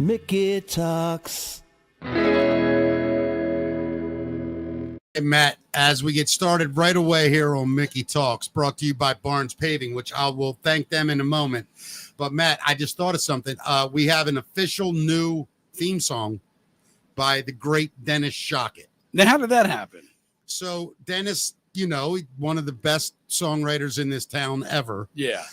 Mickey Talks. Hey, Matt, as we get started right away here on Mickey Talks, brought to you by Barnes Paving, which I will thank them in a moment. But, Matt, I just thought of something. We have an official new theme song by the great Dennis Shockett. Now, how did that happen? So, Dennis, you know, one of the best songwriters in this town ever. Yeah.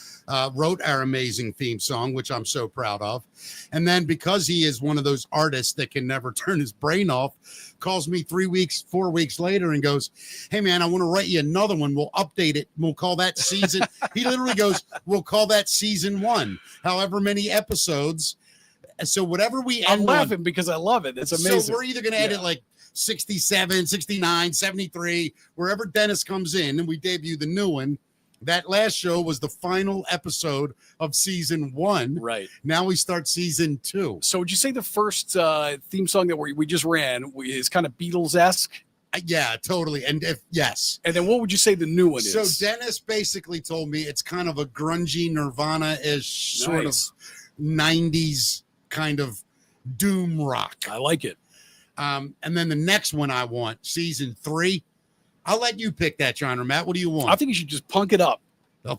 Wrote our amazing theme song, which I'm so proud of. And then because he is one of those artists that can never turn his brain off, calls me 4 weeks later and goes, hey, man, I want to write you another one. We'll update it. We'll call that season. He literally goes, we'll call that season 1, however many episodes. So whatever we end I'm laughing because I love it. It's amazing. So we're either going to edit like 67, 69, 73, wherever Dennis comes in and we debut the new one. That last show was the final episode of season 1. Right. Now we start season 2. So would you say the first theme song that we just ran is kind of Beatles-esque? Yeah, totally. And yes. And then what would you say the new one is? So Dennis basically told me it's kind of a grungy Nirvana-ish sort of 90s kind of doom rock. I like it. And then the next one I want, season 3. I'll let you pick that genre, Matt. What do you want? I think you should just punk it up.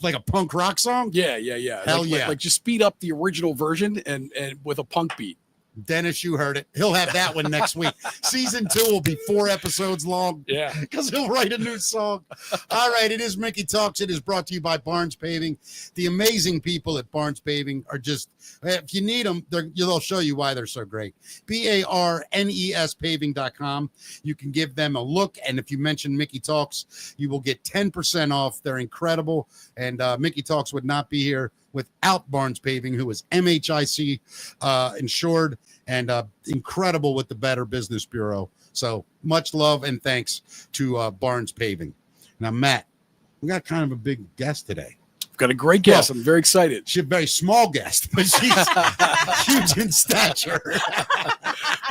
Like a punk rock song? Yeah. Hell yeah. Like just speed up the original version and with a punk beat. Dennis, you heard it. He'll have that one next week. Season 2 will be 4 episodes long. Yeah. Because he'll write a new song. All right. It is Mickey Talks. It is brought to you by Barnes Paving. The amazing people at Barnes Paving are just, if you need them, they'll show you why they're so great. BARNES paving.com. You can give them a look. And if you mention Mickey Talks, you will get 10% off. They're incredible. And Mickey Talks would not be here without Barnes Paving, who is MHIC insured and incredible with the Better Business Bureau. So much love and thanks to Barnes Paving. Now, Matt, we got kind of a big guest today. We've got a great guest. I'm very excited. She's a very small guest, but she's huge in stature.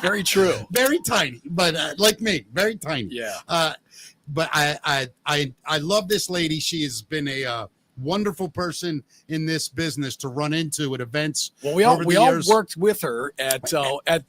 Very true. Very tiny, but like me, very tiny. Yeah. But I love this lady. She has been a wonderful person in this business to run into at events. Well, we all worked with her at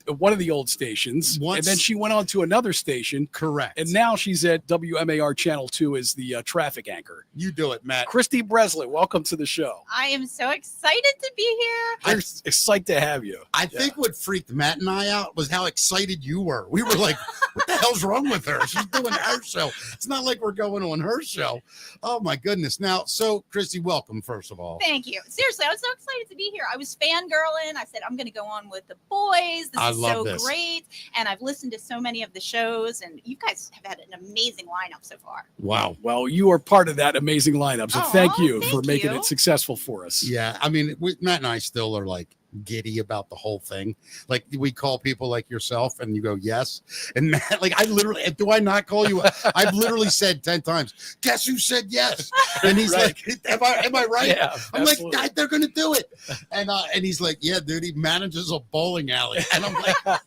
one of the old stations, and then she went on to another station. Correct. And now she's at WMAR Channel 2 as the traffic anchor. You do it, Matt. Kristy Breslin, welcome to the show. I am so excited to be here. I'm excited to have you. I think what freaked Matt and I out was how excited you were. We were like, what the hell's wrong with her? She's doing her show. It's not like we're going on her show. Oh, my goodness. Now, so, Kristy, welcome, first of all. Thank you. Seriously, I was so excited to be here. I was fangirling. I said, I'm going to go on with the boys. This is so great. And I've listened to so many of the shows, and you guys have had an amazing lineup so far. Wow. Well, you are part of that amazing lineup, so thank you for making it successful for us. Yeah, I mean, Matt and I still are like giddy about the whole thing. Like, we call people like yourself and you go, yes. And Matt, like, I literally, do I not call you? I've literally said 10 times, guess who said yes? And he's like, am I right? Yeah, I'm absolutely. Like, they're going to do it. And he's like, yeah, dude, he manages a bowling alley. And I'm like,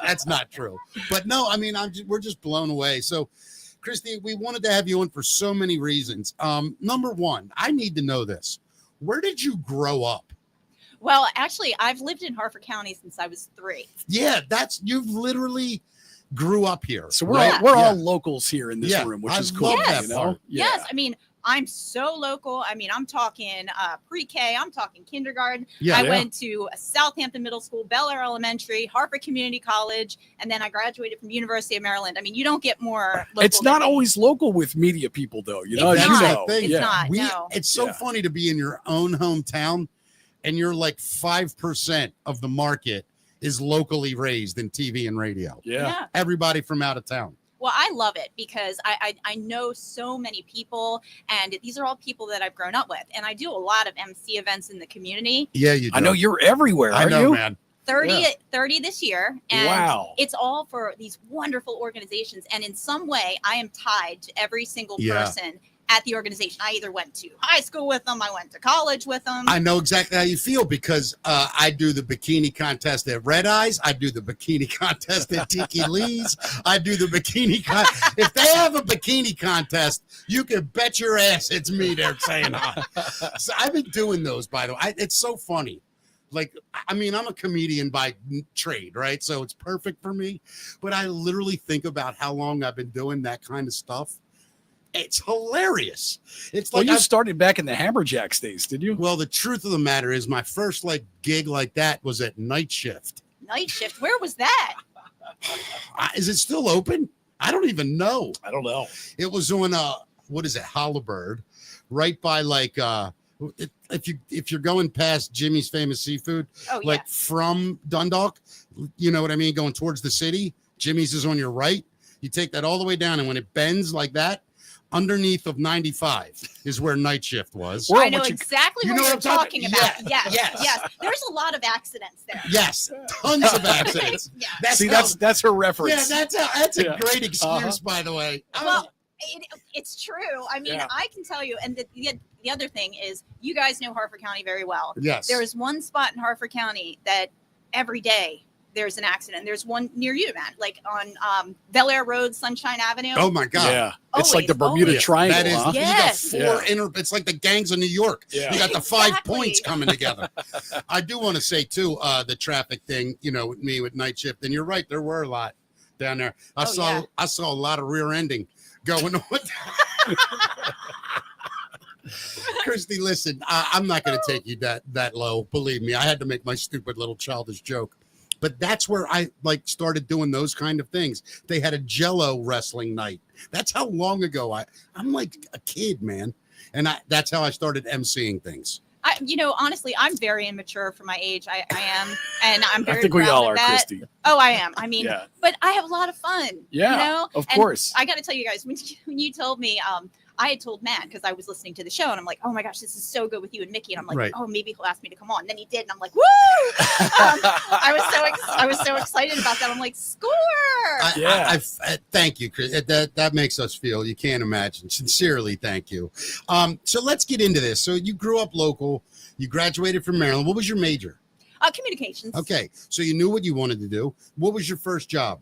that's not true. But no, I mean, we're just blown away. So, Kristy, we wanted to have you on for so many reasons. Number one, I need to know this. Where did you grow up? Well, actually, I've lived in Harford County since I was 3. Yeah, you've literally grew up here. So we're all locals here in this room, which is cool. Yes. You know? Yes, I mean, I'm so local. I mean, I'm talking pre-K. I'm talking kindergarten. I went to Southampton Middle School, Bel Air Elementary, Harford Community College, and then I graduated from University of Maryland. I mean, you don't get more local. It's not always local with media people, though. You know, It's so funny to be in your own hometown, and you're like 5% of the market is locally raised in TV and radio. Yeah. Everybody from out of town. Well, I love it because I know so many people, and these are all people that I've grown up with. And I do a lot of MC events in the community. Yeah, you do. I know you're everywhere, aren't you? Man. 30 this year. And wow. It's all for these wonderful organizations. And in some way, I am tied to every single person at the organization. I either went to high school with them, I went to college with them. I know exactly how you feel because I do the bikini contest at Red Eyes. I do the bikini contest at Tiki Lee's. I do the bikini contest. If they have a bikini contest, you can bet your ass it's me they're saying hi. So I've been doing those, by the way. It's so funny Like, I mean, I'm a comedian by trade, right? So it's perfect for me. But I literally think about how long I've been doing that kind of stuff. It's hilarious. It's like, well, you started back in the Hammerjacks days, did you? Well, the truth of the matter is my first like gig like that was at Night Shift. Night Shift? Where was that? Is it still open? I don't even know. I don't know. It was on what is it, Halliburton, right by like if you're going past Jimmy's Famous Seafood, like from Dundalk, you know what I mean, going towards the city, Jimmy's is on your right. You take that all the way down, and when it bends like that, underneath of 95 is where Night Shift was. I know exactly what you're talking about. Yes. There's a lot of accidents there. Yes, tons of accidents. That's her reference. Yeah, that's a great excuse, by the way. Well, it's true. I mean, I can tell you, and the other thing is, you guys know Harford County very well. Yes. There is one spot in Harford County that every day there's an accident. There's one near you, man, like on Bel Air Road, Sunshine Avenue. Oh my God. Yeah. It's like the Bermuda Triangle. That is, huh? Yes. It's like the gangs of New York. Yeah. You got the 5 points coming together. I do want to say too, the traffic thing, you know, with me with Night Shift, and you're right, there were a lot down there. I saw a lot of rear ending going on. Kristy, listen, I'm not going to take you that low. Believe me, I had to make my stupid little childish joke. But that's where I like started doing those kind of things. They had a Jello wrestling night. That's how long ago I'm like a kid, man. And that's how I started emceeing things. Honestly, I'm very immature for my age. I am, and I'm very. I think we all are, Kristy. Oh, I am. I mean, but I have a lot of fun. Yeah, you know? Of course. I got to tell you guys, when you told me, I had told Matt, because I was listening to the show, and I'm like, oh my gosh, this is so good with you and Mickey. And I'm like, oh, maybe he'll ask me to come on. And then he did, and I'm like, woo! I was so excited about that. I'm like, score! I thank you, Chris. That makes us feel. You can't imagine. Sincerely, thank you. So let's get into this. So you grew up local. You graduated from Maryland. What was your major? Communications. Okay, so you knew what you wanted to do. What was your first job?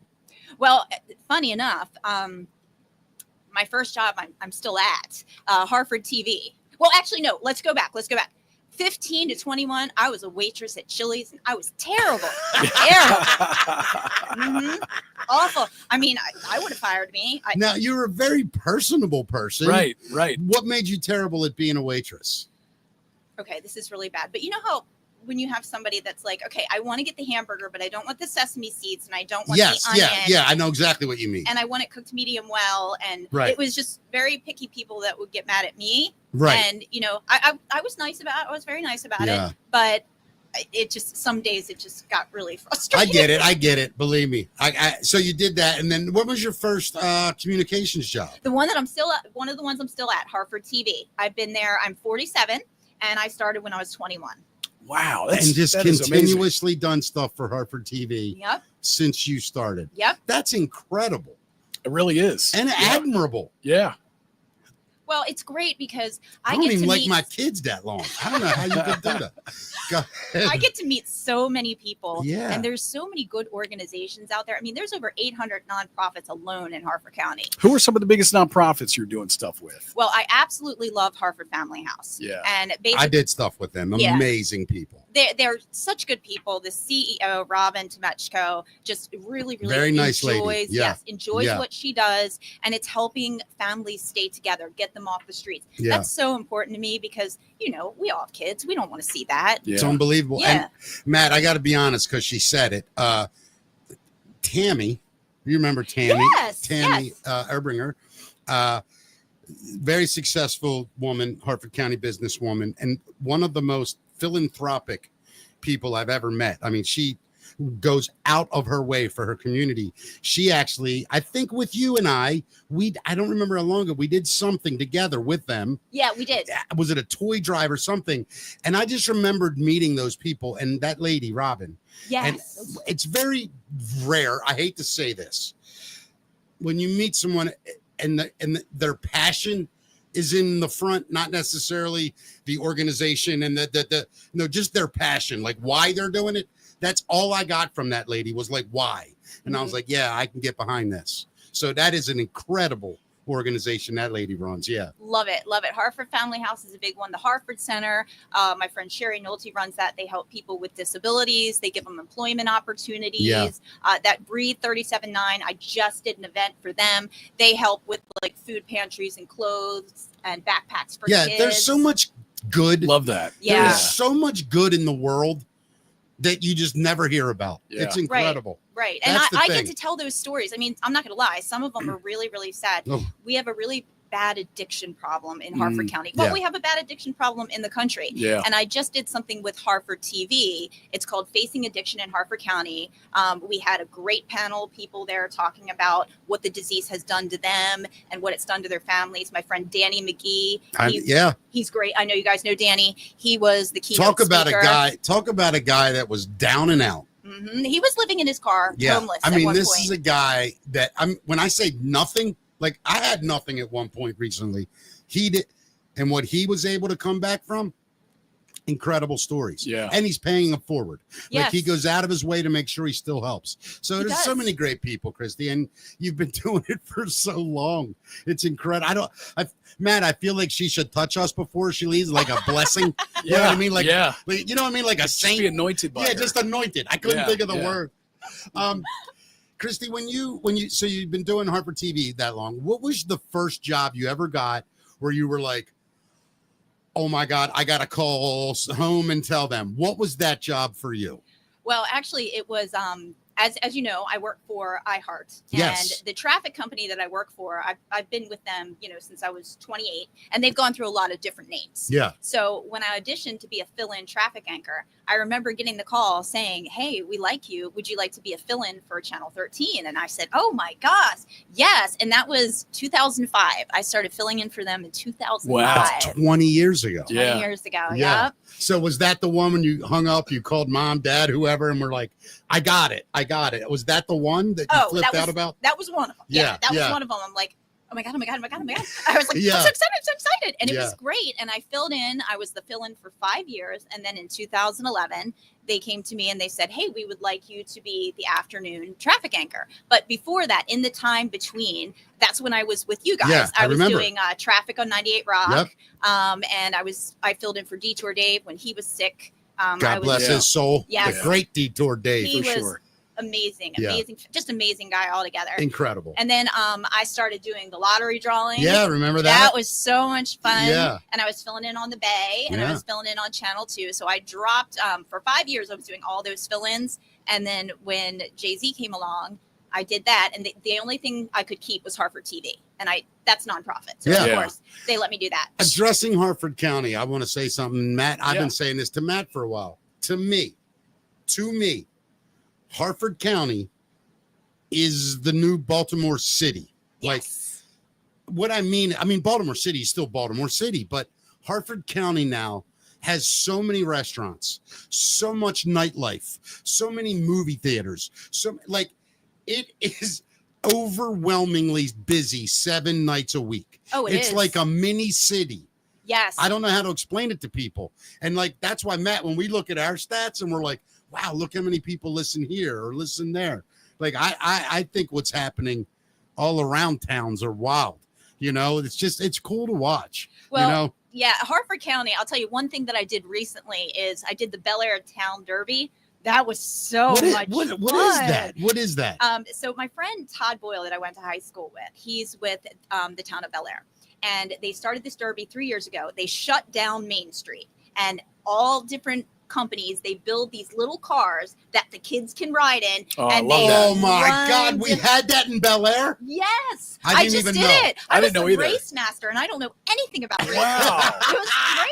Well, funny enough, my first job I'm still at Harford TV. Well, actually, no, let's go back. 15 to 21, I was a waitress at Chili's, and I was terrible. Awful. I mean, I would have fired me. Now, you're a very personable person. Right. What made you terrible at being a waitress? Okay, this is really bad. But you know how when you have somebody that's like, okay, I want to get the hamburger, but I don't want the sesame seeds, and I don't want the onion. Yeah, I know exactly what you mean. And I want it cooked medium well. And it was just very picky people that would get mad at me. Right. And, I was nice about it. I was very nice about it. But it just, some days it just got really frustrating. I get it. Believe me. So you did that. And then what was your first communications job? The one that I'm still at, one of the ones I'm still at, Harford TV. I've been there. I'm 47, and I started when I was 21. Wow. And just continuously done stuff for Harford TV since you started. Yep. That's incredible. It really is. And admirable. Yeah. Well, it's great because I don't even like my kids that long. I don't know how you could do that. Go ahead. I get to meet so many people. Yeah. And there's so many good organizations out there. I mean, there's over 800 nonprofits alone in Harford County. Who are some of the biggest nonprofits you're doing stuff with? Well, I absolutely love Harford Family House. Yeah. And I did stuff with them. Amazing people. They're such good people. The CEO, Robin Tomechko, just really very nice lady. Enjoys what she does, and it's helping families stay together, get them off the streets. Yeah. That's so important to me because, we all have kids. We don't want to see that. Yeah. It's unbelievable. Yeah. And Matt, I got to be honest because she said it. Tammy, you remember Tammy? Yes. Tammy Erbringer, very successful woman, Harford County businesswoman, and one of the most philanthropic people I've ever met. I mean, she goes out of her way for her community. She actually, I think with you and I don't remember how long ago, we did something together with them. Yeah, we did. Was it a toy drive or something? And I just remembered meeting those people and that lady, Robin. Yes. And it's very rare. I hate to say this. When you meet someone and their passion is in the front, not necessarily the organization and just their passion, like why they're doing it. That's all I got from that lady was like, why? And I was like, yeah, I can get behind this. So that is an incredible organization that lady runs. Yeah. Love it. Love it. Hartford Family House is a big one. The Hartford Center, my friend Sherry Nolte runs that. They help people with disabilities. They give them employment opportunities. Yeah. That Breathe 37.9, I just did an event for them. They help with like food pantries and clothes and backpacks for kids. There's so much good. Love that. Yeah. There's so much good in the world that you just never hear about. Yeah. It's incredible. Right. And That's the I thing. get to tell those stories. I mean, I'm not going to lie. Some of them are really, really sad. Oh. We have a really bad addiction problem in Hartford County. Well, Yeah. we have a bad addiction problem in the country. Yeah. And I just did something with Hartford TV. It's called Facing Addiction in Hartford County. We had a great panel of people there talking about what the disease has done to them and what it's done to their families. My friend Danny McGee. He's great. I know you guys know Danny. He was the keynote Talk about speaker. a guy that was down and out. Mm-hmm. He was living in his car, homeless. I mean, at this one point. is a guy that when I say nothing, like I had nothing at one point recently. He did, and what he was able to come back from, incredible stories. Yeah. And he's paying it forward. Yes. Like he goes out of his way to make sure he still helps. So there's so does. many great people, Kristy, and you've been doing it for so long. It's incredible. Matt, I feel like she should touch us before she leaves, like a blessing. You know what I mean? Like, you know what I mean? Like a saint. Be anointed by her. Just anointed. I couldn't think of the word. Kristy, when you so you've been doing Hartford TV that long, what was the first job you ever got where you were like, oh my God, I got to call home and tell them? What was that job for you? Well, actually, it was as you know, I work for iHeart, Yes. and the traffic company that I work for, I've been with them, since I was 28, and they've gone through a lot of different names. Yeah. So when I auditioned to be a fill-in traffic anchor, I remember getting the call saying, "Hey, we like you. Would you like to be a fill-in for Channel 13?" And I said, "Oh my gosh, yes!" And that was 2005. I started filling in for them in 2005. Wow, 20 years ago. 20 years ago. Yeah. Yep. So was that the one when you hung up, you called mom, dad, whoever, and were like, I got it. Was that the one that you flipped out about? That was one of them. Yeah, That was one of them. I'm like, oh my God. I was like, I'm so excited. And it was great. And I filled in. I was the fill-in for 5 years. And then in 2011, they came to me and they said, "Hey, we would like you to be the afternoon traffic anchor." But before that, in the time between, that's when I was with you guys. Yeah, I was remember. doing traffic on 98 Rock. Yep. And I filled in for Detour Dave when he was sick. God bless his soul. Yes. The great Detour Dave. He for was sure. amazing, Yeah. just amazing guy altogether. Incredible. And then I started doing the lottery drawing. Yeah, remember that? That was so much fun. Yeah. And I was filling in on the Bay, and I was filling in on Channel 2. So I dropped for 5 years. I was doing all those fill-ins, and then when Jay-Z came along, I did that, and the only thing I could keep was Hartford TV, and that's nonprofit. So of course they let me do that. Addressing Hartford County, I want to say something, Matt. I've been saying this to Matt for a while. To me, Hartford County is the new Baltimore City. Yes. Like, what I mean, Baltimore City is still Baltimore City, but Hartford County now has so many restaurants, so much nightlife, so many movie theaters. It is overwhelmingly busy 7 nights a week. Oh, it's like a mini city. Yes. I don't know how to explain it to people. And that's why, Matt, when we look at our stats and we're like, wow, look how many people listen here or listen there. Like, I think what's happening all around towns are wild. It's cool to watch. Well, yeah, Hartford County, I'll tell you one thing that I did recently is I did the Bel Air Town Derby. That was so much fun. What is that? So my friend Todd Boyle that I went to high school with, he's with the town of Bel Air. And they started this derby 3 years ago. They shut down Main Street, and all different companies, they build these little cars that the kids can ride in. Oh my God, we had that in Bel Air? Yes. I just did it. I was didn't know the either. race master, and I don't know anything about racing. Wow. It was great.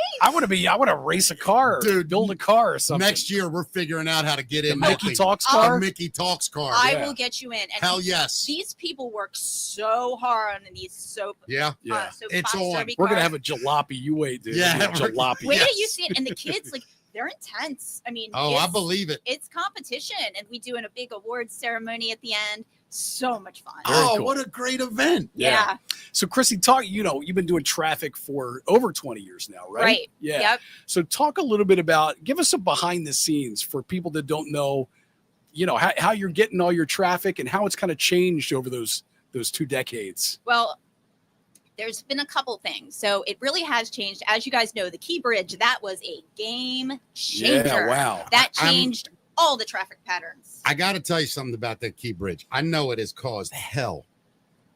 I want to race a car, dude. Build a car or something. Next year, we're figuring out how to get in. Mickey Talks car. Mickey Talks car. I will get you in. And hell yes. These people work so hard on these soap. Yeah. It's on. We're gonna have a jalopy. You wait, dude. Yeah, jalopy. Wait till you see it, and the kids they're intense. I believe it. It's competition, and we do a big awards ceremony at the end. So much fun. Cool. What a great event. Yeah. So Kristy, talk, you've been doing traffic for over 20 years now, right? Right. Yeah. Yep. So talk a little bit give us some behind the scenes for people that don't know, how you're getting all your traffic and how it's kind of changed over those 2 decades. Well, There's been a couple things. So it really has changed. As you guys know, the Key Bridge, that was a game changer. Yeah, wow. That changed all the traffic patterns. I got to tell you something about that Key Bridge. I know it has caused hell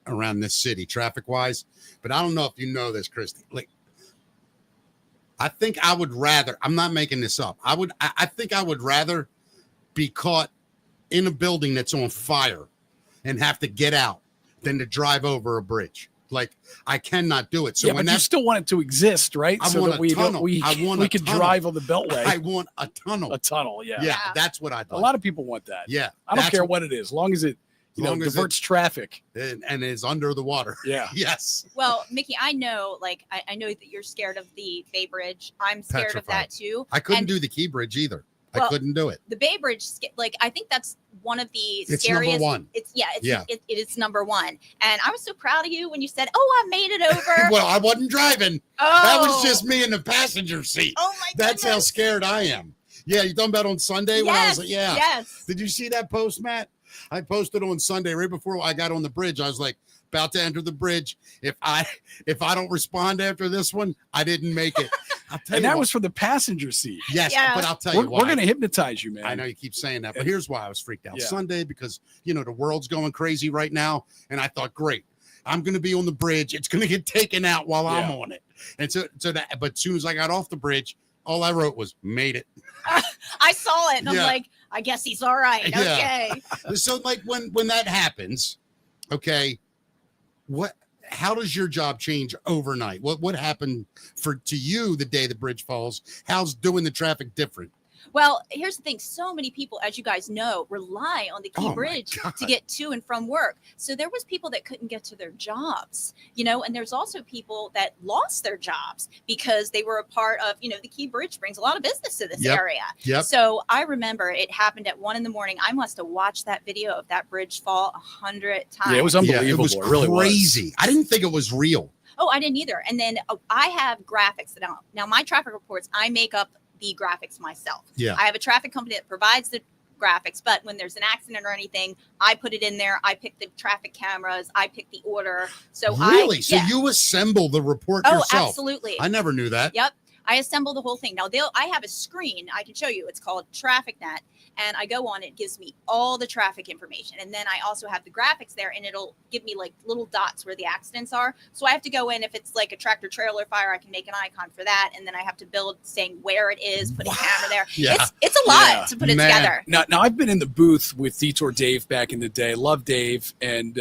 around this city traffic-wise, but I don't know if you know this, Kristy. Like, I think I would rather, I'm not making this up. I think I would rather be caught in a building that's on fire and have to get out than to drive over a bridge. Like, I cannot do it. So when but you still want it to exist, right? I so want that a we tunnel. we could drive on the Beltway. I want a tunnel. A tunnel, yeah. Yeah, that's what I'd like. A lot of people want that. Yeah. I don't care what it is, as long as it diverts traffic. And is under the water. Yeah. Yes. Well, Mickey, I know, I know that you're scared of the Bay Bridge. I'm scared of that too. I couldn't do the Key Bridge either. I couldn't do it. The Bay Bridge, I think that's one of the it's scariest. Number one. It is number one. And I was so proud of you when you said, "Oh, I made it over." Well, I wasn't driving. Oh. That was just me in the passenger seat. Oh my goodness. That's how scared I am. Yeah, you talking about on Sunday when I was like, yeah. Yes. Did you see that post, Matt? I posted on Sunday right before I got on the bridge. I was like, about to enter the bridge. If I don't respond after this one, I didn't make it. And that was for the passenger seat. Yes, but I'll tell you why. We're going to hypnotize you, man. I know you keep saying that, but here's why I was freaked out. Yeah. Sunday, because, the world's going crazy right now. And I thought, great, I'm going to be on the bridge. It's going to get taken out while I'm on it. And but as soon as I got off the bridge, all I wrote was made it. I saw it. And I'm like, I guess he's all right. Yeah. Okay. So like when that happens, okay, how does your job change overnight? What happened to you the day the bridge falls? How's doing the traffic different? Well, here's the thing. So many people, as you guys know, rely on the Key Bridge to get to and from work. So there was people that couldn't get to their jobs, and there's also people that lost their jobs because they were a part of, the Key Bridge brings a lot of business to this area. Yep. So I remember it happened at 1 a.m. I must have watched that video of that bridge fall 100 times. Yeah, it was unbelievable. It was really crazy. I didn't think it was real. Oh, I didn't either. And then I have graphics now my traffic reports, I make up the graphics myself. Yeah. I have a traffic company that provides the graphics, but when there's an accident or anything, I put it in there. I pick the traffic cameras. I pick the order. So really? So you assemble the report yourself? Oh, absolutely. I never knew that. Yep. I assemble the whole thing. Now I have a screen I can show you. It's called TrafficNet. And I go on, it gives me all the traffic information. And then I also have the graphics there, and it'll give me like little dots where the accidents are. So I have to go in, if it's like a tractor trailer fire, I can make an icon for that. And then I have to build saying where it is, put a camera there. Yeah. It's a lot to put it together. Now I've been in the booth with Detour Dave back in the day. Love Dave. And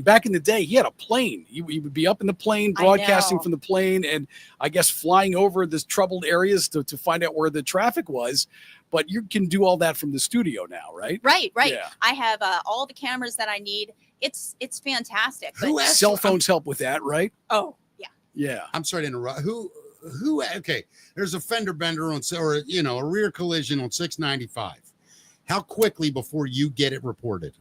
back in the day, he had a plane. He would be up in the plane, broadcasting from the plane, and I guess flying over this troubled areas to find out where the traffic was. But you can do all that from the studio now, right? Right. Yeah. I have all the cameras that I need. It's fantastic. Cell phones help with that, right? Oh, yeah. Yeah. I'm sorry to interrupt. Who? Okay. There's a fender bender or a rear collision on 695. How quickly before you get it reported?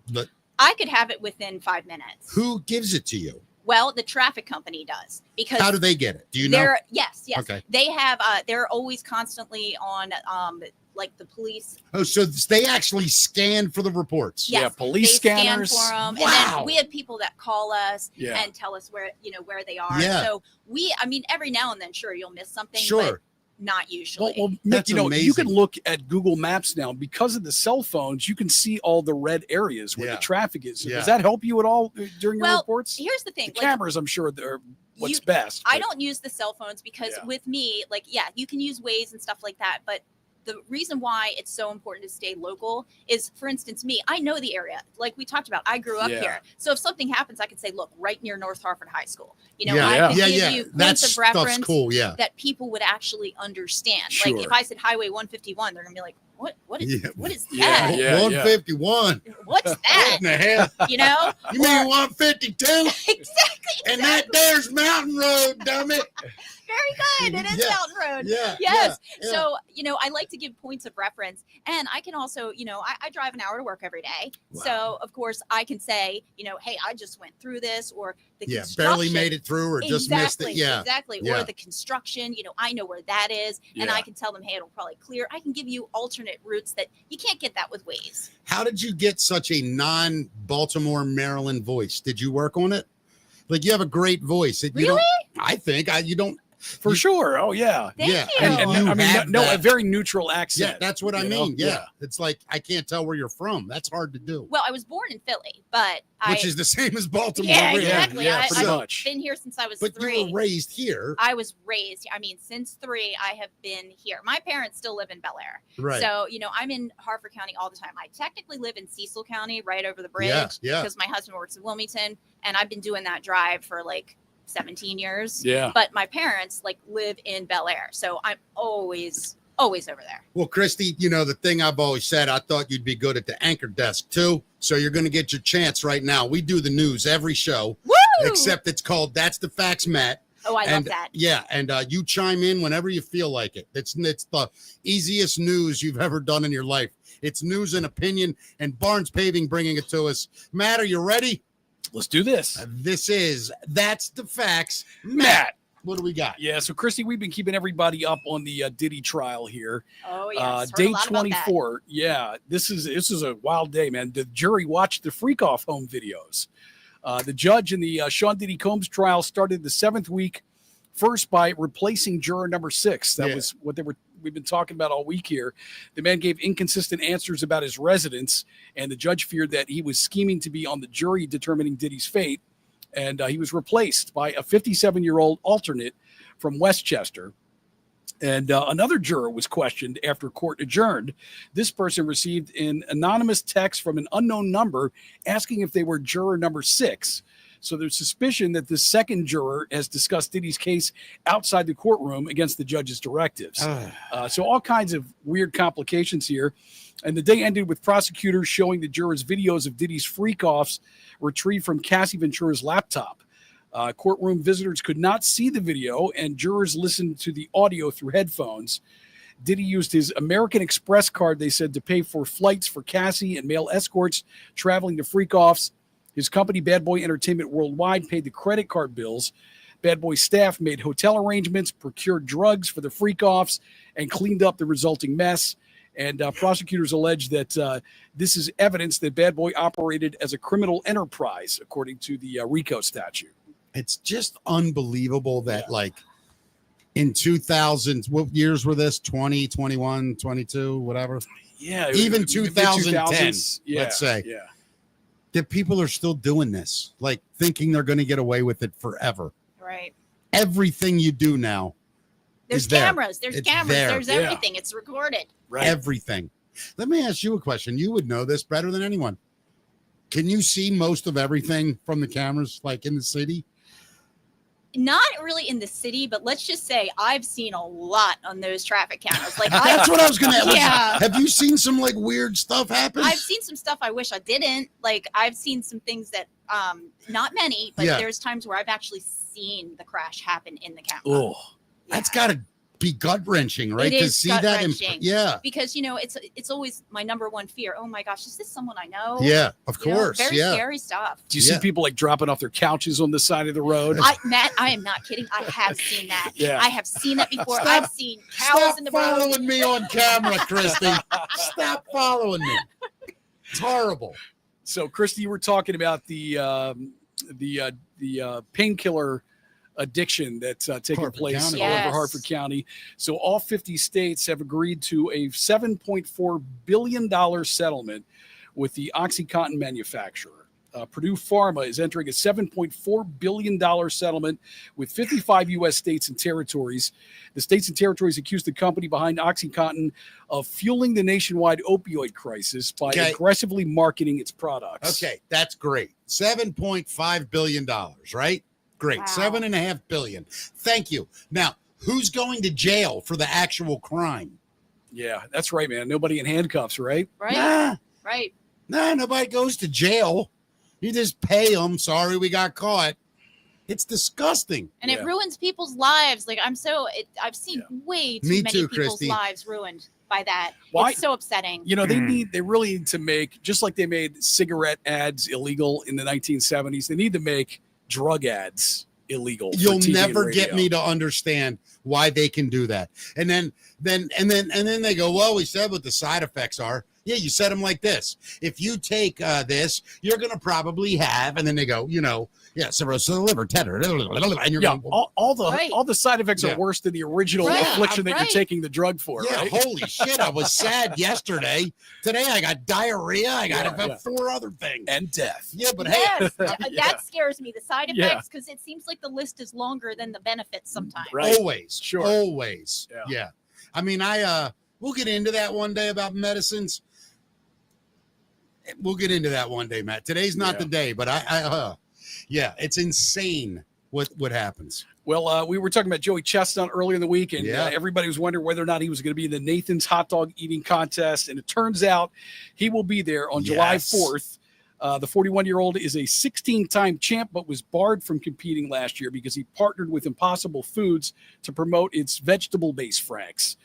I could have it within 5 minutes. Who gives it to you? Well, the traffic company does. Because how do they get it? Do you know? Yes. Okay. They have. They're always constantly on. Like the police. Oh, so they actually scan for the reports. Yes, yeah, police scanners. Scan for them. Wow. And then we have people that call us and tell us where they are. Yeah. So every now and then, sure, you'll miss something. Sure. But not usually. Well, Mick, that's amazing. You can look at Google Maps now because of the cell phones. You can see all the red areas where the traffic is. So does that help you at all during your reports? Here's the thing: the cameras, I'm sure, they're what's best. I don't use the cell phones because with me, you can use Waze and stuff like that, but the reason why it's so important to stay local is, for instance, me, I know the area. Like we talked about, I grew up here. So if something happens, I can say, look, right near North Hartford High School. I can give you points of reference that people would actually understand. Sure. Like if I said Highway 151, they're going to be like, what is that? Yeah, 151. What's that? What in the hell? You know? You mean 152? Exactly. And that there's Mountain Road, dumb it. Very good. It is Mountain Road. Yeah. Yes. Yeah. So, I like to give points of reference, and I can also, I drive an hour to work every day. Wow. So of course I can say, hey, I just went through this, or the construction. Barely made it through, or just missed it. Yeah. Exactly. Yeah. Or the construction, I know where that is, and I can tell them, hey, it'll probably clear. I can give you alternate routes that you can't get that with Waze. How did you get such a non-Baltimore, Maryland voice? Did you work on it? Like you have a great voice. Really? I think you don't. For sure. Oh yeah. Thank Yeah. you. And You I mean, have no, a that. very neutral accent. Yeah, that's what I you mean. know? Yeah. It's like I can't tell where you're from. That's hard to do. Well, I was born in Philly, but Which is the same as Baltimore. yeah, really. exactly. Yeah, pretty I've much. been here since I was But 3. you were raised here. I was raised. I mean, since 3, I have been here. My parents still live in Bel Air, Right. so I'm in Harford County all the time. I technically live in Cecil County, right over the bridge, Yeah. because my husband works in Wilmington, and I've been doing that drive for like 17 years. Yeah. But my parents live in Bel Air, so I'm always over there. Well, Kristy, the thing I've always said, I thought you'd be good at the anchor desk too. So you're going to get your chance right now. We do the news every show, Woo! except it's called That's the Facts, Matt. Oh, I love that. Yeah, and you chime in whenever you feel like it. It's the easiest news you've ever done in your life. It's news and opinion, and Barnes Paving bringing it to us. Matt, are you ready? Let's do this. This is That's the Facts, Matt. What do we got? Yeah. So, Kristy, we've been keeping everybody up on the Diddy trial here. Oh yes, Day 24. Yeah, this is a wild day, man. The jury watched the freak off home videos. The judge in the Sean Diddy Combs trial started the 7th week first by replacing juror number 6. That was what we've been talking about all week here. The man gave inconsistent answers about his residence, and the judge feared that he was scheming to be on the jury determining Diddy's fate. And he was replaced by a 57-year-old alternate from Westchester. And another juror was questioned after court adjourned. This person received an anonymous text from an unknown number asking if they were juror number 6. So there's suspicion that the second juror has discussed Diddy's case outside the courtroom against the judge's directives. So all kinds of weird complications here. And the day ended with prosecutors showing the jurors videos of Diddy's freak-offs retrieved from Cassie Ventura's laptop. Courtroom visitors could not see the video, and jurors listened to the audio through headphones. Diddy used his American Express card, they said, to pay for flights for Cassie and male escorts traveling to freak-offs. His company, Bad Boy Entertainment Worldwide, paid the credit card bills. Bad Boy staff made hotel arrangements, procured drugs for the freak-offs, and cleaned up the resulting mess. And prosecutors allege that this is evidence that Bad Boy operated as a criminal enterprise, according to the RICO statute. It's just unbelievable that in 2000, what years were this? 20, 21, 22, whatever. Yeah. Even 2010, yeah, let's say. Yeah. That people are still doing this, thinking they're going to get away with it forever. Right. Everything you do now. There's cameras. There's cameras. There's everything. It's recorded. Right. Everything. Let me ask you a question. You would know this better than anyone. Can you see most of everything from the cameras, in the city? Not really in the city, but let's just say I've seen a lot on those traffic cameras. That's what I was going to ask. Yeah. Have you seen some weird stuff happen? I've seen some stuff I wish I didn't. I've seen some things that, not many, but there's times where I've actually seen the crash happen in the camera. Oh, that's got to be gut wrenching, right? It is to see that, gut-wrenching. Because it's always my number one fear. Oh my gosh, is this someone I know? Yeah, of course. Very scary stuff. do you see people dropping off their couches on the side of the road? Matt, I am not kidding. I have seen that. Yeah. I have seen that before. I've seen cows in the road. Stop following me on camera, Kristy. Stop following me. It's horrible. So, Kristy, you were talking about the painkiller addiction that's taking Harford place County. all over Yes. Harford County. So all 50 states have agreed to a $7.4 billion settlement with the OxyContin manufacturer. Purdue Pharma is entering a $7.4 billion settlement with 55 U.S. states and territories. The states and territories accuse the company behind OxyContin of fueling the nationwide opioid crisis by aggressively marketing its products. Okay, that's great. $7.5 billion, right? Great. Wow. $7.5 billion. Thank you. Now, who's going to jail for the actual crime? Yeah, that's right, man. Nobody in handcuffs, right? Right. Right. Nah, nobody goes to jail. You just pay them. Sorry, we got caught. It's disgusting. And it ruins people's lives. I've seen way too many people's Kristy. lives ruined by that. Why? It's so upsetting. They really need to make, just like they made cigarette ads illegal in the 1970s, they need to make drug ads illegal. You'll never get me to understand why they can do that. And then they go, well, we said what the side effects are. Yeah, you said them like this. If you take this, you're going to probably have, and then they go, Yeah, cirrhosis of the liver, tetanus, and you're going, all the side effects are worse than the original affliction that you're taking the drug for. Yeah, right? holy shit! I was sad yesterday. Today I got diarrhea. I got about 4 other things and death. Yeah, but yes, that scares me. The side effects, because it seems like the list is longer than the benefits sometimes. Right. Always, sure, always. Yeah. I mean, we'll get into that one day about medicines. We'll get into that one day, Matt. Today's not the day, but yeah, it's insane what happens. Well, we were talking about Joey Chestnut earlier in the week, and everybody was wondering whether or not he was going to be in the Nathan's hot dog eating contest, and it turns out he will be there on July 4th. The 41-year-old is a 16-time champ, but was barred from competing last year because he partnered with Impossible Foods to promote its vegetable-based franks.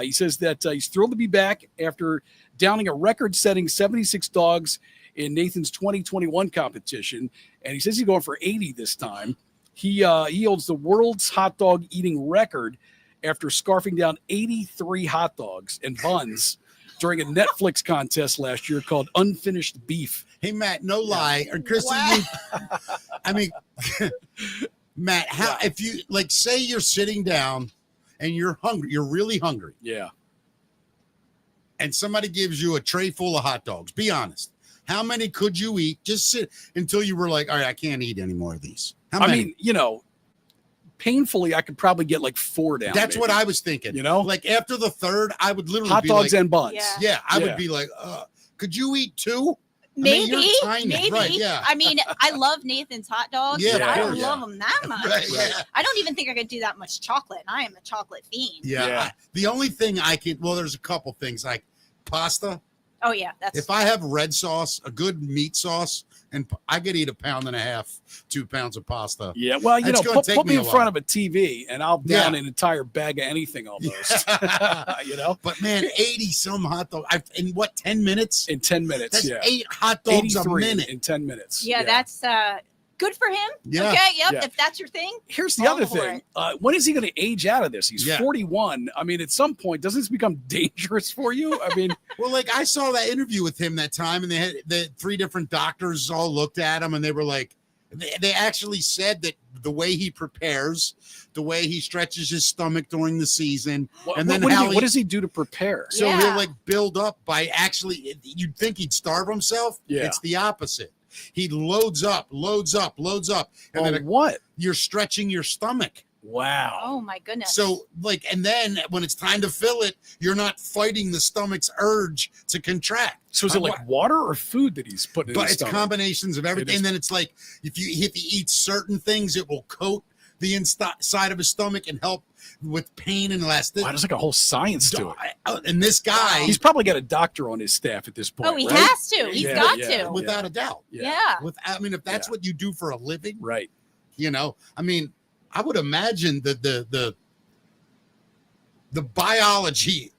He says that he's thrilled to be back after downing a record-setting 76 dogs in Nathan's 2021 competition, and he says he's going for 80 this time. He holds the world's hot dog eating record after scarfing down 83 hot dogs and buns during a Netflix contest last year called Unfinished Beef. Hey, Matt, no lie. Or Kristy, I mean, Matt, if you say you're sitting down and you're hungry, you're really hungry. Yeah. And somebody gives you a tray full of hot dogs. Be honest. How many could you eat? Just sit until you were like, all right, I can't eat any more of these. How many? I mean, painfully, I could probably get like 4 down. That's what I was thinking. Like after the third, I would literally hot dogs and buns. Yeah, I would be like, could you eat 2? Maybe, I mean, you're tiny. maybe. Right, yeah. I mean, I love Nathan's hot dogs, but I don't love them that much. Right. I don't even think I could do that much chocolate. I am a chocolate fiend. Yeah. The only thing I can, there's a couple things like pasta. Oh yeah, if I have red sauce, a good meat sauce, and I could eat 1.5 pounds, 2 pounds of pasta. Yeah, well, put me in front of a TV and I'll down an entire bag of anything almost. But man, 80 some hot dogs in 10 minutes? In 10 minutes, that's 8 hot dogs a minute in 10 minutes. Yeah, that's good for him. Yeah. Okay, if that's your thing. Here's the other thing. When is he going to age out of this? He's 41. I mean, at some point, doesn't this become dangerous for you? I mean, well, I saw that interview with him that time, and they had the 3 different doctors all looked at him, and they were like, they actually said that the way he prepares, the way he stretches his stomach during the season, and then what does he do to prepare? So he'll build up by you'd think he'd starve himself. Yeah. It's the opposite. He loads up. And then what? You're stretching your stomach. Wow. Oh my goodness. So and then when it's time to fill it, you're not fighting the stomach's urge to contract. So is it like water or food that he's putting in his stomach? But it's combinations of everything. And then it's like, if you eat certain things, it will coat the inside of his stomach and help with pain and elasticity. Wow, there's like a whole science to it. And this guy, he's probably got a doctor on his staff at this point. Oh, he has to. He's got to. Without a doubt. Yeah. I mean, if that's what you do for a living, right? I mean, I would imagine that the biology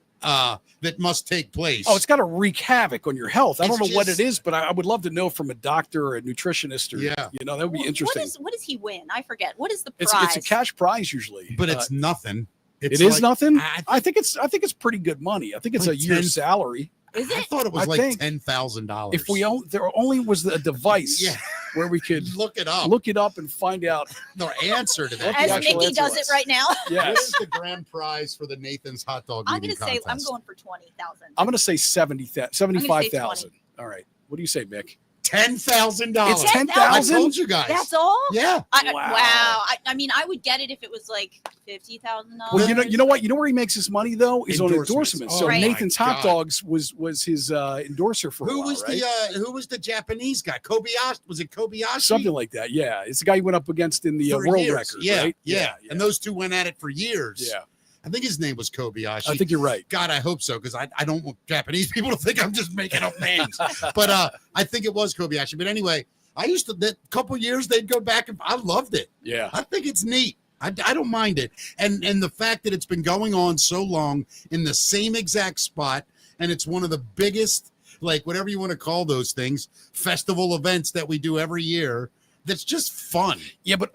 that must take place. Oh, it's got to wreak havoc on your health. I don't know what it is, but I would love to know from a doctor or a nutritionist or, that would be interesting. What does he win? I forget. What is the prize? It's a cash prize usually. But it's nothing. It is nothing? I think it's pretty good money. I think it's a year's salary. Is it? I thought it was like $10,000. If there only was a device where we could look it up and find out the answer to that. As Mickey does it right now. Yes. What is the grand prize for the Nathan's hot dog I'm eating going to say contest? I'm going for 20,000. I'm going to say 75,000. All right. What do you say, Mick? $10,000. It's $10,000. I told you guys. That's all? Yeah. Wow. I mean, I would get it if it was like $50,000. Well, you know what? You know where he makes his money though? Is on endorsements. So Right. Nathan's Hot Dogs was his endorser for a while, right? Who was the Japanese guy? Kobayashi? Was it Kobayashi? Something like that. Yeah, it's the guy he went up against in the For world years. record. Yeah, right? yeah. And those two went at it for years. Yeah. I think his name was Kobayashi. I think you're right. God, I hope so, because I don't want Japanese people to think I'm just making up names. But I think it was Kobayashi. But anyway, I used to, that couple years, they'd go back and I loved it. Yeah. I think it's neat. I don't mind it. And the fact that it's been going on so long in the same exact spot, and it's one of the biggest, like whatever you want to call those things, festival events that we do every year. That's just fun. Yeah, but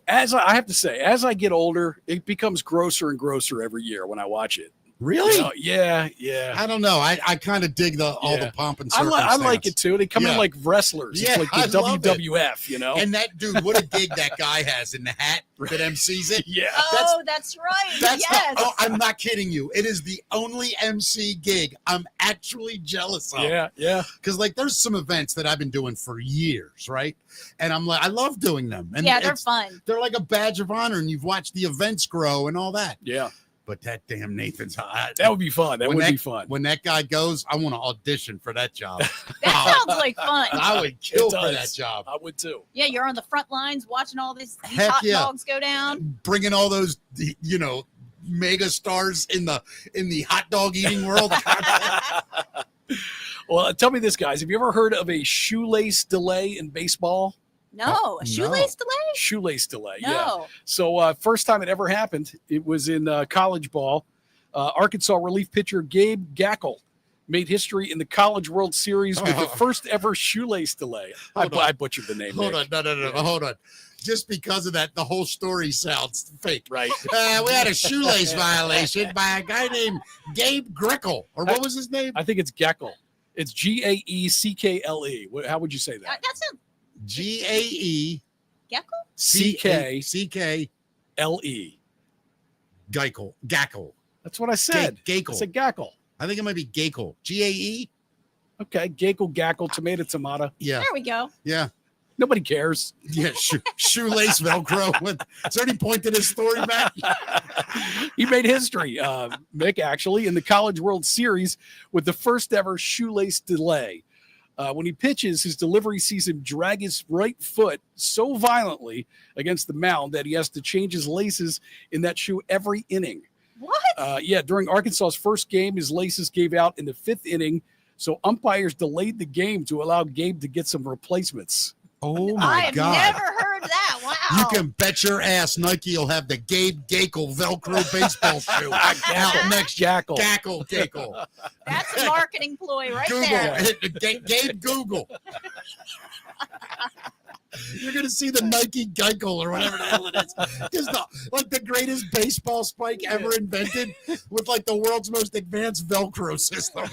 as I have to say, as I get older, it becomes grosser and grosser every year when I watch it. Really? You know, yeah. I don't know. I kind of dig all the pomp and I circumstance. like it too. They come in like wrestlers. Yeah, It's like the WWF, you know. And that dude, what a gig that guy has in the hat that MCs it. Yeah. That's right. Yes. I'm not kidding you. It is the only MC gig I'm actually jealous of. Yeah. Because like there's some events that I've been doing for years, right? And I'm like, I love doing them. And yeah, they're fun. They're like a badge of honor, and you've watched the events grow and all that. Yeah. But that damn Nathan's hot. That would be fun. That would be fun. When that guy goes, I want to audition for that job. That sounds like fun. I would kill for that job. I would too. Yeah, you're on the front lines watching all these Heck hot yeah. dogs go down. Bringing all those, mega stars in the hot dog eating world. Well, tell me this, guys. Have you ever heard of a shoelace delay in baseball? No, a shoelace delay? Shoelace delay, No. yeah. So first time it ever happened, it was in college ball. Arkansas relief pitcher Gabe Gackle made history in the College World Series with the first ever shoelace delay. I butchered the name. Hold on. Hold on. Just because of that, the whole story sounds fake. Right. We had a shoelace violation by a guy named Gabe Grickle. Or what was his name? I think it's Gackle. It's Gaeckle. How would you say that? That's a Gae Gackle? CK LE. Gackle. That's what I said. Gackle. I said Gackle. I think it might be Gackle. GAE. Okay, Gackle, tomato. Yeah. There we go. Yeah. Nobody cares. Yeah, shoelace Velcro. Is there any point to this story, Matt? He made history, Mick, actually, in the College World Series with the first ever shoelace delay. When he pitches, his delivery sees him drag his right foot so violently against the mound that he has to change his laces in that shoe every inning. What? During Arkansas's first game, his laces gave out in the 5th inning, so umpires delayed the game to allow Gabe to get some replacements. Oh my God. I've never heard that. Wow. You can bet your ass Nike will have the Gabe Gackle Velcro baseball shoe out next. Gackle. Gackle. That's a marketing ploy right Google. there. Gabe Google. You're going to see the Nike Geikel or whatever the hell it is. Just like the greatest baseball spike ever invented with like the world's most advanced Velcro system.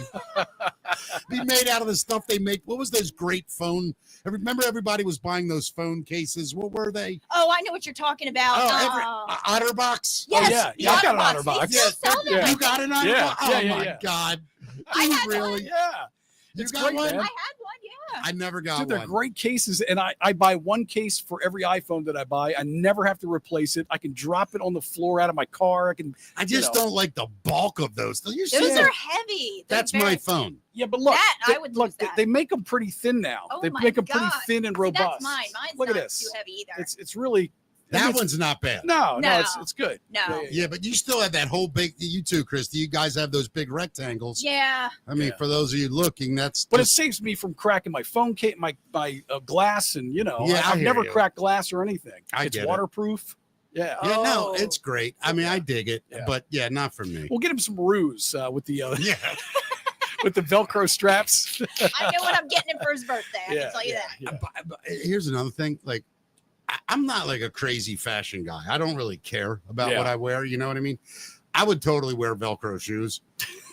Be made out of the stuff they make. What was those great phone? Remember everybody was buying those phone cases. What were they? Oh, I know what you're talking about. Otterbox? Yes, yeah, I got an Otterbox. They still sell them. You got an Otterbox? Yeah, oh yeah, my yeah. God. I You had really? one. Yeah. You It's got great, one? man. I had one, yeah. I never got Dude, they're one. great cases, and I buy one case for every iPhone that I buy. I never have to replace it. I can drop it on the floor out of my car. I just don't like the bulk of those. Those are heavy. They're That's my very- phone. Yeah, but look, I would look, lose that. they make them pretty thin now. Oh They my make them pretty God. thin and See, robust. that's mine. Mine's Look not at this. too heavy either. It's really That it's- one's not bad. no, No. it's good. No. Yeah, but you still have that whole big. You too, Kristy. You guys have those big rectangles. Yeah. I mean, Yeah. for those of you looking, that's. But it just- saves me from cracking my phone case, my glass, and Yeah, I I've hear never you. cracked glass or anything. I It's get it. waterproof. Yeah. Yeah, no, Oh. it's great. I mean, I dig it, Yeah. but yeah, not for me. We'll get him some ruse with the Yeah, with the Velcro straps. I know what I'm getting him for his birthday. I Yeah, can tell you yeah, that. yeah. but here's another thing. Like, I'm not like a crazy fashion guy. I don't really care about Yeah. what I wear. You know what I mean? I would totally wear Velcro shoes,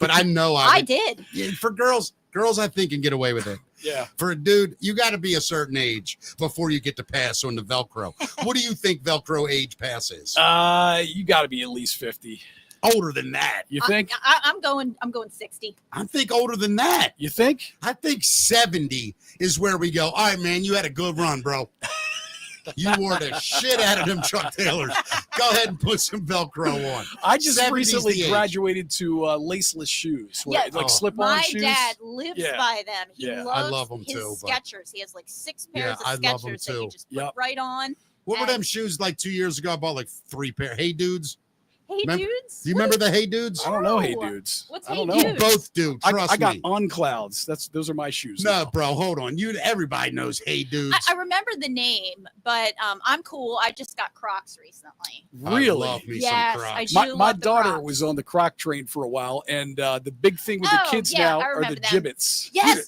but I know I would- did. Yeah, for girls, I think can get away with it. Yeah. For a dude, you got to be a certain age before you get to pass on the Velcro. What do you think Velcro age pass is? You got to be at least 50. Older than that. You think? I'm going 60. I think older than that. You think? I think 70 is where we go. All right, man, you had a good run, bro. You wore the shit out of them Chuck Taylors. Go ahead and put some Velcro on. I just 70's recently the age. graduated to laceless shoes, Yeah. like Oh. slip-on My shoes. dad lives Yeah. by them. He Yeah. I loves love 'em his too, but- Skechers. He has like 6 Yeah, pairs I of love 'em Skechers that too. you just put Yep. right on. What were And- them shoes like 2 years ago? I bought like 3 pair. Hey Dudes. Hey, Remember- dudes. Do you remember the Hey Dudes? I don't know, hey No. dudes. What's I don't Hey know. Dudes? Both do. Trust I got me. on clouds. Those are my shoes. No, now. bro, hold on. Everybody knows Hey Dudes. I remember the name, but I'm cool. I just got Crocs recently. Really? I love me Yes, some Crocs. I do. My love the daughter Crocs. was on the Croc train for a while, and the big thing with the Oh, kids yeah, now I are the remember them. gibbets. Yes.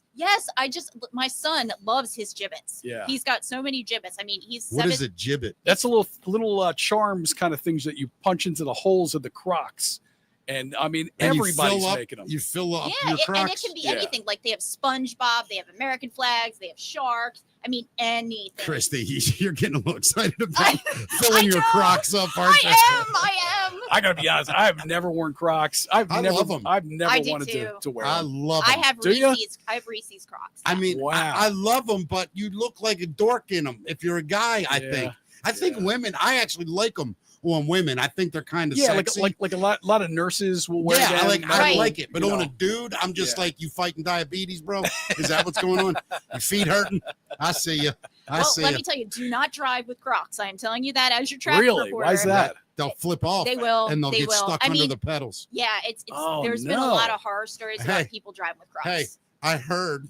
My son loves his gibbets. Yeah. He's got so many gibbets. I mean, he's What 7. is a gibbet? That's a little charms kind of things that you punch into the holes of the Crocs, And I mean, And everybody's making them. You fill up Yeah, your Crocs. and it can be anything. Like they have SpongeBob, they have American flags, they have sharks. I mean, anything. Kristy, you're getting a little excited about filling your Crocs up, aren't you? I am. I gotta be honest. I've never worn Crocs. I've never love them. I've never I do wanted to wear I them. love them. I have Do ya? Reese's. I have Reese's Crocs. I mean, Wow. I love them, but you look like a dork in them if you're a guy. I think. I think women. I actually like them on women. I think they're kind of sexy. like a lot of nurses will wear. Yeah, them. I like it, but You on a know. dude, I'm just like, you fighting diabetes, bro. Is that what's going on? Your feet hurting? I see you. Let me tell you, do not drive with Crocs. I am telling you that as your traffic Really? reporter. Why is that? They'll flip off. They will. and they'll They get will. stuck I under mean, the pedals. Yeah, it's Oh, there's been a no. lot of horror stories about people driving with Crocs. Hey, I heard.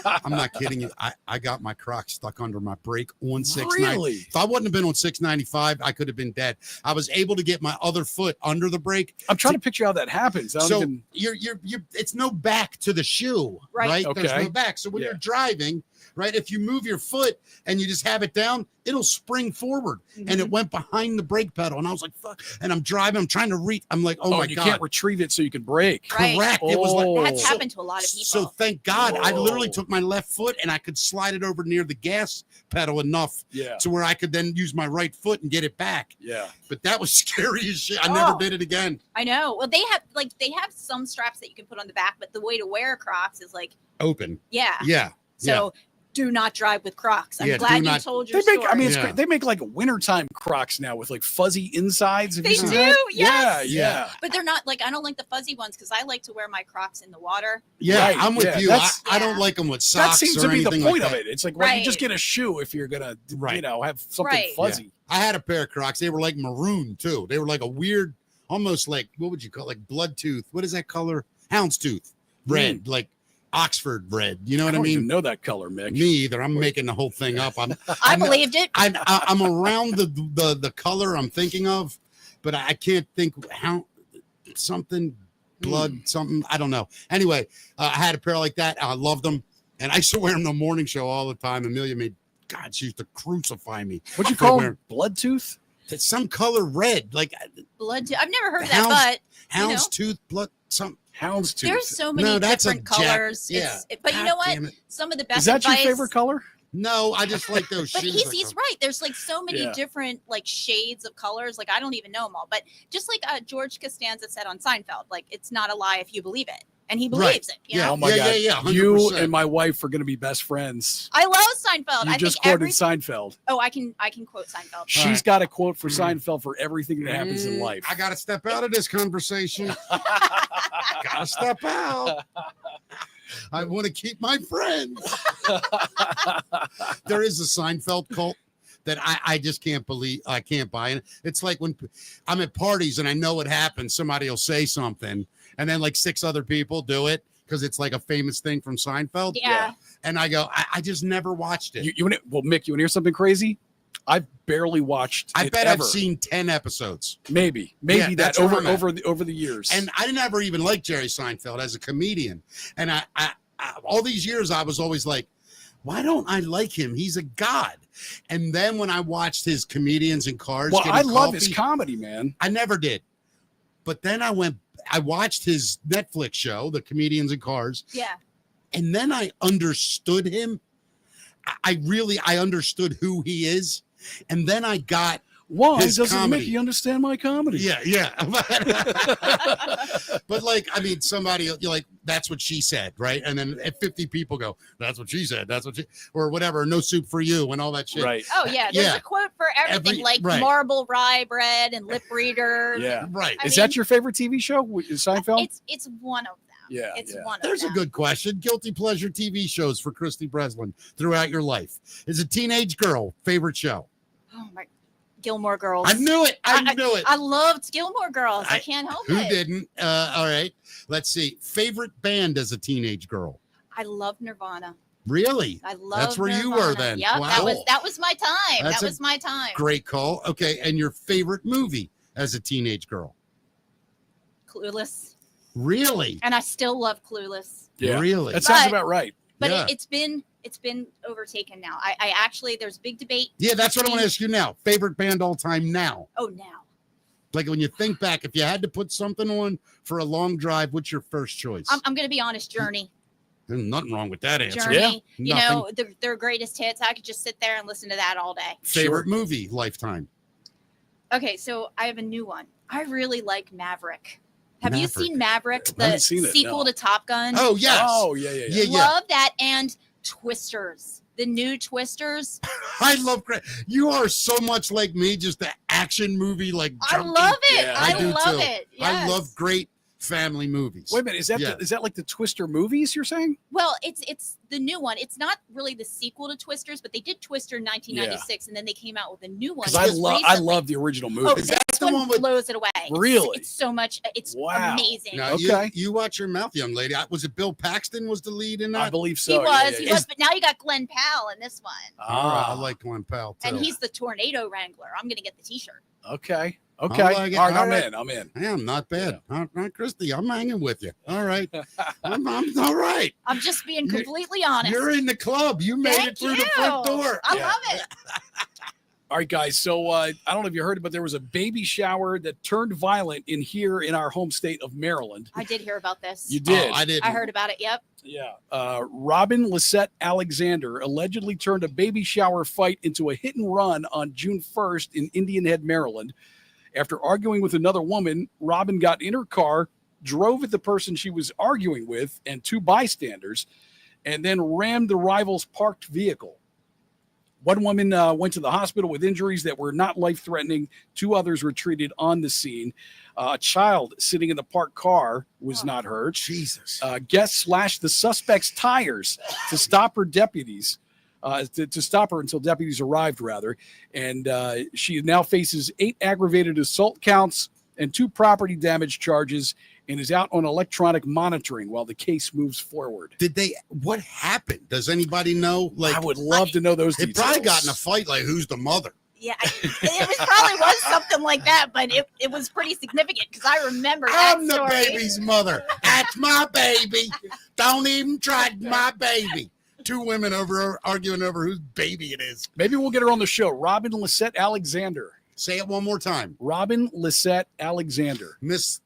I'm not kidding you. I got my Crocs stuck under my brake on 690. Really? If I wouldn't have been on 695, I could have been dead. I was able to get my other foot under the brake. I'm trying to picture how that happens. I don't So even, you're it's no back to the shoe, Right. right? There's Okay. no back. So when Yeah. you're driving, right, if you move your foot and you just have it down, it'll spring forward. And it went behind the brake pedal, and I was like, "Fuck!" And I'm driving. I'm trying to reach. I'm like, "Oh my you god!" can't retrieve it so you can brake. Right. Correct. It was like That's happened to a lot of people. So thank God, I literally Whoa. took my left foot and I could slide it over near the gas pedal enough Yeah. to where I could then use my right foot and get it back. Yeah. But that was scary as shit. I never Oh. did it again. I know. Well, they have some straps that you can put on the back, but the way to wear Crocs is like, Open. yeah. Yeah. So do not drive with Crocs. I'm Yeah, do glad you not- told your They make. story. I mean, it's Yeah. great. They make like wintertime Crocs now with like fuzzy insides. Have you They seen do, that? yes. Yeah. But they're not like, I don't like the fuzzy ones because I like to wear my Crocs in the water. Yeah, Right, I'm with yeah, you. that's- I don't Yeah. like them with That socks seems or to be the anything point like of that. it. It's like, well, you just Right. get a shoe if you're gonna, Right. have something Right. fuzzy. I had a pair of Crocs. They were like maroon too. They were like a weird, almost like, what would you call it? Like blood tooth. What is that color? Houndstooth. Red, like Oxford red. You know what I don't even mean? know that color, Mick. Me either. I'm making the whole thing up. I believed it. I'm around the color I'm thinking of, but I can't think how something blood something. I don't know. Anyway, I had a pair like that. I loved them, and I used to wear them the morning show all the time. Amelia made God, she used to crucify me. What'd you for call wearing- them? Blood tooth? It's some color red, like I've never heard of Hounds- that, but hound's tooth, blood. Some Houndstooth. there's so many No, that's a different jack- colors. yeah. But you know God what? damn it. Some of the best Is that your advice- favorite color? No, I just like those But shoes. he's right. There's like so many Yeah. different like shades of colors. Like I don't even know them all. But just like George Costanza said on Seinfeld, like it's not a lie if you believe it, and he believes it. You Yeah. know? Oh my God. Yeah, You 100%. and my wife are going to be best friends. I love Seinfeld. You I just think quoted every. Seinfeld. Oh, I can quote Seinfeld. She's got a quote for Seinfeld for everything that happens in life. I got to step out of this conversation. Gotta step out. I want to keep my friends. There is a Seinfeld cult that I just can't believe. I can't buy it. It's like when I'm at parties and I know what happens. Somebody will say something, and then like 6 other people do it because it's like a famous thing from Seinfeld. Yeah. And I go, I just never watched it. Well, Mick, you want to hear something crazy? I've barely watched. I it bet ever. I've seen 10 episodes. maybe Yeah, that that's where I'm at. over the years. And I never even liked Jerry Seinfeld as a comedian. And I all these years I was always like, why don't I like him? He's a god. And then when I watched his comedians in cars, well, getting I love his coffee, comedy, man. I never did. But then I watched his Netflix show, The Comedians in Cars, Yeah. and then I understood him. I understood who he is. And then I got Why his doesn't comedy. Mickey understand my comedy? Yeah. But like, I mean, somebody, you're like, that's what she said, right? And then if 50 people go, that's what she said, that's what she, or whatever, no soup for you and all that shit. Right. Oh yeah. There's Yeah. a quote for everything, like right. marble rye bread and lip readers. Yeah. Right. I Is mean- that your favorite TV show? Is Seinfeld? It's one of them. Yeah, It's yeah. one of There's them. a good question. Guilty pleasure TV shows for Kristy Breslin throughout your life. Is a teenage girl favorite show? Oh my, Gilmore Girls. I knew it. I knew it. I loved Gilmore Girls. I can't help Who it. didn't? All right. Let's see. Favorite band as a teenage girl? I love Nirvana. Really? I love. That's where you were Nirvana. then. Yep, Wow. that was my time. That's that a was my time. Great call. Okay. And your favorite movie as a teenage girl? Clueless, Really? and I still love Clueless. Yeah. Really? That sounds But- about right. But Yeah. it's been overtaken now. I actually there's big debate. Yeah, that's what I want to between- ask you now. Favorite band all time now? Oh, now. Like when you think back, if you had to put something on for a long drive, what's your first choice? I'm going to be honest, Journey. There's nothing wrong with that answer. Journey, you Nothing. know, their greatest hits. I could just sit there and listen to that all day. Favorite movie, Lifetime? Okay, so I have a new one. I really like Maverick. Have you seen Maverick, the sequel to Top Gun? Oh, yes. Oh, yeah. Love that. And Twisters. The new Twisters. I love you are so much like me, just the action movie like junkie. I love it. Yeah, I do love too. it. Yes. I love great family movies. Wait a minute, is that like the Twister movies you're saying? Well, it's the new one. It's not really the sequel to Twisters, but they did Twister in 1996, and then they came out with a new one. Because I love the original movie. Oh, that's the one blows it away. Really? It's so much. It's wow. amazing. Now, okay. You watch your mouth, young lady. Was it Bill Paxton was the lead in that? I believe so. He was, yeah. but now you got Glenn Powell in this one. I like Glenn Powell too. And he's the tornado wrangler. I'm gonna get the T-shirt. Okay. Like it. All right, I'm in. Yeah, I'm not bad. Yeah. All right, Kristy, I'm hanging with you. All right. I'm all right. I'm just being completely honest. You're in the club. You made it through the front door. I love it. All right, guys. So I don't know if you heard it, but there was a baby shower that turned violent in our home state of Maryland. I did hear about this. You did? Oh, I did. I heard about it. Yep. Yeah. Robin Lisette Alexander allegedly turned a baby shower fight into a hit and run on June 1st in Indian Head, Maryland. After arguing with another woman, Robin got in her car, drove at the person she was arguing with and two bystanders, and then rammed the rival's parked vehicle. One woman went to the hospital with injuries that were not life-threatening. Two others were treated on the scene. A child sitting in the parked car was not hurt. Jesus. Guests slashed the suspect's tires to stop her deputies. To stop her until deputies arrived, rather. And she now faces 8 aggravated assault counts and 2 property damage charges and is out on electronic monitoring while the case moves forward. What happened? Does anybody know? Like, I would love to know those details. They probably got in a fight like, who's the mother? Yeah, it probably was something like that, but it was pretty significant because I remember that I'm the baby's mother. That's my baby. Don't even try my baby. 2 women arguing over whose baby it is. Maybe we'll get her on the show. Robin Lisette Alexander. Say it one more time. Robin Lisette Alexander. Miss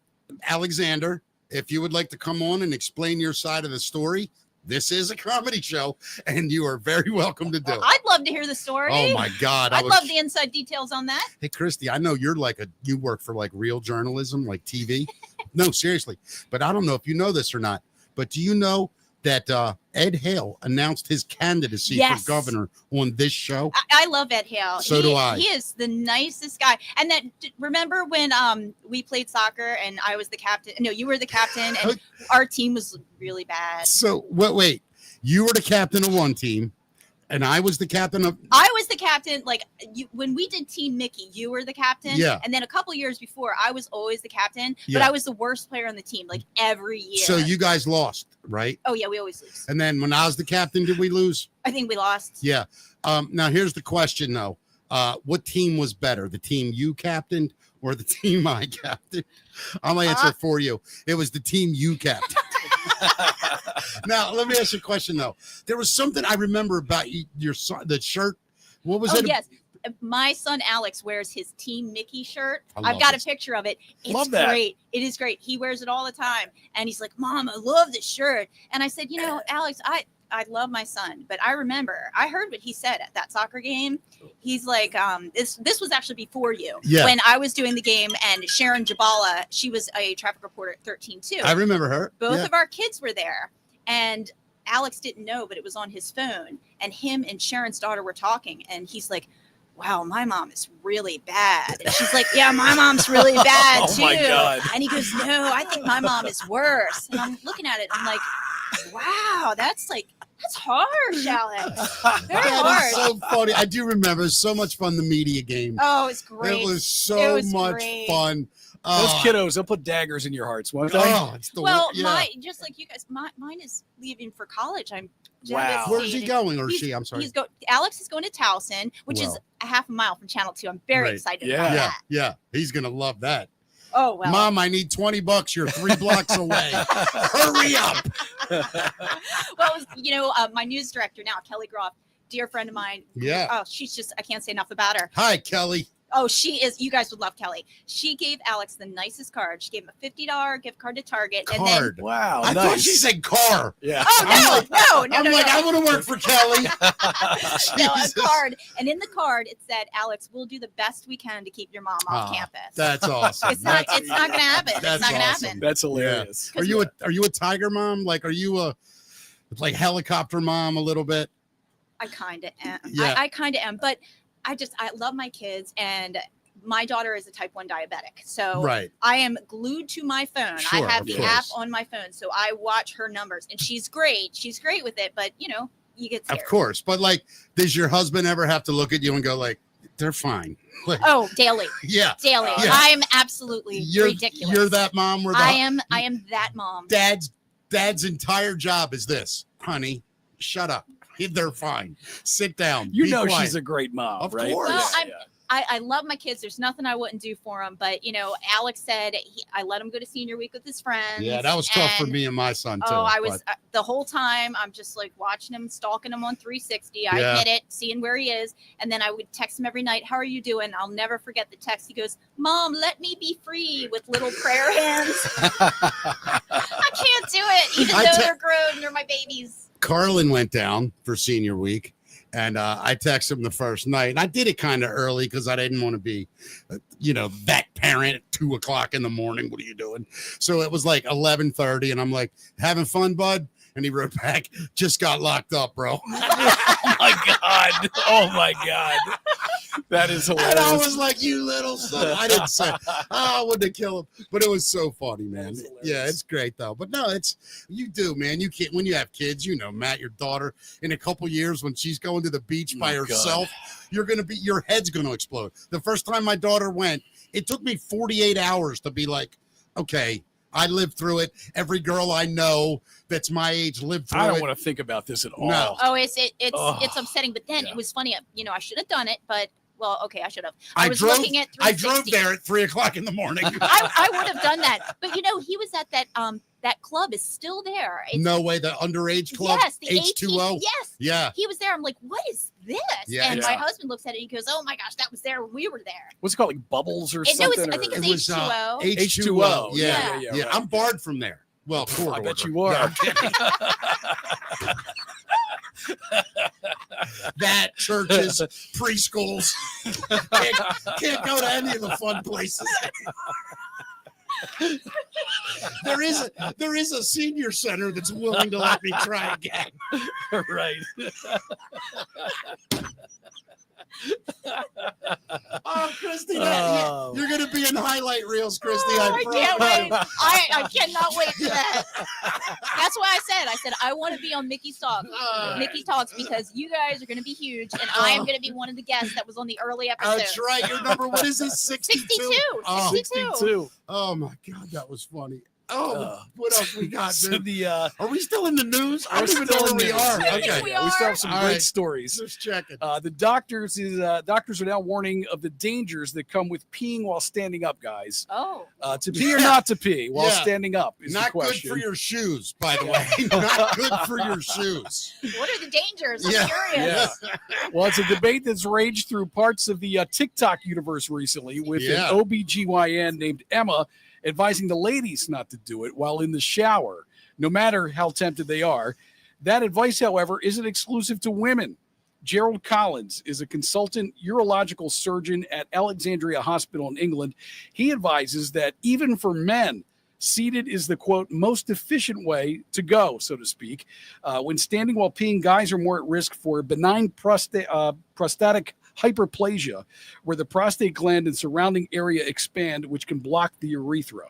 Alexander, if you would like to come on and explain your side of the story, this is a comedy show, and you are very welcome to do it. I'd love to hear the story. Oh, my God. I'd love the inside details on that. Hey, Kristy, I know you work for like real journalism, like TV. No, seriously. But I don't know if you know this or not, but do you know that Ed Hale announced his candidacy for governor on this show? I love Ed Hale. So do I. He is the nicest guy. And remember when we played soccer and I was the captain? No, you were the captain, and our team was really bad. So wait, you were the captain of one team, and I was the captain of. I was the captain. Like when we did Team Mickey, you were the captain. Yeah. And then a couple years before, I was always the captain, but I was the worst player on the team, like every year. So you guys lost, right? Oh yeah, we always lose. And then when I was the captain, did we lose? I think we lost. Yeah. Now here's the question though. What team was better, the team you captained or the team I captained? I'm gonna answer for you. It was the team you captained. Now, let me ask you a question, though. There was something I remember about the shirt. What was it? Yes. My son Alex wears his Team Mickey shirt. I've got a picture of it. It's great. It is great. He wears it all the time. And he's like, Mom, I love this shirt. And I said, Alex, I love my son, but I remember I heard what he said at that soccer game. He's like, this was actually before you. Yeah. When I was doing the game and Sharon Jabala, she was a traffic reporter at 13 too. I remember her. Both of our kids were there. And Alex didn't know, but it was on his phone. And him and Sharon's daughter were talking. And he's like, wow, my mom is really bad. And she's like, yeah, my mom's really bad too. My God. And he goes, no, I think my mom is worse. And I'm looking at it. I'm like, wow, that's harsh, Alex. Very harsh. Is so funny. I do remember. It was so much fun, the media game. Oh, it's great. It was so much fun. Those kiddos, they'll put daggers in your hearts, won't they? Mine, just like you guys, mine is leaving for college. I'm wow. Where's he going, or she? I'm sorry. Alex is going to Towson, which is a half a mile from Channel 2. I'm very excited about that. Yeah, he's gonna love that. Oh well, Mom, I need $20. You're 3 blocks away. Hurry up. Well, my news director now, Kelly Groff, dear friend of mine. Yeah. Oh, she's just, I can't say enough about her. Hi, Kelly. Oh, she is. You guys would love Kelly. She gave Alex the nicest card. She gave him a $50 gift card to Target. Card. And then, wow. I thought she said car. Yeah. oh, no. I'm like, I want to work for Kelly. No, a card. And in the card, it said, Alex, we'll do the best we can to keep your mom off campus. That's awesome. It's not going to happen. It's not going to awesome. happen. That's hilarious. Yeah. Are you a tiger mom? Like, are you a helicopter mom a little bit? I kind of am. Yeah. I kind of am. But I love my kids, and my daughter is a type 1 diabetic. So right. I am glued to my phone. Sure, I have the course. app on my phone. So I watch her numbers, and she's great. She's great with it. But, you get scared. Of course. But like, does your husband ever have to look at you and go like, they're fine? Like, Oh, daily. yeah. Daily. Yeah. I'm absolutely ridiculous. You're that mom where I am that mom. dad's entire job is this, honey, shut up. They're fine. Sit down. You Be know quiet. she's a great mom, Of right? course. Well, Yeah. I love my kids. There's nothing I wouldn't do for them. But, Alex said I let him go to senior week with his friends. Yeah, that was tough for and- me and my son too. Oh, I was but- the whole time. I'm just like watching him, stalking him on 360. I Yeah. hit it, seeing where he is, and then I would text him every night. How are you doing? I'll never forget the text. He goes, "Mom, let me be free," with little prayer hands. I can't do it, even though they're grown. They're my babies. Carlin went down for senior week, and I texted him the first night, and I did it kind of early because I didn't want to be, that parent at 2:00 in the morning. What are you doing? So it was like 11:30, and I'm like, having fun, bud? And he wrote back, just got locked up, bro. Oh my God. Oh my God. That is hilarious. And I was like, you little son. I didn't say, I wouldn't have killed him. But it was so funny, man. Yeah, it's great, though. But no, you do, man. You can't, when you have kids, Matt, your daughter, in a couple years when she's going to the beach by herself, your head's going to explode. The first time my daughter went, it took me 48 hours to be like, okay, I lived through it. Every girl I know that's my age lived through it. I don't want to think about this at all. No. Oh, it's upsetting. But then it was funny. I should have done it, but. Well, okay, I should have. I drove there at 3:00 in the morning. I would have done that, but he was at that club is still there. No way, the underage club. Yes, the H2O. Yes, yeah. He was there. I'm like, what is this? Yeah, and my husband looks at it and he goes, "Oh my gosh, that was there when we were there." What's it called, like Bubbles or No, something? I think it's H2O. H2O. Yeah. Yeah. I'm barred from there. Well, I bet you are. That churches, preschools, can't go to any of the fun places. There is a senior center that's willing to let me try again. Right. Oh, Kristy, you're going to be in highlight reels, Kristy. I can't wait. I cannot wait for that. That's why I said I want to be on Mickey's Talks. Mickey Talks, because you guys are going to be huge, and I am going to be one of the guests that was on the early episode. That's right. Your number, what is this? 62? 62. Oh my God, that was funny. Oh, what else we got, dude? So are we still in the news? I don't even know where we are. I Okay. think We still have some All great right. stories. Just checking. The doctors are now warning of the dangers that come with peeing while standing up, guys. Oh. To pee or not to pee while Yeah. standing up is Not the question. good for your shoes, by the way. Not good for your shoes. What are the dangers? I'm Yeah. curious. Yeah. Well, it's a debate that's raged through parts of the TikTok universe recently with Yeah. an OBGYN named Emma advising the ladies not to do it while in the shower, no matter how tempted they are. That advice, however, isn't exclusive to women. Gerald Collins is a consultant urological surgeon at Alexandria Hospital in England. He advises that even for men, seated is the, quote, most efficient way to go, so to speak. When standing while peeing, guys are more at risk for benign prostatic hyperplasia, where the prostate gland and surrounding area expand, which can block the urethra.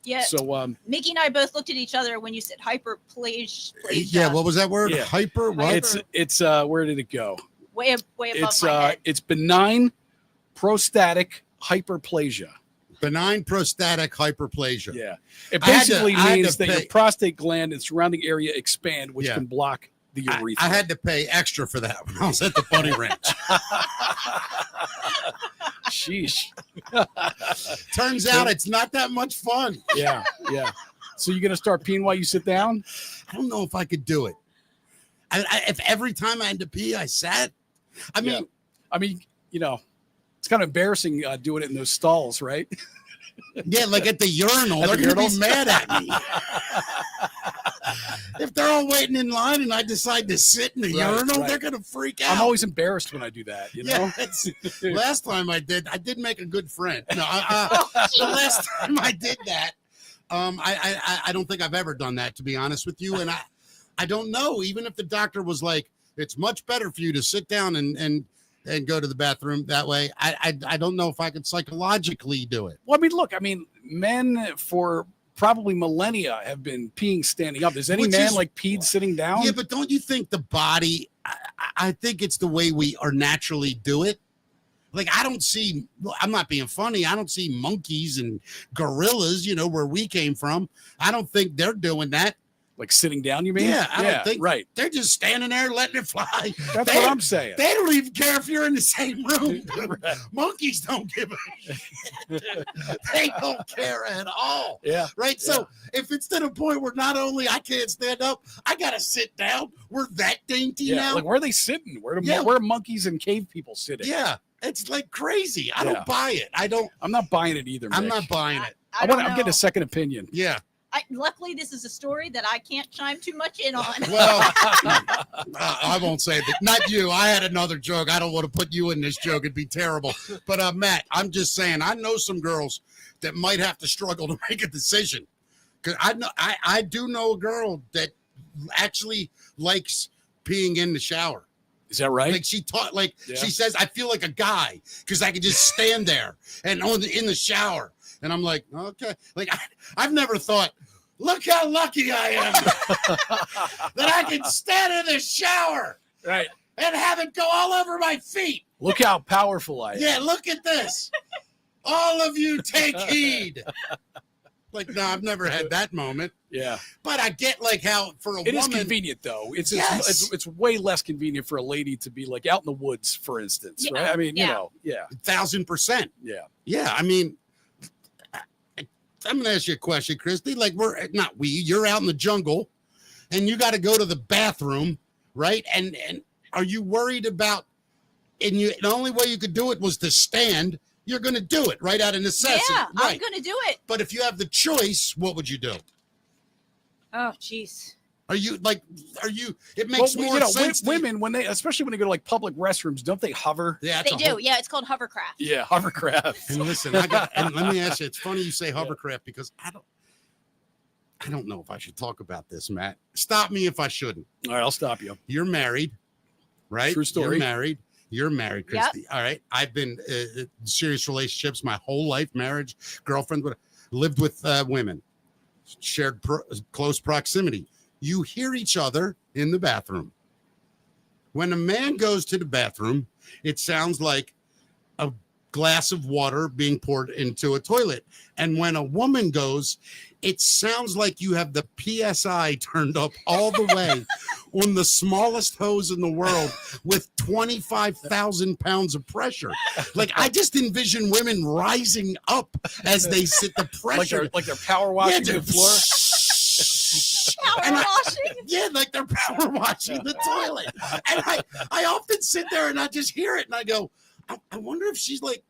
Yeah. So, Mickey and I both looked at each other when you said hyperplasia. Yeah, what was that word? Yeah. Hyper? What? it's where did it go? Way above my head. It's benign prostatic hyperplasia. Benign prostatic hyperplasia. Yeah. It I had basically to means that pay- your prostate gland and surrounding area expand, which Yeah. can block the urethra. I had to pay extra for that when I was at the bunny ranch. Sheesh. Turns out it's not that much fun. Yeah. So you're going to start peeing while you sit down? I don't know if I could do it. If every time I had to pee, I sat. I mean, It's kind of embarrassing doing it in those stalls, right? Yeah, like at the urinal. At They're the going to urinals? be mad at me. If they're all waiting in line and I decide to sit in the urinal, right. they're going to freak out. I'm always embarrassed when I do that, you know? Yeah, last time I did make a good friend. No, the last time I did that, I don't think I've ever done that, to be honest with you. And I don't know, even if the doctor was like, it's much better for you to sit down and go to the bathroom that way. I don't know if I could psychologically do it. Well, I mean, look, men for probably millennia have been peeing standing up. Does any man peed sitting down? Yeah, but don't you think the body, I think it's the way we are naturally do it. Like, I'm not being funny. I don't see monkeys and gorillas, where we came from. I don't think they're doing that. Like sitting down, you mean? Yeah, I don't think. Right. They're just standing there letting it fly. That's what I'm saying. They don't even care if you're in the same room. Right. Monkeys don't give a shit. They don't care at all. Yeah. Right. Yeah. So if it's to the point where not only I can't stand up, I got to sit down. We're that dainty now. Like, where are they sitting? Where are monkeys and cave people sitting? Yeah. It's like crazy. I don't buy it. I'm not buying it either, Mick. I'm not buying it. I'm getting a second opinion. Yeah. Luckily, this is a story that I can't chime too much in on. Well, I won't say that. Not you. I had another joke. I don't want to put you in this joke. It'd be terrible. But Matt, I'm just saying, I know some girls that might have to struggle to make a decision. Because I do know a girl that actually likes peeing in the shower. Is that right? Like she says, I feel like a guy because I can just stand there and in the shower. And I'm like, okay. Like, I've never thought, look how lucky I am that I can stand in the shower. Right. And have it go all over my feet. Look how powerful I am. Yeah, look at this. All of you take heed. Like, no, I've never had that moment. Yeah. But I get how for a woman. It is convenient, though. It's way less convenient for a lady to be like out in the woods, for instance. Yeah. Right? Yeah. 1,000%. Yeah. Yeah. I'm going to ask you a question, Kristy. Like, you're out in the jungle and you got to go to the bathroom, right? And are you worried about, the only way you could do it was to stand. You're going to do it right out of necessity. Yeah, right. I'm going to do it. But if you have the choice, what would you do? Oh, jeez. It makes more sense. Women, especially when they go to public restrooms, don't they hover? Yeah, they do. Yeah, it's called hovercraft. Yeah, hovercraft. And listen, and let me ask you, it's funny you say hovercraft because I don't know if I should talk about this, Matt. Stop me if I shouldn't. All right, I'll stop you. You're married, right? True story. You're married, Kristy. Yep. All right. I've been in serious relationships my whole life, marriage, girlfriend, lived with women, shared close proximity. You hear each other in the bathroom. When a man goes to the bathroom, it sounds like a glass of water being poured into a toilet. And when a woman goes, it sounds like you have the PSI turned up all the way on the smallest hose in the world with 25,000 pounds of pressure. Like, I just envision women rising up as they sit the pressure. Like they're power washing the floor. Power washing? Yeah, like they're power washing the toilet. And I often sit there and I just hear it and I go, I wonder if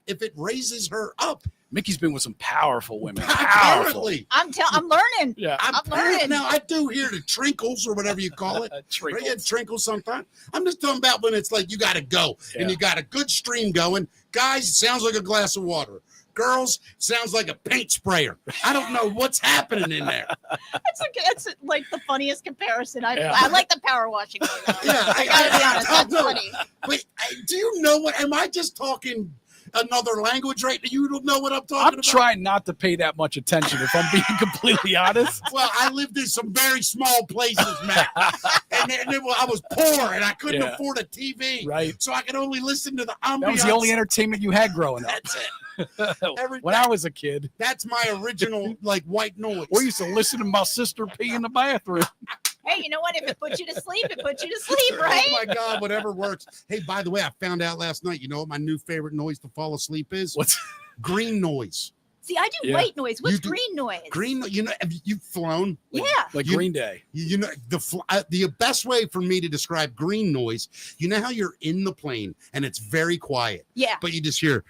if it raises her up. Mickey's been with some powerful women. Apparently. I'm learning. Yeah. I'm learning. Now, I do hear the trinkles or whatever you call it. Trinkles. Right? Trinkles sometimes. I'm just talking about when it's like you got to go and you got a good stream going. Guys, it sounds like a glass of water. Girls, sounds like a paint sprayer. I don't know what's happening in there. That's like the funniest comparison. I like the power washing one, though. Yeah, I gotta be honest. That's funny. But do you know what? Am I just talking another language right now? You don't know what I'm talking about? I'm trying not to pay that much attention, if I'm being completely honest. Well, I lived in some very small places, Matt. and I was poor and I couldn't afford a TV. Right. So I could only listen to the ambiance. That was the only entertainment you had growing up. That's it. When I was a kid. That's my original white noise. We used to listen to my sister pee in the bathroom. Hey, you know what? If it puts you to sleep, it puts you to sleep, right? Oh, my God, whatever works. Hey, by the way, I found out last night, you know what my new favorite noise to fall asleep is? What's green noise. See, I do white noise. What's green noise? Green, have you flown? Like Green Day. You know, the best way for me to describe green noise, you know how you're in the plane and it's very quiet. Yeah. But you just hear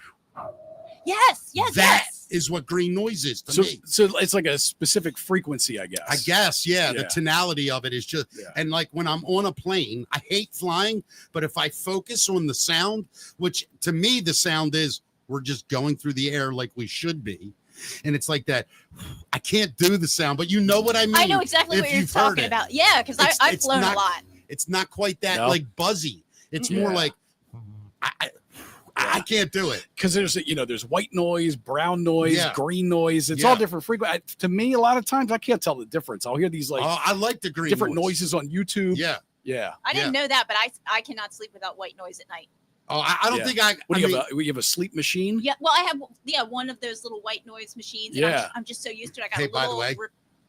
Yes. That is what green noise is to me. So it's like a specific frequency, I guess. I guess, yeah. The tonality of it is just, and like when I'm on a plane, I hate flying, but if I focus on the sound, which to me the sound is we're just going through the air like we should be. And it's like that. I can't do the sound, but you know what I mean. I know exactly what you're talking about. Yeah, because I've flown a lot. It's not quite that like buzzy. It's more like I can't do it because there's white noise, brown noise, green noise. It's all different frequency. To me, a lot of times I can't tell the difference. I'll hear these I like the green different noises on YouTube. Yeah. I didn't know that, but I cannot sleep without white noise at night. Oh, I don't think I. What do you have a sleep machine? Yeah, well, I have one of those little white noise machines. Yeah, I'm just so used to it. I got a little by the way,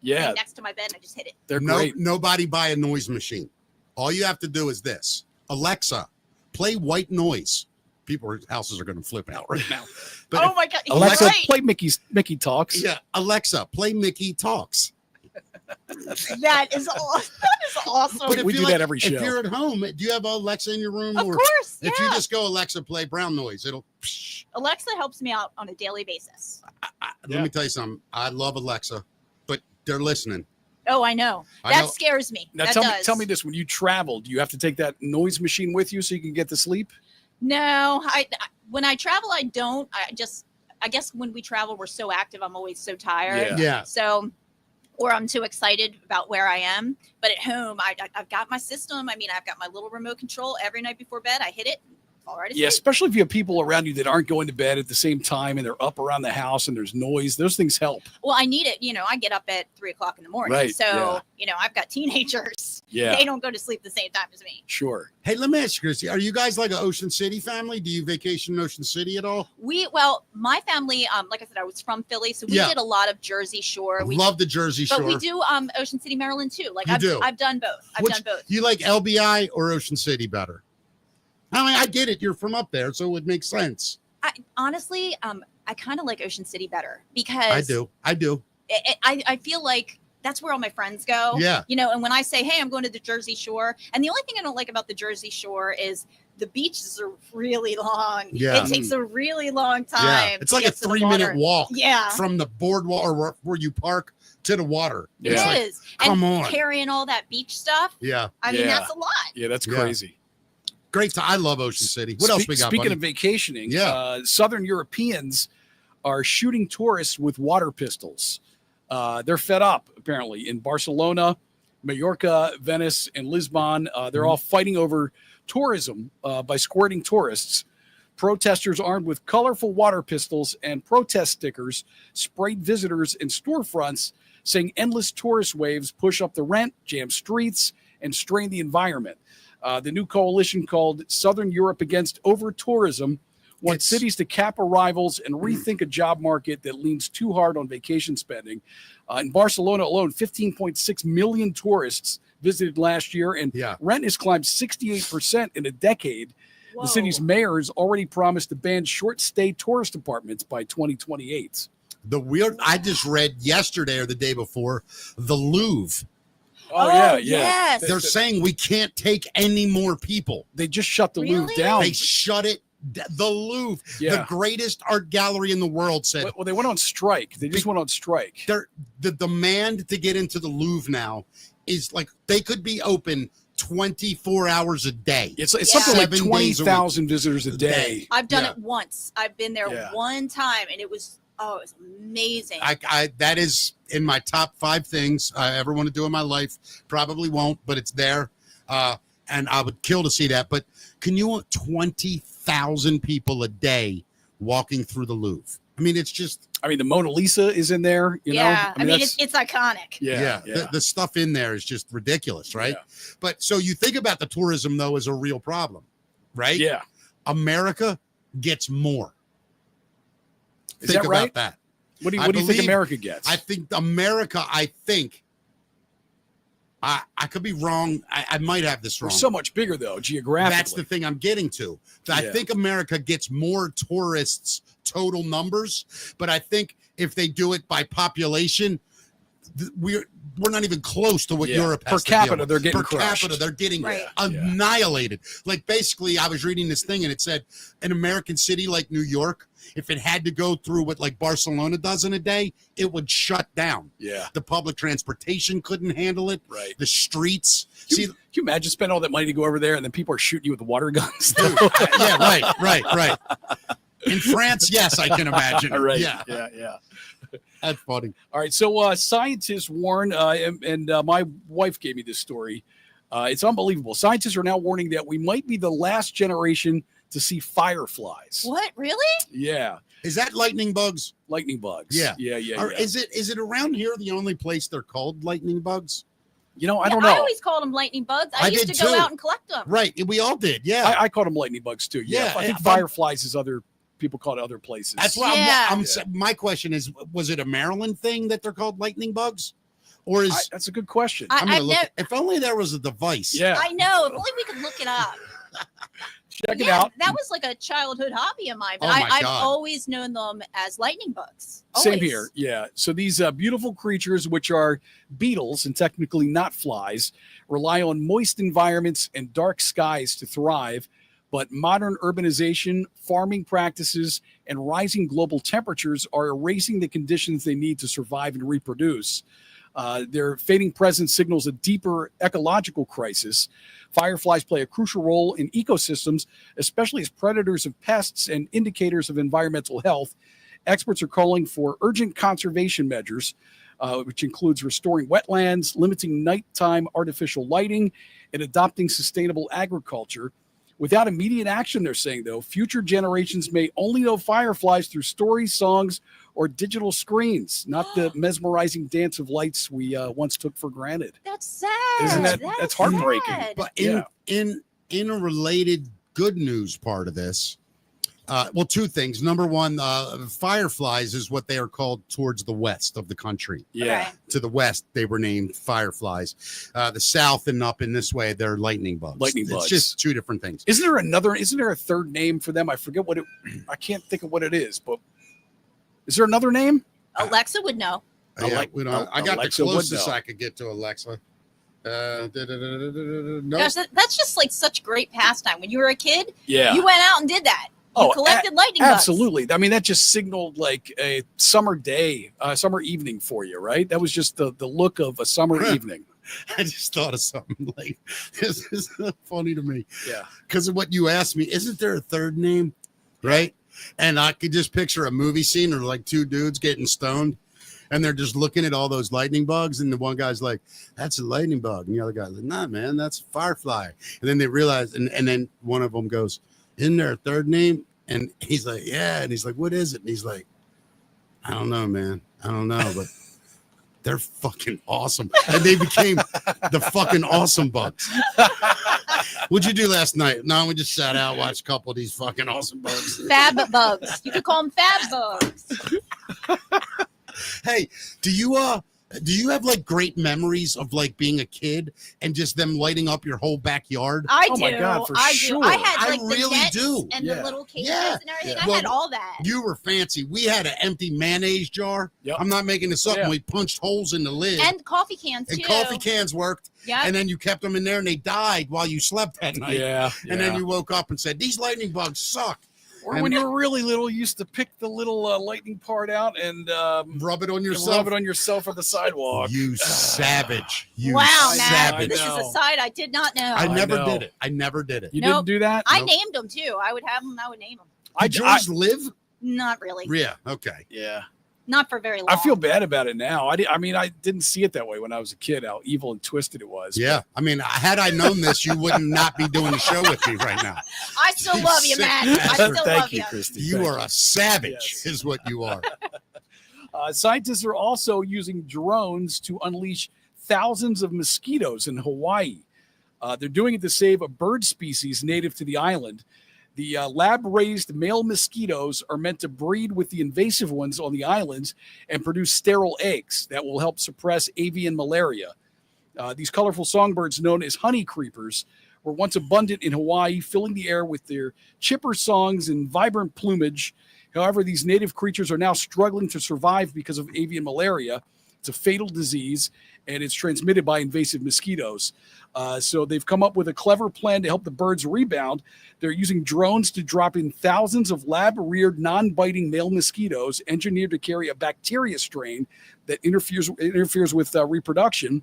thing next to my bed, and I just hit it. They're great. Nobody buy a noise machine. All you have to do is this: Alexa, play white noise. People's houses are going to flip out right now. But oh my God! Alexa, play Mickey Talks. Yeah, Alexa, play Mickey Talks. That is awesome. But we do that every show. If you're at home, do you have Alexa in your room? Of course. If you just go Alexa, play brown noise, it'll. Alexa helps me out on a daily basis. Let me tell you something. I love Alexa, but they're listening. Oh, I know. That scares me. Now tell me this: when you travel, do you have to take that noise machine with you so you can get to sleep? No, when I travel, I don't. I guess when we travel, we're so active. I'm always so tired. Yeah. So. Or I'm too excited about where I am. But at home, I've got my system. I mean, I've got my little remote control. Every night before bed, I hit it. All right. Yeah, especially if you have people around you that aren't going to bed at the same time and they're up around the house and there's noise. Those things help. Well, I need it. I get up at 3:00 in the morning. Right. So, I've got teenagers. Yeah. They don't go to sleep the same time as me. Sure. Hey, let me ask you, Kristy, are you guys like an Ocean City family? Do you vacation in Ocean City at all? My family, like I said, I was from Philly, so we did a lot of Jersey Shore. We love the Jersey Shore. But we do Ocean City, Maryland too. Like I've done both. I've done both. You like LBI or Ocean City better? I mean, I get it. You're from up there, so it would make sense. Honestly, I kind of like Ocean City better because I do. I feel like that's where all my friends go. Yeah. And when I say, hey, I'm going to the Jersey Shore, and the only thing I don't like about the Jersey Shore is the beaches are really long. Yeah. It takes a really long time. Yeah. It's like a 3-minute walk. Yeah. From the boardwalk or where you park to the water. Yeah. It is. Come and on. carrying all that beach stuff. Yeah. I mean, that's a lot. Yeah, that's crazy. Great. I love Ocean City. What else we got? Speaking of vacationing, Southern Europeans are shooting tourists with water pistols. They're fed up, apparently, in Barcelona, Mallorca, Venice, and Lisbon. They're all fighting over tourism by squirting tourists. Protesters armed with colorful water pistols and protest stickers sprayed visitors in storefronts, saying endless tourist waves push up the rent, jam streets, and strain the environment. The new coalition called Southern Europe Against Over-Tourism wants cities to cap arrivals and rethink a job market that leans too hard on vacation spending. In Barcelona alone, 15.6 million tourists visited last year, and rent has climbed 68% in a decade. Whoa. The city's mayor has already promised to ban short-stay tourist apartments by 2028. I just read yesterday or the day before, the Louvre. Oh, yeah. Yes. They're saying we can't take any more people. They just shut the Louvre down. They shut it. The Louvre, the greatest art gallery in the world, said. Well, they went on strike. They just went on strike. The demand to get into the Louvre now is like they could be open 24 hours a day. It's something like 20,000 visitors a day. I've done it once. I've been there one time, and it was amazing. That is in my top 5 things I ever want to do in my life. Probably won't, but it's there. And I would kill to see that. But can you want 20,000 people a day walking through the Louvre? I mean, it's just. I mean, the Mona Lisa is in there. You know? I mean it's iconic. Yeah. The stuff in there is just ridiculous, right? Yeah. But so you think about the tourism, though, as a real problem, right? Yeah. America gets more. Is that right? About that. What do you think America gets? I think America, I could be wrong. I might have this wrong. We're so much bigger, though, geographically. That's the thing I'm getting to. I think America gets more tourists, total numbers, but I think if they do it by population, we're not even close to what Europe has. Per capita, they're getting crushed. Per capita, they're getting annihilated. Like basically, I was reading this thing and it said an American city like New York if it had to go through what like Barcelona does in a day, it would shut down. Yeah. The public transportation couldn't handle it. Right. The streets. Can you imagine spending all that money to go over there and then people are shooting you with water guns? Dude, yeah, right. In France, yes, I can imagine. Right. Yeah. That's funny. All right. So scientists warn, and my wife gave me this story. It's unbelievable. Scientists are now warning that we might be the last generation to see fireflies. What? Really? Yeah. Is that lightning bugs? Lightning bugs. Yeah. Yeah. Is it around here the only place they're called lightning bugs? You know, I don't know. I always called them lightning bugs. I used to go out and collect them. Right. We all did. Yeah. I called them lightning bugs too. Yeah. I think fireflies is other people call it other places. That's why my question is, was it a Maryland thing that they're called lightning bugs? Or is that's a good question. If only there was a device. Yeah. I know. If only we could look it up. Check it out. That was like a childhood hobby of mine, but Oh my I've God. always known them as lightning bugs. Same here. Yeah. So these beautiful creatures, which are beetles and technically not flies, rely on moist environments and dark skies to thrive. But modern urbanization, farming practices, and rising global temperatures are erasing the conditions they need to survive and reproduce. Their fading presence signals a deeper ecological crisis. Fireflies play a crucial role in ecosystems, especially as predators of pests and indicators of environmental health. Experts are calling for urgent conservation measures, which includes restoring wetlands, limiting nighttime artificial lighting, and adopting sustainable agriculture. Without immediate action, they're saying, though, future generations may only know fireflies through stories, songs, or digital screens, not the mesmerizing dance of lights we once took for granted. That's sad. Isn't that's heartbreaking? Sad. But in a related good news part of this, well, two things. Number one, fireflies is what they are called towards the west of the country. Yeah. To the west, they were named fireflies. The south and up in this way, they're lightning bugs. It's just two different things. Isn't there a third name for them? I forget I can't think of what it is, but is there another name? Alexa would know. I got Alexa the would closest know. I could get to Alexa. Nope. Gosh, that's just like such great pastime. When you were a kid, Yeah. you went out and did that. You collected lightning bugs. Absolutely. I mean, that just signaled like a summer day, summer evening for you, right? That was just the look of a summer evening. I just thought of something like this is funny to me. Yeah. Because of what you asked me, isn't there a third name? Right. And I could just picture a movie scene or like two dudes getting stoned and they're just looking at all those lightning bugs. And the one guy's like, that's a lightning bug. And the other guy's like, nah, man, that's a firefly. And then they realize, and then one of them goes, isn't there a third name? And he's like, yeah. And he's like, what is it? And he's like, I don't know, man. I don't know, but they're fucking awesome. And they became the fucking awesome bugs. What'd you do last night? No, we just sat out, watched a couple of these fucking awesome bugs. Fab bugs. You could call them fab bugs. Hey, do you have like great memories of like being a kid and just them lighting up your whole backyard? I do. Oh my God, for sure. I had like I the really nets do. and the little cages and everything. Well, I had all that. You were fancy. We had an empty mayonnaise jar. Yep. I'm not making this up. Yeah. And we punched holes in the lid. And coffee cans And too. coffee cans worked. Yeah. And then you kept them in there and they died while you slept that night. Yeah. And then you woke up and said, these lightning bugs suck. Or when you were really little, you used to pick the little lightning part out and rub it on yourself. On the sidewalk. You savage. You wow, savage. man. This is a side I did not know. I never know. did it. I never did it. You Nope. didn't do that? I named them too. I would have them. I would name them. Did yours live? Not really. Yeah. Okay. Yeah. Not for very long. I feel bad about it now. I mean, I didn't see it that way when I was a kid, how evil and twisted it was. Yeah. I mean, had I known this, you wouldn't not be doing the show with me right now. I still love you, Matt. I still Thank love you, you. Kristy. You Thank are a savage, is what you are. Scientists are also using drones to unleash thousands of mosquitoes in Hawaii. They're doing it to save a bird species native to the island. The lab-raised male mosquitoes are meant to breed with the invasive ones on the islands and produce sterile eggs that will help suppress avian malaria. These colorful songbirds, known as honey creepers, were once abundant in Hawaii, filling the air with their chipper songs and vibrant plumage. However, these native creatures are now struggling to survive because of avian malaria. It's a fatal disease, and it's transmitted by invasive mosquitoes. So they've come up with a clever plan to help the birds rebound. They're using drones to drop in thousands of lab-reared, non-biting male mosquitoes engineered to carry a bacteria strain that interferes with reproduction.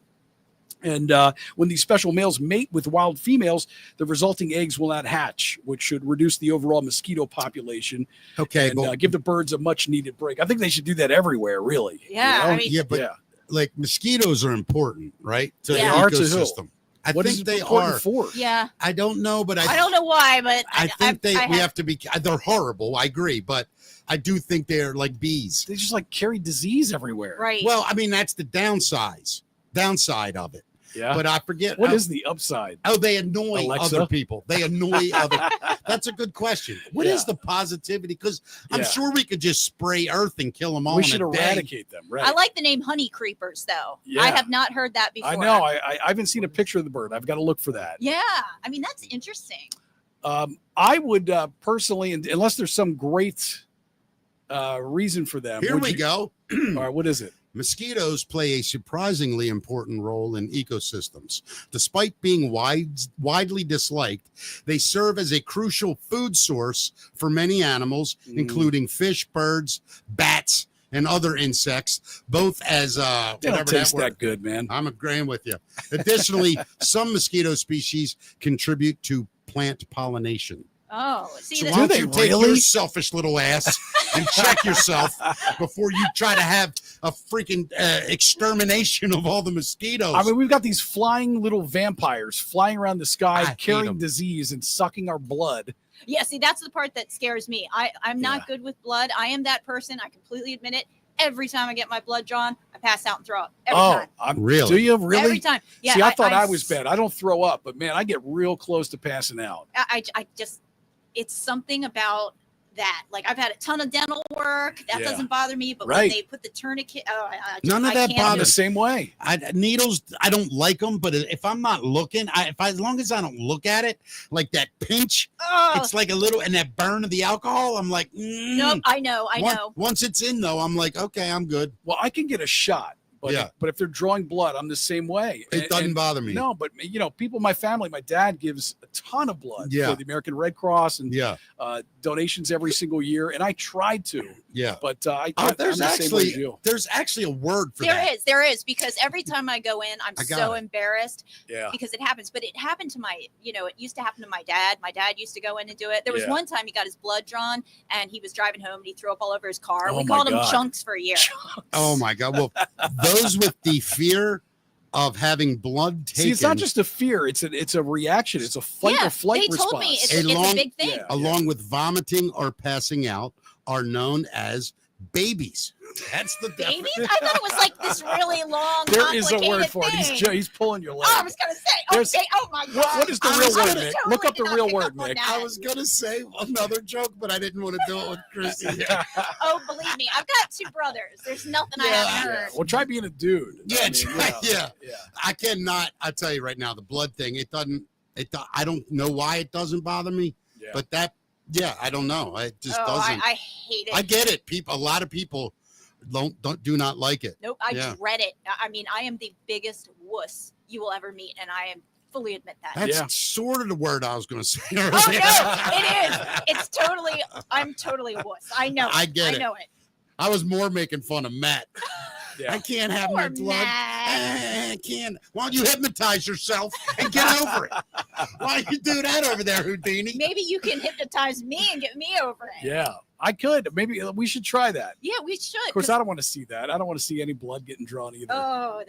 And when these special males mate with wild females, the resulting eggs will not hatch, which should reduce the overall mosquito population. Okay, and give the birds a much-needed break. I think they should do that everywhere, really. Yeah, I mean, like mosquitoes are important, right? To the ecosystem. I what think is they are for. Yeah, I don't know, but I don't know why, but I think we have to be. They're horrible. I agree, but I do think they're like bees. They just like carry disease everywhere. Right. Well, I mean that's the downside of it. Yeah. But I forget. What is the upside? Oh, they annoy Alexa? other people. They annoy other. That's a good question. What is the positivity? Because I'm sure we could just spray earth and kill them all. We should eradicate them. Right. I like the name honey creepers, though. Yeah. I have not heard that before. I know. I haven't seen a picture of the bird. I've got to look for that. Yeah. I mean, that's interesting. I would personally, unless there's some great reason for them. Here we go. All right. What is it? Mosquitoes play a surprisingly important role in ecosystems. Despite being widely disliked, they serve as a crucial food source for many animals, including fish, birds, bats, and other insects, both as They don't taste that good, man. I'm agreeing with you. Additionally, some mosquito species contribute to plant pollination. Oh, see, So that's why don't you take your selfish little ass and check yourself before you try to have a freaking extermination of all the mosquitoes? I mean, we've got these flying little vampires flying around the sky, hate carrying 'em. disease and sucking our blood. Yeah, see, that's the part that scares me. I'm not good with blood. I am that person. I completely admit it. Every time I get my blood drawn, I pass out and throw up. Every time. Really? Do you really? Every time. Yeah. See, I thought I was bad. I don't throw up, but man, I get real close to passing out. I just, it's something about that. Like I've had a ton of dental work. That doesn't bother me. But when they put the tourniquet, none of that bothers the same way. Needles, I don't like them, but if I'm not looking, as long as I don't look at it, like that pinch, it's like a little, and that burn of the alcohol, I'm like, Nope, I know. Once it's in though, I'm like, okay, I'm good. Well, I can get a shot. But if they're drawing blood, I'm the same way. It doesn't bother me. No, but people in my family, my dad gives a ton of blood for the American Red Cross and donations every single year. And I tried to. Yeah. But there's actually a word for that. There is, because every time I go in, I'm so embarrassed because it happens. But it happened to it used to happen to my dad. My dad used to go in and do it. There was one time he got his blood drawn and he was driving home and he threw up all over his car. We called him Chunks for a year. Oh my God. Well, those with the fear of having blood taken. See, it's not just a fear; it's a reaction. It's a fight or flight response. They told me it's a big thing. Along with vomiting or passing out, are known as babies. That's the babies. I thought it was like this really long. There is a word for thing. it. He's pulling your leg. Oh, I was gonna say. Okay. Oh my God. What is the real word, Nick? Look up the real word, Nick. I was gonna say another joke, but I didn't want to do it with Kristy. Oh, believe me, I've got two brothers. There's nothing I haven't heard. Well, try being a dude. Yeah, I cannot. I tell you right now, the blood thing. It doesn't. I don't know why it doesn't bother me, but that. Yeah, I don't know. It just doesn't. I hate it. I get it. A lot of people do not like it. Nope, I dread it. I mean, I am the biggest wuss you will ever meet, and I am fully admit that. That's sort of the word I was going to say. Oh no, it is. It's totally. I'm totally a wuss. I know. I get it. I know it. I was more making fun of Matt. I can't have my blood. I can't. Why don't you hypnotize yourself and get over it? Why don't you do that over there, Houdini? Maybe you can hypnotize me and get me over it. Yeah, I could. Maybe we should try that. Yeah, we should. Of course, I don't want to see that. I don't want to see any blood getting drawn either. Oh,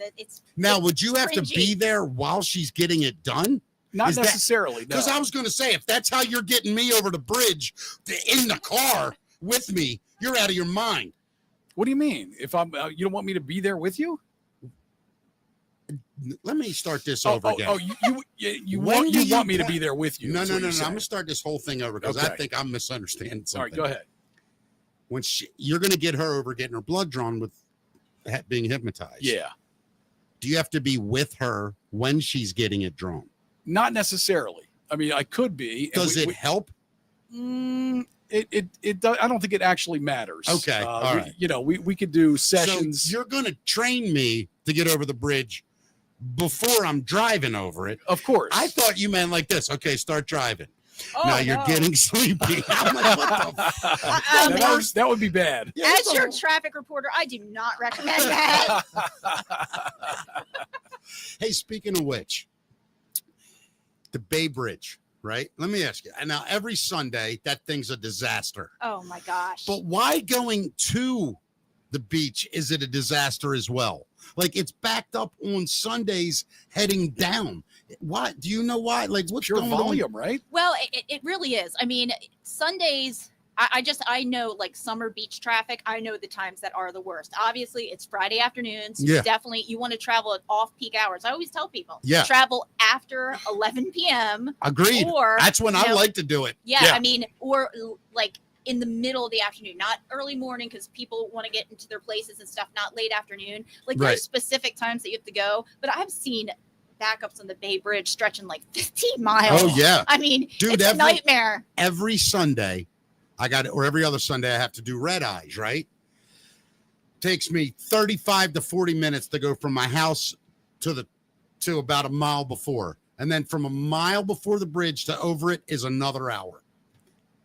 would you have to be there while she's getting it done? Not necessarily. Because I was going to say, if that's how you're getting me over the bridge in the car with me, you're out of your mind. What do you mean? If I'm, you don't want me to be there with you? Let me start this over again. You want me to be there with you? No. I'm gonna start this whole thing over because I think I'm misunderstanding something. All right, go ahead. When you're gonna get her over getting her blood drawn with being hypnotized. Yeah. Do you have to be with her when she's getting it drawn? Not necessarily. I mean, I could be. Does it help? I don't think it actually matters. Okay. All right. We could do sessions. So you're going to train me to get over the bridge before I'm driving over it. Of course. I thought you meant like this. Okay, start driving. Oh, now you're getting sleepy. I'm like, what the fuck? That would be bad. Yeah, As your traffic reporter, I do not recommend that. Hey, speaking of which, the Bay Bridge, right? Let me ask you. And now every Sunday, that thing's a disaster. Oh my gosh. But why going to the beach is it a disaster as well? Like it's backed up on Sundays heading down. Why? Do you know why? Like what's Pure going volume, on? right? Well, it really is. I mean, Sundays, I know like summer beach traffic. I know the times that are the worst. Obviously, it's Friday afternoons. Yeah. Definitely, you want to travel at off-peak hours. I always tell people, Yeah. travel after 11 p.m. Agreed. Or that's when I like to do it. Yeah, Yeah. I mean, or like in the middle of the afternoon, not early morning because people want to get into their places and stuff, not late afternoon. Like Right. there's specific times that you have to go. But I've seen backups on the Bay Bridge stretching like 15 miles. Oh yeah. I mean, Dude, it's a nightmare. Every Sunday, I got it, or every other Sunday, I have to do red eyes, right? Takes me 35 to 40 minutes to go from my house to about a mile before. And then from a mile before the bridge to over it is another hour.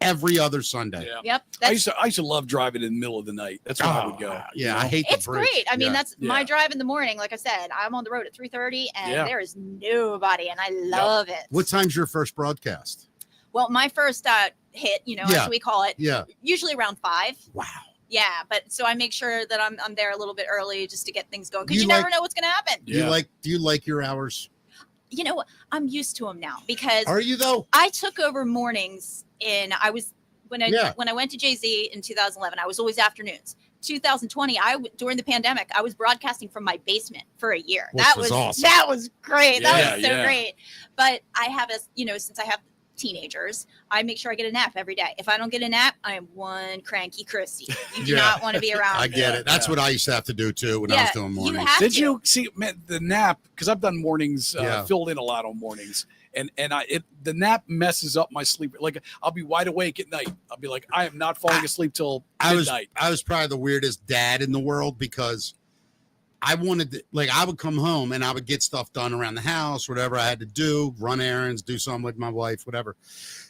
Every other Sunday. Yeah. Yep. I used to love driving in the middle of the night. That's where I would go. Yeah, I hate the It's bridge. great. I mean, Yeah. that's my Yeah. drive in the morning. Like I said, I'm on the road at 3:30 and Yeah. there is nobody and I love it. What time's your first broadcast? Well, my first hit, Yeah. as we call it, Yeah. usually around 5. Wow. Yeah, but so I make sure that I'm there a little bit early just to get things going because You you like- never know what's going to happen. Do you like your hours? You know, I'm used to them now because Are you though? I took over mornings when Yeah. I went to Jay-Z in 2011, I was always afternoons. 2020, during the pandemic, I was broadcasting from my basement for a year. Which That was was awesome. That was great. Yeah, That was so yeah. great. But I have since I have teenagers, I make sure I get a nap every day. If I don't get a nap, I am one cranky Christy. You do Yeah. not want to be around. I get Yeah, it. That's yeah. what I used to have to do too when I was doing you mornings. have Did to. you see the nap? Because I've done mornings, Yeah. filled in a lot on mornings, and the nap messes up my sleep. Like I'll be wide awake at night. I'll be like, I am not falling asleep till midnight. I was probably the weirdest dad in the world because I wanted to, I would come home and I would get stuff done around the house, whatever I had to do, run errands, do something with my wife, whatever.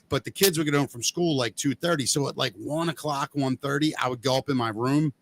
But the kids would get home from school like 2:30. So at 1 o'clock, 1:30, I would go up in my room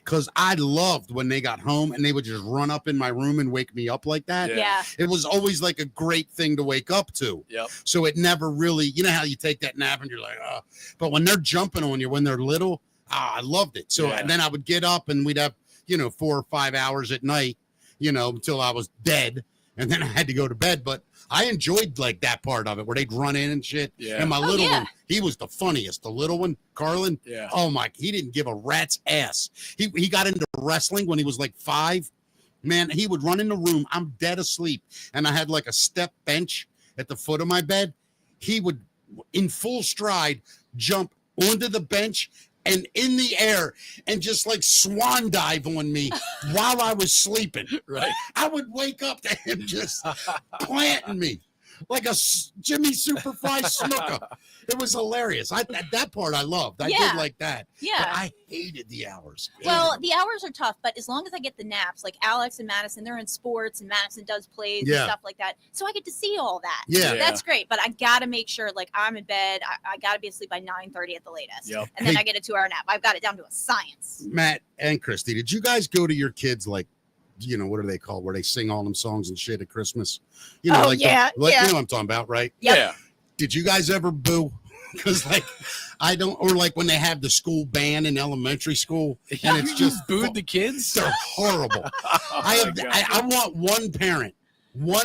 because I loved when they got home and they would just run up in my room and wake me up like that. Yeah. It was always like a great thing to wake up to. Yep. So it never really, you know how you take that nap and you're like, oh, but when they're jumping on you, when they're little, I loved it. So Yeah. and then I would get up and we'd have, 4 or 5 hours at night, until I was dead. And then I had to go to bed. But I enjoyed that part of it where they'd run in and shit. Yeah. And my little yeah. one, he was the funniest. The little one, Carlin. Yeah. Oh my, he didn't give a rat's ass. He got into wrestling when he was 5. Man, he would run in the room. I'm dead asleep. And I had a step bench at the foot of my bed. He would, in full stride, jump onto the bench and in the air and just swan dive on me while I was sleeping. Right. I would wake up to him just planting me like a Jimmy Superfly Snuka. It was hilarious. That part I loved. I Yeah. did like that. Yeah. But I hated the hours. Well, the hours are tough, but as long as I get the naps, like Alex and Madison, they're in sports and Madison does plays Yeah. and stuff like that. So I get to see all that. Yeah. That's great. But I got to make sure I'm in bed. I got to be asleep by 9:30 at the latest. Yep. And then Hey. I get a 2-hour nap. I've got it down to a science. Matt and Kristy, did you guys go to your kids what are they called? Where they sing all them songs and shit at Christmas? Oh, yeah, You yeah. know what I'm talking about, right? Yep. Yeah. Did you guys ever boo? Because I don't, or when they have the school band in elementary school and it's You just booed the kids. they're horrible. Oh I my God. want one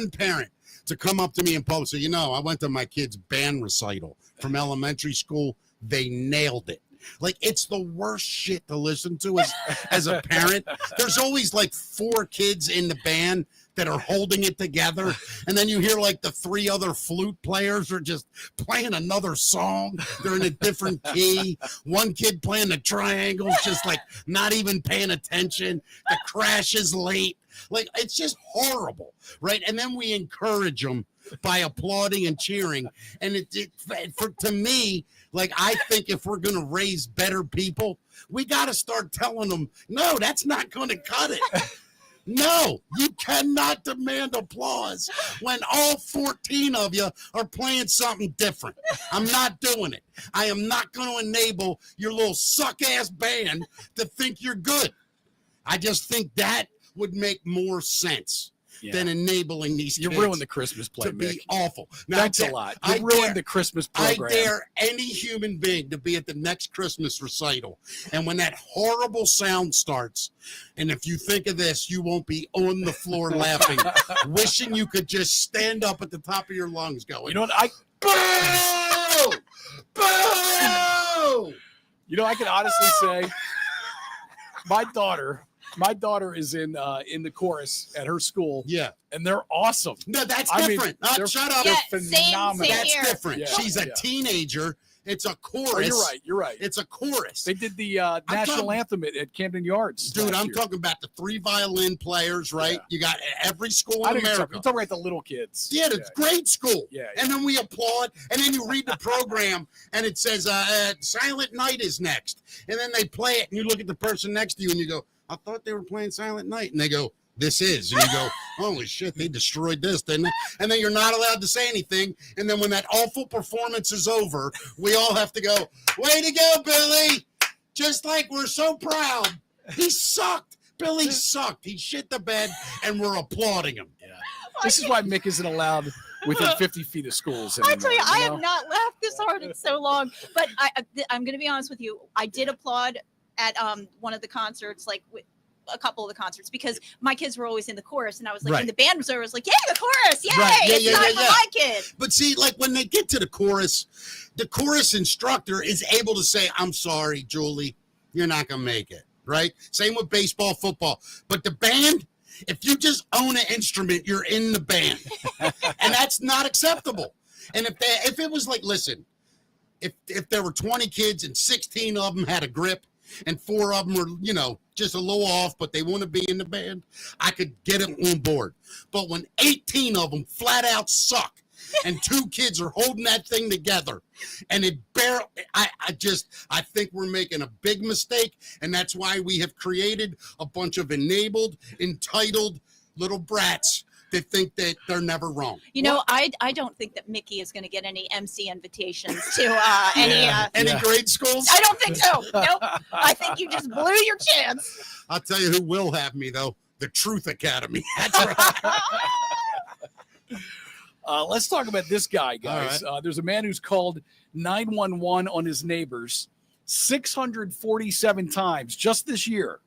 parent to come up to me in public and say, I went to my kid's band recital from elementary school. They nailed it. It's the worst shit to listen to as a parent. There's always 4 kids in the band that are holding it together. And then you hear the 3 other flute players are just playing another song. They're in a different key. One kid playing the triangles, just not even paying attention. The crash is late. It's just horrible. Right. And then we encourage them by applauding and cheering. And to me, like, I think if we're going to raise better people, we got to start telling them, no, that's not going to cut it. No, you cannot demand applause when all 14 of you are playing something different. I'm not doing it. I am not going to enable your little suck-ass band to think you're good. I just think that would make more sense than enabling these kids. You ruined the Christmas play, to Mick. be awful. Now, Thanks a lot. You ruined the Christmas program. I dare any human being to be at the next Christmas recital. And when that horrible sound starts, and if you think of this, you won't be on the floor laughing, wishing you could just stand up at the top of your lungs going, you know what? boo! Boo! You know, I can honestly say my daughter is in the chorus at her school. Yeah. And they're awesome. No, that's I different. Mean, shut up. Yeah, They're phenomenal. same That's here. different. Yeah. She's a teenager. It's a chorus. Oh, you're right. It's a chorus. They did the national anthem at Camden Yards. Dude, I'm year. talking about the 3 violin players, right? Yeah. You got every school I in think you're America. talking about the little kids. Yeah, it's grade school. Yeah. And then we applaud, and then you read the program, and it says, Silent Night is next. And then they play it, and you look at the person next to you, and you go, I thought they were playing Silent Night. And they go, this is. And you go, holy shit, they destroyed this, didn't they? And then you're not allowed to say anything. And then when that awful performance is over, we all have to go, way to go, Billy. Just like we're so proud. He sucked. Billy sucked. He shit the bed, and we're applauding him. Yeah. This is why Mick isn't allowed within 50 feet of schools anymore. I tell you, I know? have not laughed this hard in so long. But I'm going to be honest with you. I did applaud at one of the concerts, like a couple of the concerts, because my kids were always in the chorus, and I was like, and the band was there, I was like, yay, the chorus, yay, it's time for my kid. But see, like when they get to the chorus instructor is able to say, I'm sorry, Julie, you're not going to make it, right? Same with baseball, football. But the band, if you just own an instrument, you're in the band. And that's not acceptable. And if it was like, listen, if there were 20 kids and 16 of them had a grip, and 4 of them were, just a little off, but they want to be in the band, I could get them on board. But when 18 of them flat out suck, and 2 kids are holding that thing together, and it barely, I think we're making a big mistake, and that's why we have created a bunch of enabled, entitled little brats that think that they're never wrong. I don't think that Mickey is going to get any MC invitations to any grade schools. I don't think so. Nope. I think you just blew your chance. I'll tell you who will have me though: the Truth Academy. That's right. Let's talk about this guy, guys. Right. There's a man who's called 911 on his neighbors 647 times just this year.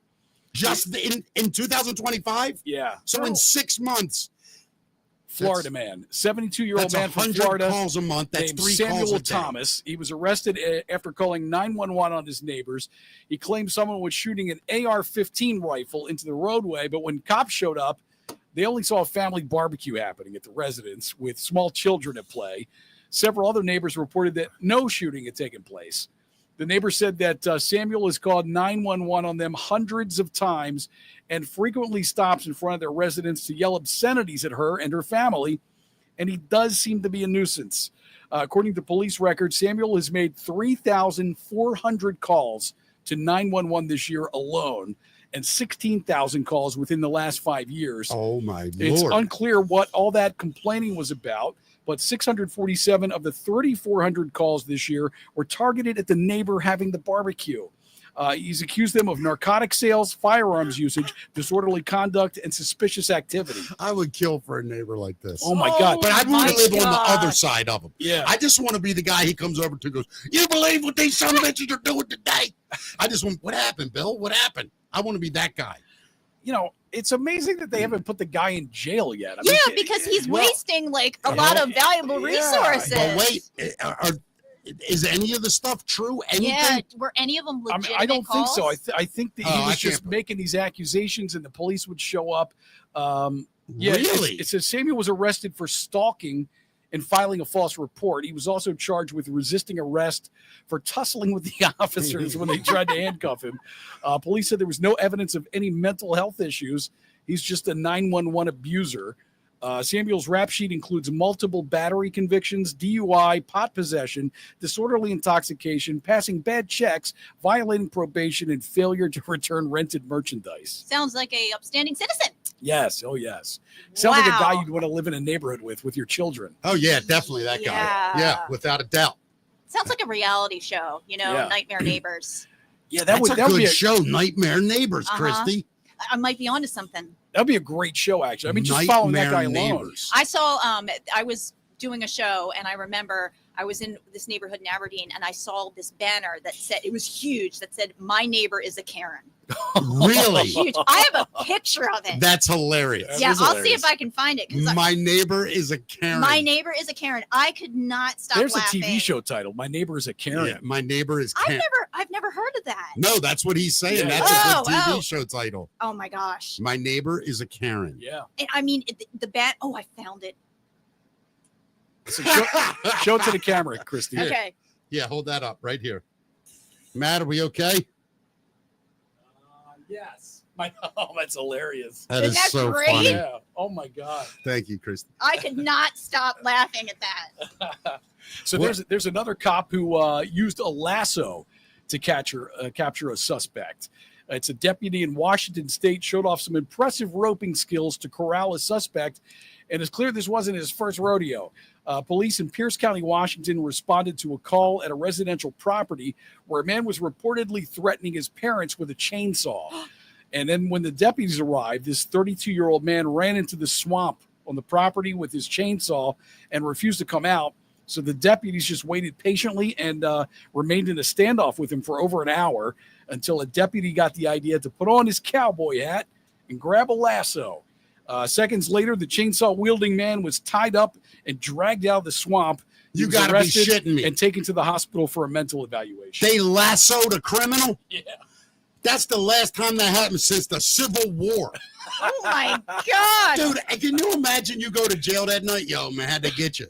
Just in 2025? Yeah. So in 6 months. Florida man, 72-year-old man from 100 Florida. calls a month. That's named 3 Samuel calls a day. Thomas. He was arrested after calling 911 on his neighbors. He claimed someone was shooting an AR-15 rifle into the roadway, but when cops showed up, they only saw a family barbecue happening at the residence with small children at play. Several other neighbors reported that no shooting had taken place. The neighbor said that Samuel has called 911 on them hundreds of times and frequently stops in front of their residence to yell obscenities at her and her family, and he does seem to be a nuisance. According to police records, Samuel has made 3,400 calls to 911 this year alone, and 16,000 calls within the last 5 years. Oh, my Lord. It's unclear what all that complaining was about, but 647 of the 3,400 calls this year were targeted at the neighbor having the barbecue. He's accused them of narcotic sales, firearms usage, disorderly conduct, and suspicious activity. I would kill for a neighbor like this. Oh, my God. But I'd want to live on the God. other side of him. Yeah. I just want to be the guy he comes over to and goes, you believe what these son of bitches are doing today? I just want, what happened, Bill? What happened? I want to be that guy. It's amazing that they haven't put the guy in jail yet. Because he's wasting like a lot of valuable resources. But wait, is any of the stuff true? Anything? Yeah, were any of them legitimate I don't calls? think so. I think that he was just making these accusations and the police would show up. Really? It says Samuel was arrested for stalking and filing a false report. He was also charged with resisting arrest for tussling with the officers when they tried to handcuff him. Police said there was no evidence of any mental health issues. He's just a 911 abuser. Samuel's rap sheet includes multiple battery convictions, DUI, pot possession, disorderly intoxication, passing bad checks, violating probation, and failure to return rented merchandise. Sounds like a upstanding citizen. Yes. Oh, yes. Sounds like a guy Wow. you'd want to live in a neighborhood with your children. Oh, yeah, definitely that guy. Yeah, without a doubt. Sounds like a reality show, Yeah. Nightmare Neighbors. Yeah, That's a that would good be show, Nightmare Neighbors, Kristy. I might be onto something. that'd be a great show, actually. I mean, just following that guy Nightmare alone. Neighbors. I saw I was doing a show and I remember I was in this neighborhood in Aberdeen and I saw this banner that said, it was huge, that said, "My neighbor is a Karen." Really? Huge. I have a picture of it. That's hilarious. Yeah, is I'll see hilarious. if I can find it. 'Cause My neighbor is a Karen. my neighbor is a Karen. I could not stop There's laughing. a TV show title. My neighbor is a Karen. Yeah, my neighbor is Karen. I've never heard of that. No, that's what he's saying. Yeah. That's a good TV Oh. show title. Oh my gosh. My neighbor is a Karen. Yeah. And I mean, the band. Oh, I found it. So show it to the camera, Kristy. Okay. Yeah, hold that up right here. Matt, are we okay? Yes. That's hilarious. That Isn't is that so great? funny. Yeah. Oh my God. Thank you, Kristy. I could not stop laughing at that. So there's another cop who used a lasso to capture a suspect. It's a deputy in Washington State showed off some impressive roping skills to corral a suspect, and it's clear this wasn't his first rodeo. Police in Pierce County, Washington, responded to a call at a residential property where a man was reportedly threatening his parents with a chainsaw. And then when the deputies arrived, this 32-year-old man ran into the swamp on the property with his chainsaw and refused to come out. So the deputies just waited patiently and remained in a standoff with him for over an hour until a deputy got the idea to put on his cowboy hat and grab a lasso. Seconds later, the chainsaw-wielding man was tied up and dragged out of the swamp. He You was got to be arrested shitting me. and taken to the hospital for a mental evaluation. They lassoed a criminal? Yeah. That's the last time that happened since the Civil War. Oh my God. Dude, can you imagine you go to jail that night? Yo, man, how'd they get you?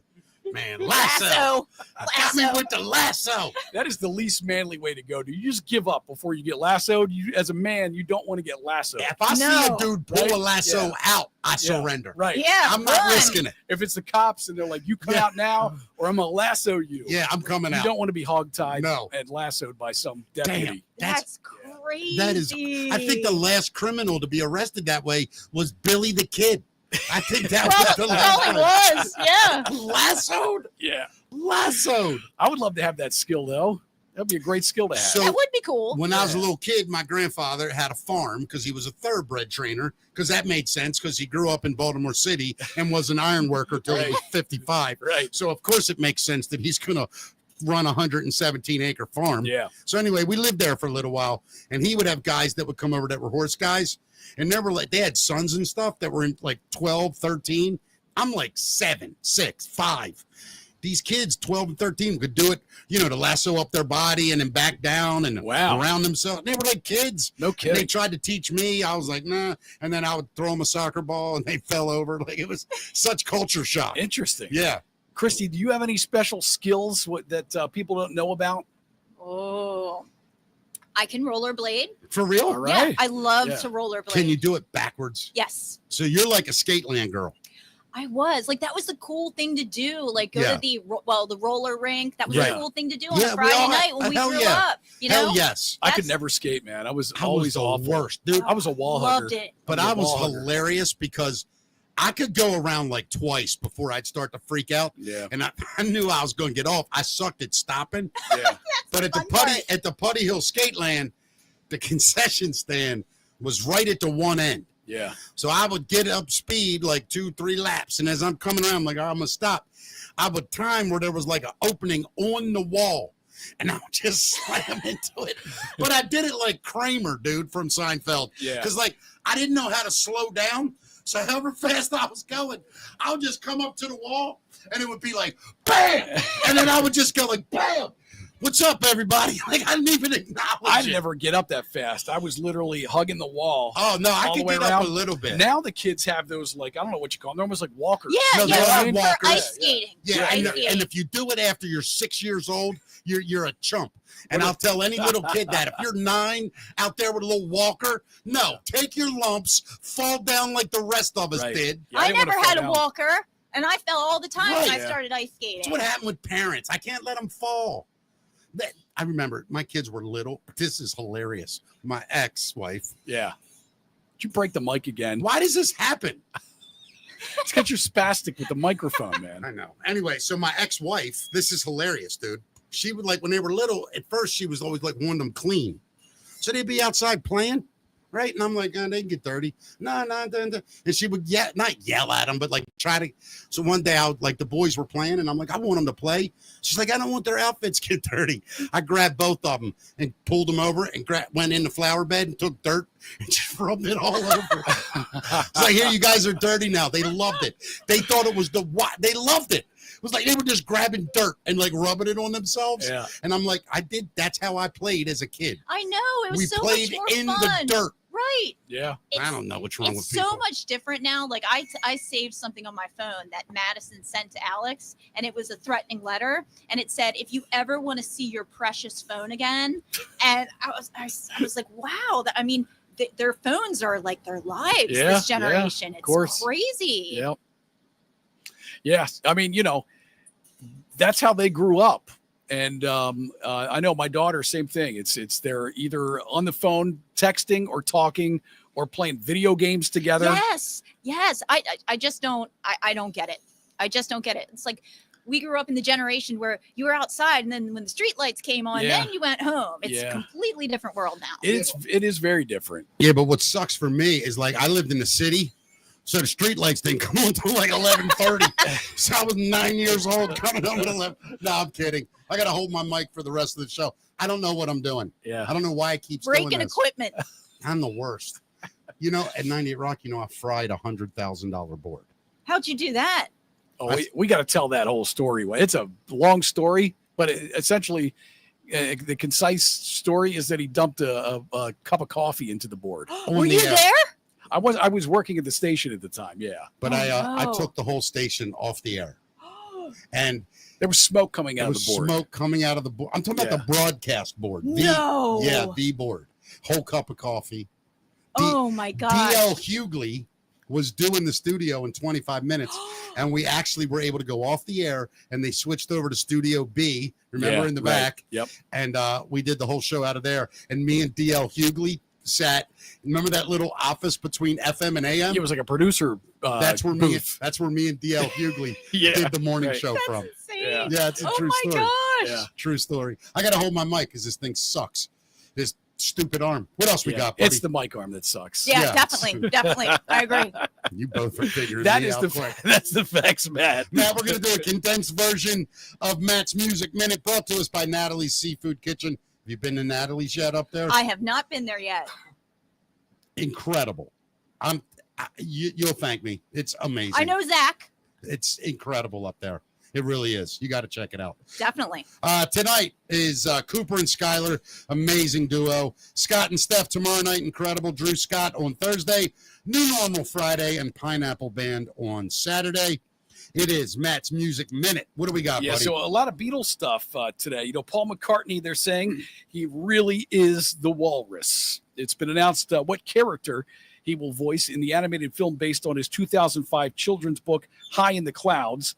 Man, lasso. Got me with the lasso. That is the least manly way to go. Do you just give up before you get lassoed? You, as a man, you don't want to get lassoed. If I see No. a dude pull a lasso out, I surrender. Right. Yeah. I'm not run. risking it. If it's the cops and they're like, you come out now or I'm going to lasso you. Yeah, I'm coming You out. don't want to be hogtied No. and lassoed by some deputy. That's crazy. That is. I think the last criminal to be arrested that way was Billy the Kid. I think that was the last probably one. was. Yeah. Lassoed? Yeah. Lassoed. I would love to have that skill, though. That'd be a great skill to have. So- That would be cool. When I was a little kid, my grandfather had a farm because he was a thoroughbred trainer, because that made sense because he grew up in Baltimore City and was an iron worker till he was 55. Right. So, of course, it makes sense that he's going to run a 117-acre farm. Yeah. So, anyway, we lived there for a little while, and he would have guys that would come over that were horse guys, and they had sons and stuff that were in like 12, 13. I'm like 7, 6, 5. These kids, 12 and 13, could do it, to lasso up their body and then back down and Wow. around themselves. They were like kids. No And kidding. they tried to teach me. I was like, nah. And then I would throw them a soccer ball and they fell over. Like, it was such culture shock. Interesting. Yeah. Kristy, do you have any special skills that people don't know about? Oh, I can rollerblade. For real? All right. Yeah, I love Yeah. to rollerblade. Can you do it backwards? Yes. So you're like a skateland girl. I was like, that was the cool thing to do. Like go Yeah. to the roller rink. That was Right. a cool thing to do on Yeah, a we Friday all- night when we hell grew yeah. up. Hell yes. I could That's- never skate, man. I was I always was the awful. worst, dude. I was a wall Loved hugger. it. But I'm a I was wall hugger. hilarious because I could go around like twice before I'd start to freak out. Yeah. And I knew I was going to get off. I sucked at stopping. Yeah. But at fun part. the Putty Hill Skateland, the concession stand was right at the one end. Yeah. So I would get up speed like 2-3 laps. And as I'm coming around, I'm like, I'm going to stop. I would time where there was like an opening on the wall. And I would just slam into it. But I did it like Kramer, dude, from Seinfeld. Yeah. Because, like, I didn't know how to slow down. So however fast I was going, I would just come up to the wall and it would be like, bam! And then I would just go like, bam! What's up, everybody? Like, I didn't even acknowledge I it. never get up that fast. I was literally hugging the wall. Oh, no, I all can the way get up around. a little bit. Now the kids have those, like, I don't know what you call them. They're almost like walkers. Yeah, No, they yeah, are for walkers. ice skating. Yeah, Ice and skating. if you do it after you're 6 years old, you're a chump. And I'll tell any little kid that if you're 9 out there with a little walker, no, take your lumps, fall down like the rest of us did. Yeah, I didn't wanna never fall had a down. walker, and I fell all the time when I Yeah. started ice skating. That's what happened with parents. I can't let them fall. I remember my kids were little. This is hilarious. My ex-wife. Yeah. Did you break the mic again? Why does this happen? It's because you're spastic with the microphone, man. I know. Anyway, so my ex-wife, this is hilarious, dude. She would, like, when they were little, at first she was always like wanting them clean. So they'd be outside playing, right? And I'm like, oh, they can get dirty. No. And she would not yell at them, but like try to. So one day I would, like, the boys were playing and I'm like, I want them to play. She's like, I don't want their outfits get dirty. I grabbed both of them and pulled them over and went in the flower bed and took dirt and just rubbed it all over. It's like, here, you guys are dirty now. They loved it. They thought it was they loved it. It was like they were just grabbing dirt and like rubbing it on themselves. Yeah. And I'm like, that's how I played as a kid. I know. It was We so played much more in fun. the dirt. Right. Yeah. I don't know what's wrong with It's people. so much different now. Like I saved something on my phone that Madison sent to Alex, and it was a threatening letter, and it said, "If you ever want to see your precious phone again," and I was like, wow. I mean, their phones are like their lives. Yeah, This generation, yeah, of it's course. crazy. Yep. Yes. I mean, that's how they grew up. And I know my daughter, same thing. It's they're either on the phone texting or talking or playing video games together. Yes. I just don't. I don't get it. I just don't get it. It's like we grew up in the generation where you were outside, and then when the street lights came on, Yeah. then you went home. It's Yeah. a completely different world now. It is very different. Yeah, but what sucks for me is, like, I lived in the city, so the street lights didn't come on until like 11:30. So I was 9 years old coming home at 11. No, I'm kidding. I got to hold my mic for the rest of the show. I don't know what I'm doing. Yeah. I don't know why I keep Breaking doing this. equipment. I'm the worst. At 98 Rock, I fried $100,000 board. How'd you do that? Oh, we got to tell that whole story. It's a long story, but essentially, the concise story is that he dumped a cup of coffee into the board. Were you there? I was working at the station at the time. Yeah, But Oh, I no. took the whole station off the air. And there was smoke coming out there of was the board. smoke coming out of the board. I'm talking about the broadcast board. No. The board. Whole cup of coffee. Oh my God. DL Hughley was doing the studio in 25 minutes, and we actually were able to go off the air, and they switched over to Studio B, remember, in the back. Yep. And we did the whole show out of there. And me and DL Hughley sat, remember that little office between FM and AM? It was like a producer That's where booth. me and DL Hughley Yeah, did the morning right. show That's from. insane. Yeah, it's a Oh true my story. gosh. Yeah. True story. I got to hold my mic because this thing sucks. This stupid arm. What else we Yeah. got, buddy? It's the mic arm that sucks. Yeah, Yeah. definitely. I agree. You both are figuring That me is out quick. that's the facts, Matt. Now we're going to do a condensed version of Matt's Music Minute, brought to us by Natalie's Seafood Kitchen. Have you been to Natalie's yet up there? I have not been there yet. Incredible. You'll thank me. It's amazing. I know Zach. It's incredible up there. It really is. You got to check it out. Definitely. Tonight is Cooper and Skylar, amazing duo. Scott and Steph tomorrow night, incredible. Drew Scott on Thursday, New Normal Friday, and Pineapple Band on Saturday. It is Matt's Music Minute. What do we got, Yeah, buddy? so a lot of Beatles stuff today. Paul McCartney, they're saying he really is the walrus. It's been announced what character he will voice in the animated film based on his 2005 children's book, High in the Clouds.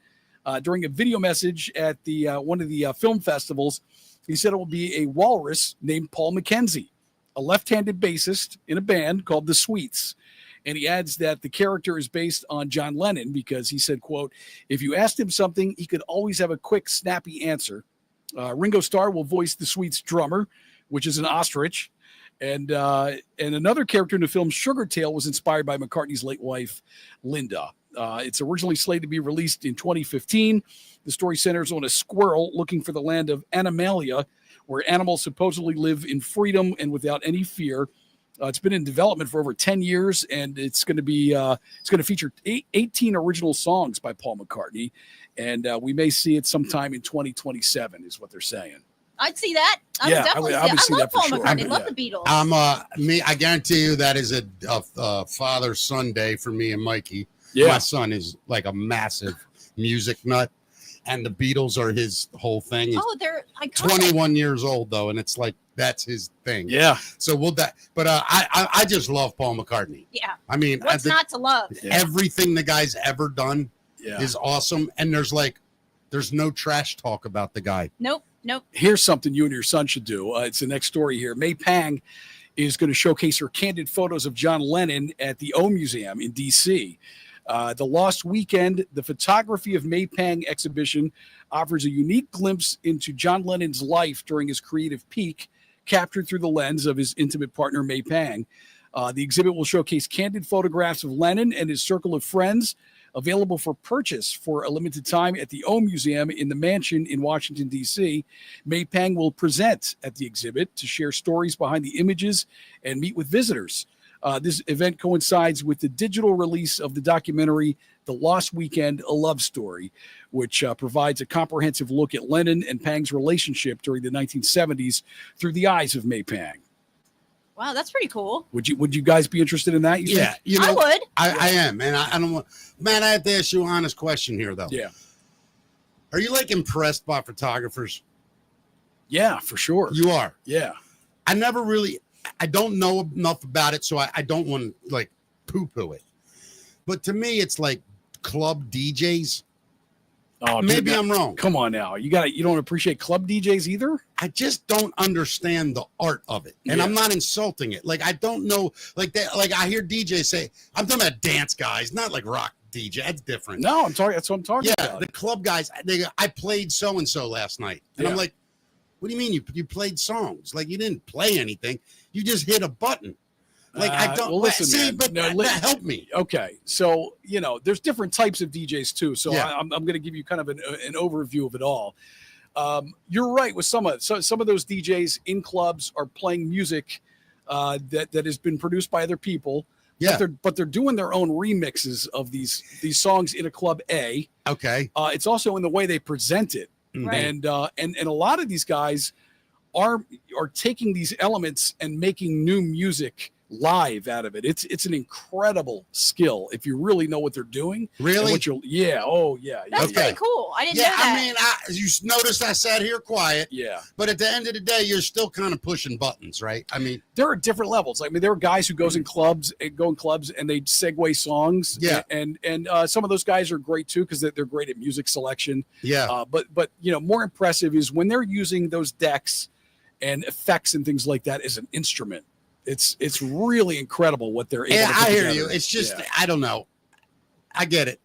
During a video message at the one of the film festivals, he said it will be a walrus named Paul McKenzie, a left-handed bassist in a band called The Sweets. And he adds that the character is based on John Lennon because he said, quote, if you asked him something, he could always have a quick, snappy answer. Ringo Starr will voice The Sweets drummer, which is an ostrich. And another character in the film Sugar Tale was inspired by McCartney's late wife, Linda. It's originally slated to be released in 2015. The story centers on a squirrel looking for the land of Animalia, where animals supposedly live in freedom and without any fear. It's been in development for over 10 years, and it's going to feature 18 original songs by Paul McCartney, and we may see it sometime in 2027, is what they're saying. I'd see that. I Yeah, would definitely I would see see that. I that for love Paul sure. McCartney. Yeah. Love the Beatles. I guarantee you that is a father-son day for me and Mikey. Yeah. My son is like a massive music nut, and the Beatles are his whole thing. He's they're iconic. 21 years old though, and it's like that's his thing. Yeah. So I just love Paul McCartney. Yeah. I mean, What's not to love? everything the guy's ever done Yeah. is awesome, and there's no trash talk about the guy. Nope. Here's something you and your son should do. It's the next story here. May Pang is going to showcase her candid photos of John Lennon at the O Museum in D.C. The Lost Weekend, the Photography of May Pang exhibition offers a unique glimpse into John Lennon's life during his creative peak, captured through the lens of his intimate partner, May Pang. The exhibit will showcase candid photographs of Lennon and his circle of friends, available for purchase for a limited time at the O Museum in the Mansion in Washington, D.C. May Pang will present at the exhibit to share stories behind the images and meet with visitors. This event coincides with the digital release of the documentary The Lost Weekend, A Love Story, which provides a comprehensive look at Lennon and Pang's relationship during the 1970s through the eyes of May Pang. Wow, that's pretty cool. Would you guys be interested in that? Yeah, think? I would. I am, and I don't want. Man, I have to ask you an honest question here, though. Yeah. Are you like impressed by photographers? Yeah, for sure. You are. Yeah. I don't know enough about it, so I don't want to like poo-poo it. But to me, it's like club DJs. Oh, Maybe dude, I'm wrong. Come on now. You don't appreciate club DJs either? I just don't understand the art of it. And Yeah. I'm not insulting it. Like I don't know, like I hear DJs say, I'm talking about dance guys, not like rock DJ. That's different. No, that's what I'm talking Yeah, about. the club guys, I played so and so last night. And Yeah. I'm like, what do you mean you played songs? Like you didn't play anything. You just hit a button. Like I don't well, listen, see, man. but No, help me. Okay, so there's different types of DJs too. So Yeah. I'm going to give you kind of an overview of it all. You're right with some of those DJs in clubs are playing music that has been produced by other people. Yeah. But they're doing their own remixes of these songs in a club A. Okay. It's also in the way they present it, Right. and a lot of these guys are taking these elements and making new music live out of it. It's an incredible skill if you really know what they're doing. Really? That's That's pretty cool. I didn't know Yeah, that. I mean, you noticed I sat here quiet, Yeah. but at the end of the day, you're still kind of pushing buttons, right? I mean, There are different levels. I mean, there are guys who go in clubs and they segue songs. Yeah. And some of those guys are great too because they're great at music selection. yeah. But more impressive is when they're using those decks and effects and things like that as an instrument. It's really incredible what they're able to put I hear together. you. It's just, Yeah. I don't know. I get it.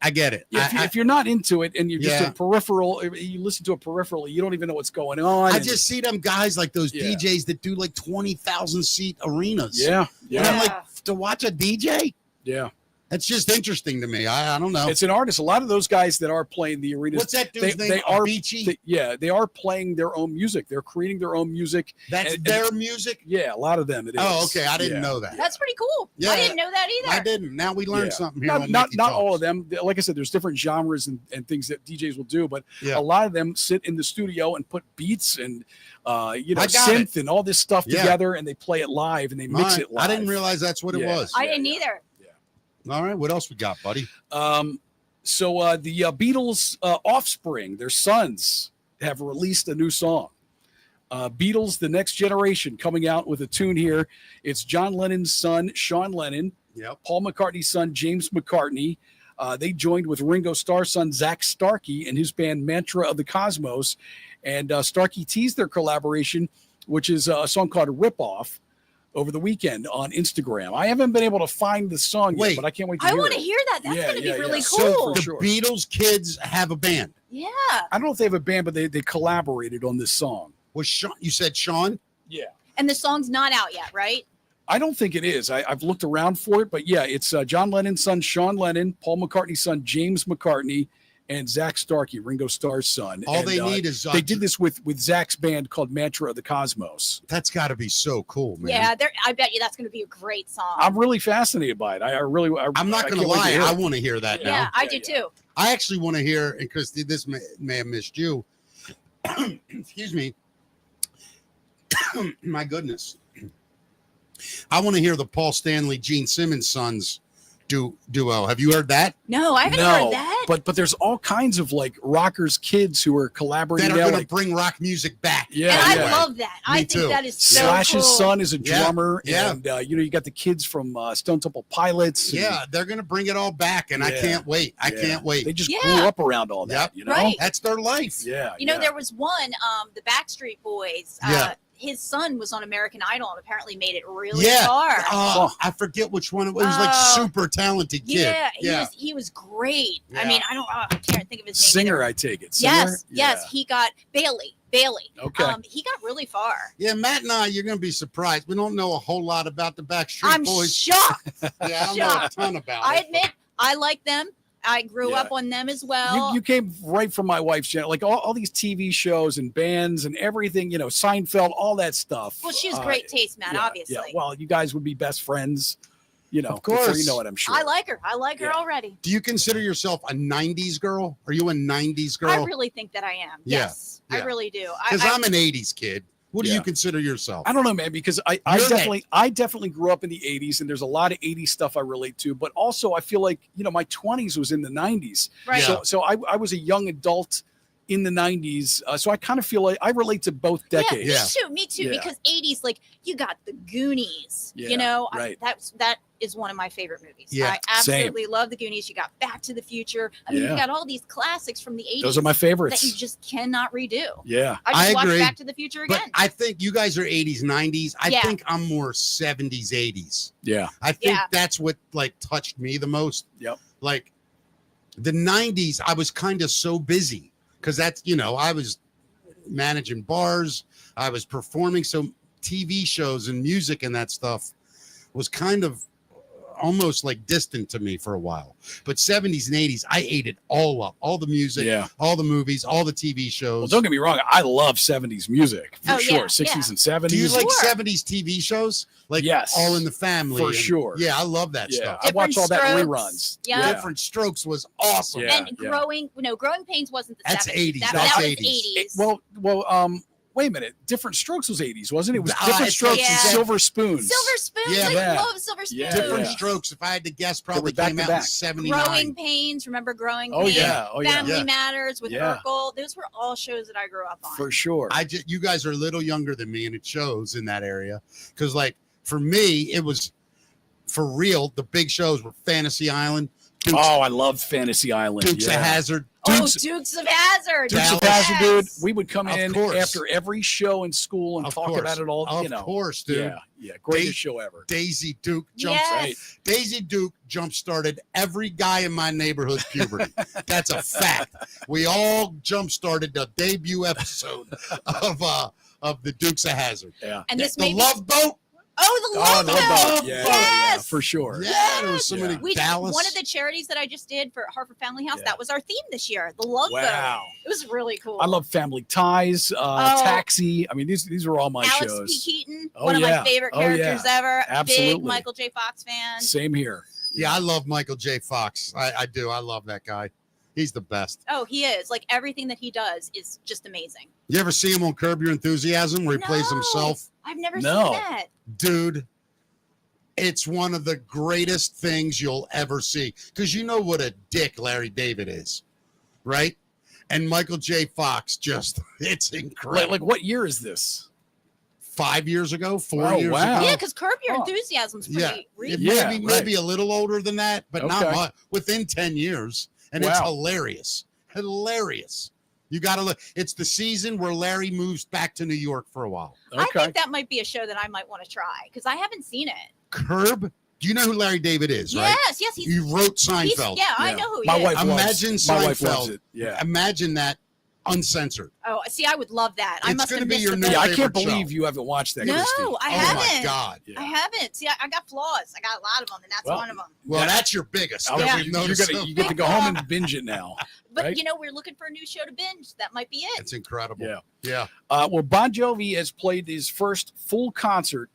Yeah, if you're not into it and you're just Yeah. a peripheral, you listen to a peripheral, you don't even know what's going on. I just see them guys like those Yeah. DJs that do like 20,000 seat arenas. yeah, And yeah, I'm like, to watch a DJ? yeah. That's just interesting to me. I don't know. It's an artist. A lot of those guys that are playing the arenas, What's that dude's name? they are Beachy? they are playing their own music. They're creating their own music. That's and- their music? Yeah, a lot of them. It is. Oh, okay. I didn't Yeah. know that. That's pretty cool. Yeah. I didn't know that either. I didn't. Now we learned Yeah. something here. Not, on not, Mickey not all Talks. of them. Like I said, there's different genres and things that DJs will do, but Yeah. a lot of them sit in the studio and put beats and I got synth and all this stuff Yeah. together, and they play it live and they mix All right. it live. I didn't realize that's what it Yeah. was. I didn't either. All right. What else we got, buddy? So the Beatles' offspring, their sons, have released a new song. Beatles, The Next Generation, coming out with a tune here. It's John Lennon's son, Sean Lennon, Yep. Paul McCartney's son, James McCartney. They joined with Ringo Starr's son, Zach Starkey, and his band Mantra of the Cosmos. And Starkey teased their collaboration, which is a song called Rip Off, over the weekend on Instagram. I haven't been able to find the song Wait. yet, but I can't wait to I hear want to it. hear that. That's Yeah, going to be yeah, really yeah. cool. So The sure. Beatles kids have a band. Yeah. I don't know if they have a band, but they collaborated on this song. Was Sean? You said Sean? Yeah. And the song's not out yet, right? I don't think it is. I've looked around for it, but yeah, it's John Lennon's son, Sean Lennon, Paul McCartney's son, James McCartney, and Zach Starkey, Ringo Starr's son. All And, they need is they did this with Zach's band called Mantra of the Cosmos. That's got to be so cool, man. Yeah. I bet you that's going to be a great song. I'm really fascinated by it. I'm not going to can't wait lie. hear I it. want to hear that yeah, now. I do too. I actually want to hear, and Kristy, this may have missed you. Excuse me. My goodness. I want to hear the Paul Stanley, Gene Simmons sons duo. Have you heard that? No, I haven't heard that. But there's all kinds of like rockers kids who are collaborating that are going to like, bring rock music back. Yeah, and I love that. I think that is so Slash's cool. son is a drummer, Yeah. and you got the kids from Stone Temple Pilots. And, Yeah, they're going to bring it all back, and I can't wait. I can't wait. They just grew up around all that. Yep. You know, Right. That's their life. Yeah, You know, there was one, the Backstreet Boys. His son was on American Idol and apparently made it really far. I forget which one it was. He was like super talented kid. Yeah, he was great. Yeah. I mean, I can't think of his name. Singer, either. I take it. Singer? Yes, he got Bailey. Okay. He got really far. Yeah, Matt and I, you're going to be surprised. We don't know a whole lot about the Backstreet I'm Boys. shocked. Yeah, I don't know a ton about I it. admit, I like them. I grew up on them as well. You came right from my wife's channel, like all these TV shows and bands and everything, you know, Seinfeld, all that stuff. Well, she has great taste, Matt, obviously. Yeah, well, you guys would be best friends, you know, Of course. before you know it, I'm sure. I like her. I like her already. Do you consider yourself a 90s girl? Are you a 90s girl? I really think that I am. Yeah. Yes, I really do. Because I'm an 80s kid. What do you consider yourself? I don't know, man, because I definitely grew up in the 80s, and there's a lot of 80s stuff I relate to, but also I feel like, you know, my 20s was in the 90s. Right. So I was a young adult in the 90s. So I kind of feel like I relate to both decades. Me too. Because 80s, like you got the Goonies, you know, that is one of my favorite movies. Yeah, I absolutely love the Goonies. You got Back to the Future. I mean, you got all these classics from the 80s. Those are my favorites. That you just cannot redo. Yeah. I just watched agree. Back to the Future again. But I think you guys are 80s, 90s. I think I'm more 70s, 80s. Yeah. I think that's what like touched me the most. Yep. Like the 90s, I was kind of so busy because that's, you know, I was managing bars, I was performing. So TV shows and music and that stuff was kind of almost like distant to me for a while. But 70s and 80s, I ate it all up. All the music, all the movies, all the TV shows. Well, don't get me wrong. I love 70s music for sure. 60s and 70s. Do you like 70s TV shows? Like All in the Family? For sure. Yeah, I love that stuff. I watch all that reruns. Yeah. Different Strokes was awesome. And Growing Pains wasn't the That's 70s. 80s. That That's was 80s. Wait a minute. Different Strokes was 80s, wasn't it? It was Different Strokes and Silver Spoons. Silver Spoons. I love Silver Spoons. Different Strokes, if I had to guess, probably came out in 79. Growing Pains. Remember Growing Pains? Family Matters with Urkel. Those were all shows that I grew up on. For sure. You guys are a little younger than me, and it shows in that area. Because, like, for me, it was for real. The big shows were Fantasy Island. I loved Fantasy Island. Dukes of Hazzard. Dukes of Hazzard. Dukes of Hazzard, dude. We would come in after every show in school and talk about it all. Of course, dude. Yeah. Greatest show ever. Daisy Duke Daisy Duke jump started every guy in my neighborhood's puberty. That's a fact. We all jump started the debut episode of the Dukes of Hazzard. Yeah. And this the Love Boat. Oh, the Love Boat. Yeah, for sure. Yeah, there was so many Dallas. One of the charities that I just did for Hartford Family House, that was our theme this year, the Love Boat. It was really cool. I love Family Ties, Taxi. I mean, these are all my shows. Alex P. Keaton, one of my favorite characters ever. Absolutely. Big Michael J. Fox fan. Same here. Yeah, I love Michael J. Fox. I do. I love that guy. He's the best. Oh, he is. Like everything that he does is just amazing. You ever see him on Curb Your Enthusiasm where he plays himself? I've never seen that. Dude, it's one of the greatest things you'll ever see. Because you know what a dick Larry David is, right? And Michael J. Fox it's incredible. Like what year is this? 5 years ago, 4 years ago. Yeah, because Curb Your Enthusiasm's pretty recent. Maybe a little older than that, but not much. Within 10 years. And it's hilarious. Hilarious. You got to look. It's the season where Larry moves back to New York for a while. I think that might be a show that I might want to try because I haven't seen it. Curb? Do you know who Larry David is, right? Yes. He wrote Seinfeld. I know who he is. My wife Seinfeld. My wife loves it. Yeah. Imagine that uncensored. Oh, see, I would love that. I must have missed your it. new I can't believe you haven't watched that. No, Kristy. I haven't. Oh my God. I haven't. See, I got flaws. I got a lot of them, and that's one of them. Well, that's your biggest. You get to go home and binge it now. But we're looking for a new show to binge. That might be it. It's incredible. Yeah. Well, Bon Jovi has played his first full concert.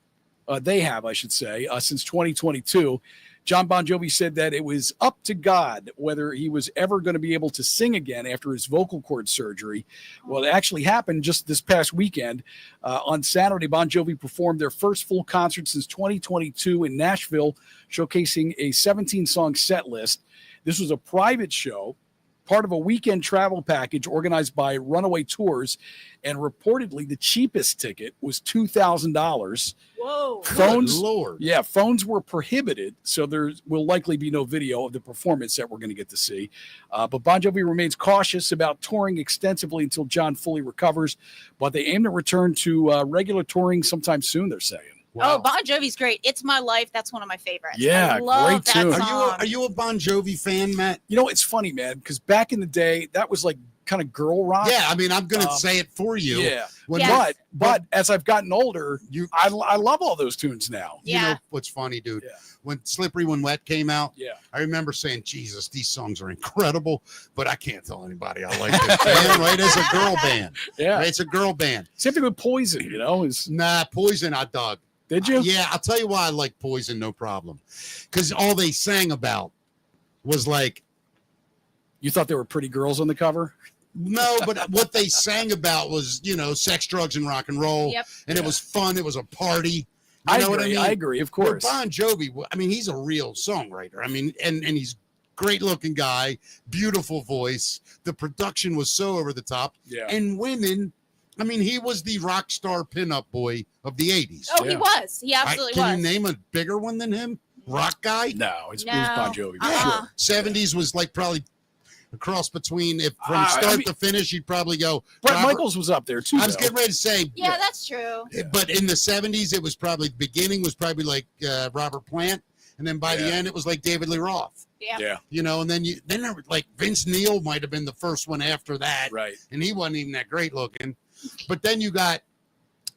They have, I should say, since 2022. John Bon Jovi said that it was up to God whether he was ever going to be able to sing again after his vocal cord surgery. Well, it actually happened just this past weekend. On Saturday, Bon Jovi performed their first full concert since 2022 in Nashville, showcasing a 17-song set list. This was a private show, part of a weekend travel package organized by Runaway Tours, and reportedly the cheapest ticket was $2,000. Whoa. Phones, Good Lord. yeah, phones were prohibited, so there will likely be no video of the performance that we're going to get to see. But Bon Jovi remains cautious about touring extensively until John fully recovers, but they aim to return to regular touring sometime soon, they're saying. Wow. Oh, Bon Jovi's great. It's My Life. That's one of my favorites. Yeah, I love great that tune. song. Are you a Bon Jovi fan, Matt? You know, it's funny, man, because back in the day, that was like kind of girl rock. Yeah, I mean, I'm going to say it for you. Yeah. When Yes. But as I've gotten older, I love all those tunes now. You Yeah. know what's funny, dude? Yeah. When Slippery When Wet came out, Yeah. I remember saying, Jesus, these songs are incredible, but I can't tell anybody I like this band, right? It's a girl band. Yeah. Right? It's a girl band. Same thing with Poison, you know. Nah, Poison I dug. Did you? Yeah, I'll tell you why I like Poison, no problem. Because all they sang about was like, You thought there were pretty girls on the cover? no, but what they sang about was, you know, sex, drugs, and rock and roll. Yep. And it was fun. It was a party. I know agree. what I mean? I agree, of course. Where Bon Jovi, I mean, he's a real songwriter. I mean, and he's great looking guy, beautiful voice. The production was so over the top. Yeah. And women, I mean, he was the rock star pinup boy of the 80s. Oh, he was. He absolutely Can was. you name a bigger one than him? Rock guy? No, it was No. Bon Jovi. for Uh-uh. Sure. 70s was like probably a cross between, if from I start mean- to finish, you'd probably go. Brett Robert- Michaels was up there too. I was though. getting ready to say, Yeah, that's true. but in the 70s, it was probably, beginning was probably like Robert Plant. And then by the Yeah. end, it was like David Lee Roth. Yeah. Yeah, You know, and then there were like Vince Neil might have been the first one after that. right. And he wasn't even that great looking. But then you got,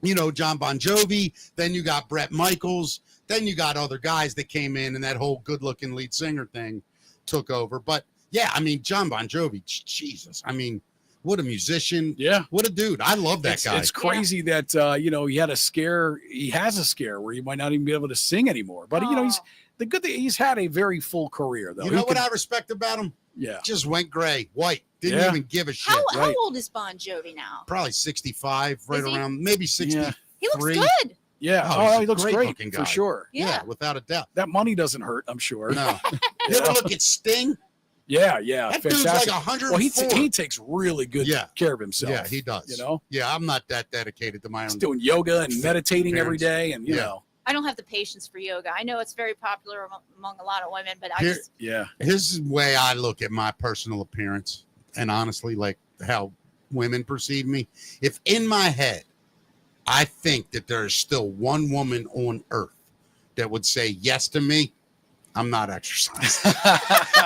you know, John Bon Jovi. Then you got Brett Michaels. Then you got other guys that came in, and that whole good looking lead singer thing took over. But yeah, I mean, John Bon Jovi, Jesus. I mean, what a musician. Yeah. What a dude. I love that guy. It's crazy that you know, he has a scare where he might not even be able to sing anymore. But you know, Oh. the good thing, he's had a very full career though. You know what I respect about him? Yeah. Just went gray, white. Didn't Yeah. even give a shit. How right. old is Bon Jovi now? Probably 65, right Is he? around, maybe 60. Yeah. He looks Three. good. Yeah. Oh, Oh, he's he a looks great great looking for guy. sure. Yeah. Without a doubt. That money doesn't hurt, I'm sure. No. You ever look at Sting? Yeah. That dude's like Fantastic. 104. Well, he takes really good Yeah. care of himself. Yeah, he does. You know, Yeah, I'm not that dedicated to my he's own. doing yoga and meditating every day, and you Yeah. know, I don't have the patience for yoga. I know it's very popular among a lot of women, but I Here- just yeah. Here's the way I look at my personal appearance, and honestly, like how women perceive me. If in my head, I think that there is still one woman on earth that would say yes to me, I'm not exercising.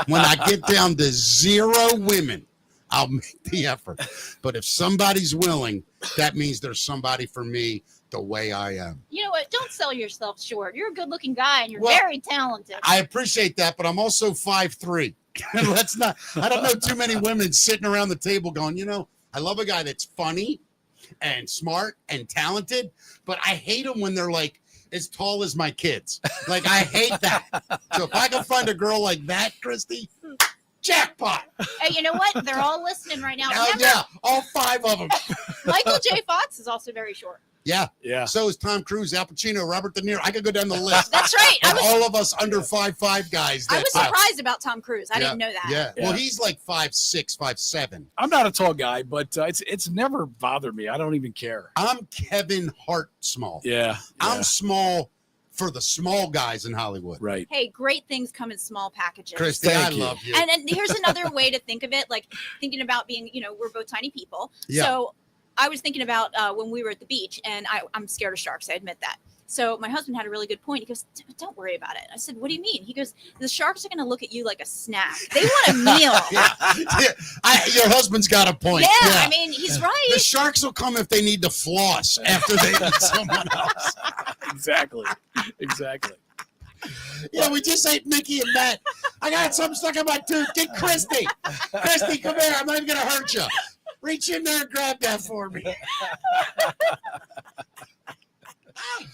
When I get down to 0 women, I'll make the effort. But if somebody's willing, that means there's somebody for me the way I am. you know what? Don't sell yourself short. You're a good looking guy and you're Well, very talented. I appreciate that, but I'm also 5'3". Let's not. I don't know too many women sitting around the table going, you know, I love a guy that's funny and smart and talented, but I hate them when they're like as tall as my kids. Like I hate that. So if I can find a girl like that, Kristy, jackpot. Hey, you know what? They're all listening right now. Oh, Remember, yeah, all 5 of them. Michael J. Fox is also very short. Yeah. Yeah. So is Tom Cruise, Al Pacino, Robert De Niro. I could go down the list. That's right. And all of us under 5'5" guys. I was surprised about Tom Cruise. I didn't know that. Yeah. Yeah. Well, he's like 5'6", 5'7". I'm not a tall guy, but it's never bothered me. I don't even care. I'm Kevin Hart small. Yeah. I'm small for the small guys in Hollywood. Right. Hey, great things come in small packages. Kristy, Thank I you. love you. And here's another way to think of it, like thinking about being, you know, we're both tiny people. Yeah. So I was thinking about when we were at the beach, and I'm scared of sharks. I admit that. So my husband had a really good point. He goes, "Don't worry about it." I said, "What do you mean?" He goes, "The sharks are going to look at you like a snack. They want a meal." Your husband's got a point. Yeah, I mean, he's right. The sharks will come if they need to floss after they eat someone else. Exactly. Exactly. Yeah, we just ate Mickey and Matt. I got something stuck in my tooth. Get Kristy. Kristy, come here. I'm not even going to hurt you. Reach in there and grab that for me.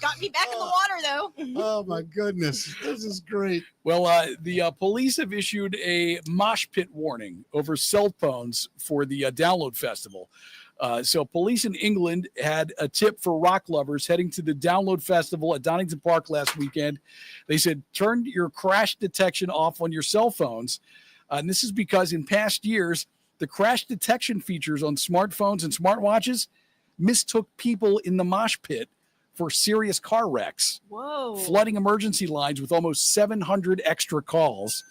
Got me back in the water, though. Oh, my goodness. This is great. Well, the police have issued a mosh pit warning over cell phones for the Download Festival. So police in England had a tip for rock lovers heading to the Download Festival at Donington Park last weekend. They said, turn your crash detection off on your cell phones. And this is because in past years, the crash detection features on smartphones and smartwatches mistook people in the mosh pit for serious car wrecks. Whoa. Flooding emergency lines with almost 700 extra calls.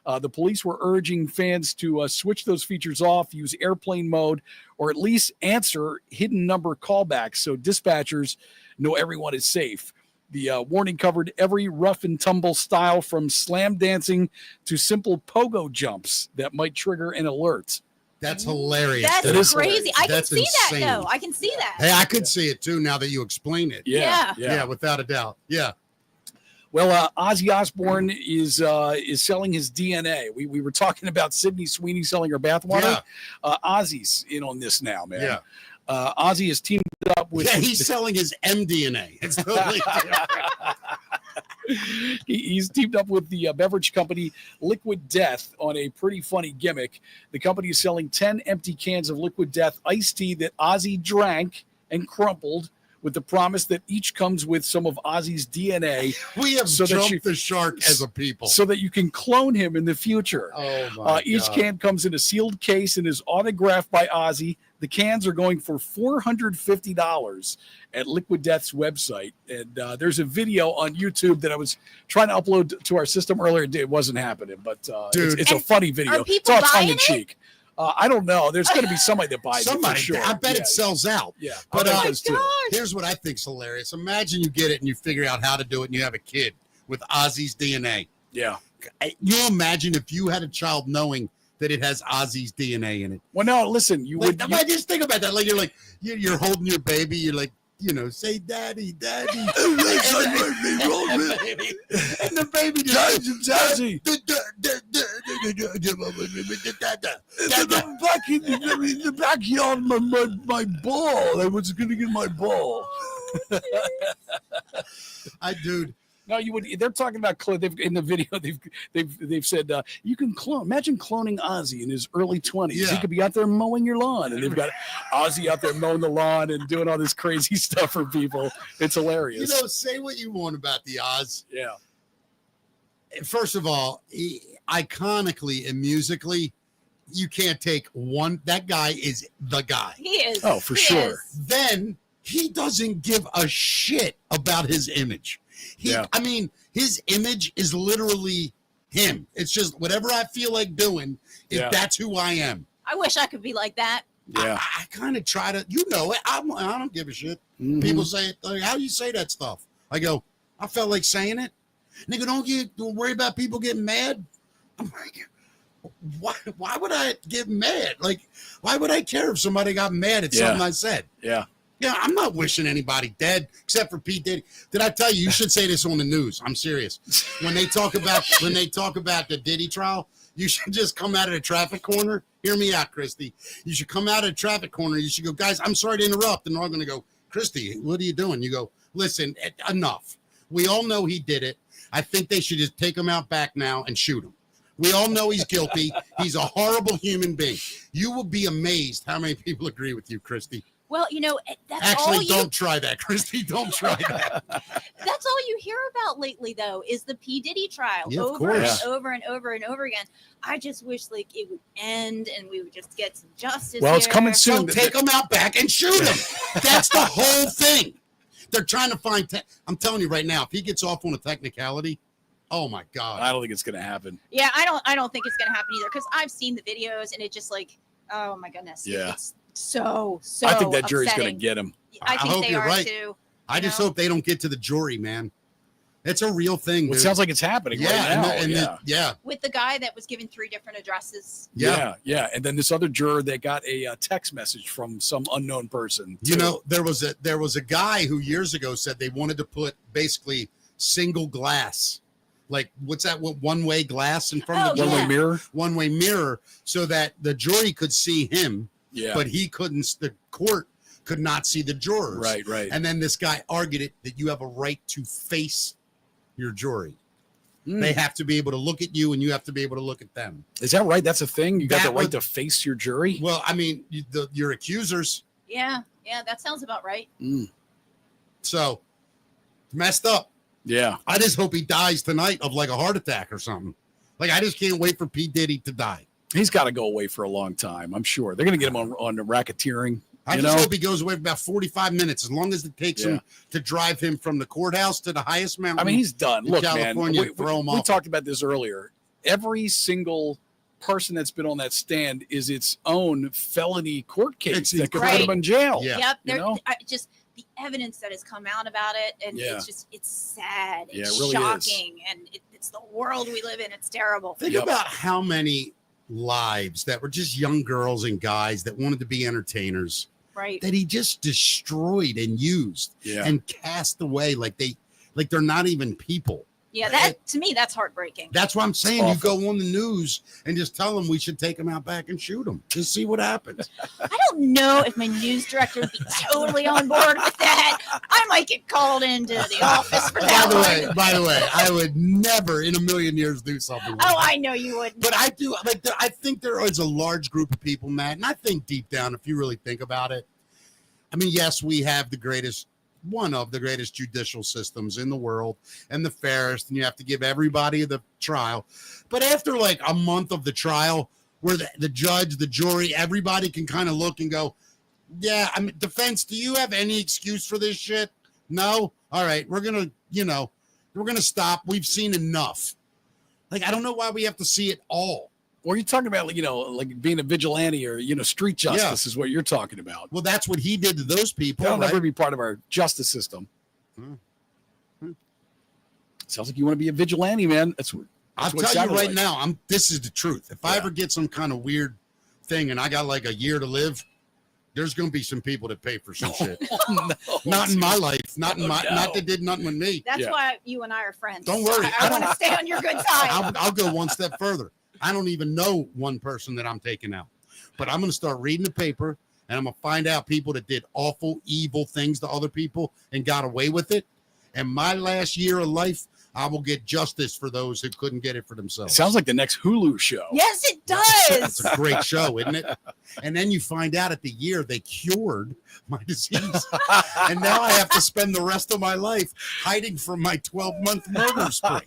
The police were urging fans to switch those features off, use airplane mode, or at least answer hidden number callbacks so dispatchers know everyone is safe. The warning covered every rough and tumble style from slam dancing to simple pogo jumps that might trigger an alert. That's hilarious. That's crazy. I can That's see insane. that, though. I can see that. Hey, I could see it, too, now that you explain it. Yeah, without a doubt. Yeah. Well, Ozzy Osbourne is selling his DNA. We were talking about Sydney Sweeney selling her bathwater. Yeah. Ozzy's in on this now, man. Yeah. Ozzy has teamed up with. Yeah, he's selling his mDNA. It's totally different. He's teamed up with the beverage company Liquid Death on a pretty funny gimmick. The company is selling 10 empty cans of Liquid Death iced tea that Ozzy drank and crumpled, with the promise that each comes with some of Ozzy's DNA. We have jumped the shark as a people. So that you can clone him in the future. Oh, my Each God. can comes in a sealed case and is autographed by Ozzy. The cans are going for $450 at Liquid Death's website. And there's a video on YouTube that I was trying to upload to our system earlier. It wasn't happening, but Dude. it's a funny video. Are people it's all buying tongue-in-cheek. I don't know. There's going to be somebody that buys Somebody, it for sure. I bet Yeah, it sells out. Yeah, But I bet it does too. here's what I think's hilarious. Imagine you get it and you figure out how to do it and you have a kid with Ozzy's DNA. Yeah. You imagine if you had a child knowing that it has Ozzy's DNA in it. Well, no, listen, you would. Just think about that. Like you're holding your baby. You're like, say daddy, daddy. and the baby just Ozzy. The backyard, my ball. I was going to get my ball. Dude. No, you would. They're talking about in the video. They've said you can clone. Imagine cloning Ozzy in his early 20s. Yeah. He could be out there mowing your lawn, and they've got Ozzy out there mowing the lawn and doing all this crazy stuff for people. It's hilarious. Say what you want about the Oz. Yeah. First of all, iconically and musically, you can't take one. That guy is the guy. He is. Oh, for He sure. is. Then he doesn't give a shit about his image. I mean, his image is literally him. It's just whatever I feel like doing, that's who I am. I wish I could be like that. Yeah. I kind of try to, it. I don't give a shit. Mm-hmm. People say, how do you say that stuff? I go, I felt like saying it. And they go, don't worry about people getting mad. I'm like, why would I get mad? Like, why would I care if somebody got mad at something I said? Yeah. Yeah, I'm not wishing anybody dead except for Pete Diddy. Did I tell you? You should say this on the news. I'm serious. When they talk about the Diddy trial, you should just come out of the traffic corner. Hear me out, Kristy. You should come out of the traffic corner. You should go, guys, I'm sorry to interrupt. And they're all going to go, Kristy, what are you doing? You go, listen, enough. We all know he did it. I think they should just take him out back now and shoot him. We all know he's guilty. He's a horrible human being. You will be amazed how many people agree with you, Kristy. Well, that's Actually, all you. don't try that, Kristy. Don't try that. That's all you hear about lately, though, is the P. Diddy trial Yeah, of over and course. over and over and over again. I just wish it would end and we would just get some justice. Well, it's here. coming soon. So take him out back and shoot him. That's the whole thing. They're trying to find. I'm telling you right now, if he gets off on a technicality, oh my God. I don't think it's going to happen. Yeah, I don't think it's gonna happen either because I've seen the videos and it just oh my goodness. Yeah. It's so I think that jury's going upsetting. to get him. I think hope they you're are right. too. I just hope they don't get to the jury, man. It's a real thing. Well, it dude. sounds like it's happening right now. Yeah. With the guy that was given 3 different addresses. Yeah. And then this other juror that got a text message from some unknown person. There was a guy who years ago said they wanted to put basically single glass, like what's that? One-way glass in front of the One-way mirror. One-way mirror, so that the jury could see him, Yeah. but he couldn't. The court could not see the jurors. Right. And then this guy argued it that you have a right to face your jury. They have to be able to look at you, and you have to be able to look at them. Is that right? That's a thing? You got the right to face your jury? Well, I mean, your accusers. Yeah, that sounds about right. So, messed up. Yeah. I just hope he dies tonight of like a heart attack or something. Like, I just can't wait for P. Diddy to die. He's got to go away for a long time, I'm sure. They're going to get him on the racketeering. I just hope he goes away for about 45 minutes, as long as it takes him to drive him from the courthouse to the highest mountain. I mean, he's done. Look, California, man, we talked about this earlier. Every single person that's been on that stand is its own felony court case that could put him in jail. Yeah. Yep. Just the evidence that has come out about it, and it's sad. It's really shocking, and it's the world we live in. It's terrible. Think about how many lives that were just young girls and guys that wanted to be entertainers. Right. That he just destroyed and used and cast away like they're not even people. Yeah, to me, that's heartbreaking. That's what I'm saying. You go on the news and just tell them we should take them out back and shoot them. Just see what happens. I don't know if my news director would be totally on board with that. I might get called into the office for that. By the way, I would never in a million years do something like that. I know you wouldn't. But I do. I think there is a large group of people, Matt, and I think deep down, if you really think about it, I mean, yes, we have one of the greatest judicial systems in the world and the fairest, and you have to give everybody the trial. But after like a month of the trial, where the judge, the jury, everybody can kind of look and go, yeah, I mean, defense, do you have any excuse for this shit? No? All right, we're going to stop. We've seen enough. Like, I don't know why we have to see it all. Or you're talking about, like being a vigilante or, street justice is what you're talking about. Well, that's what he did to those people. That'll never be part of our justice system. Sounds like you want to be a vigilante, man. I'll tell you right now, this is the truth. If I ever get some kind of weird thing and I got like a year to live, there's going to be some people that pay for some shit. Not in my life. Not that did nothing with me. That's why you and I are friends. Don't worry. I want to stay on your good side. I'll go one step further. I don't even know one person that I'm taking out, but I'm going to start reading the paper and I'm going to find out people that did awful, evil things to other people and got away with it. And my last year of life, I will get justice for those who couldn't get it for themselves. It sounds like the next Hulu show. Yes, it does. It's a great show, isn't it? And then you find out at the year they cured my disease. And now I have to spend the rest of my life hiding from my 12-month murder spree.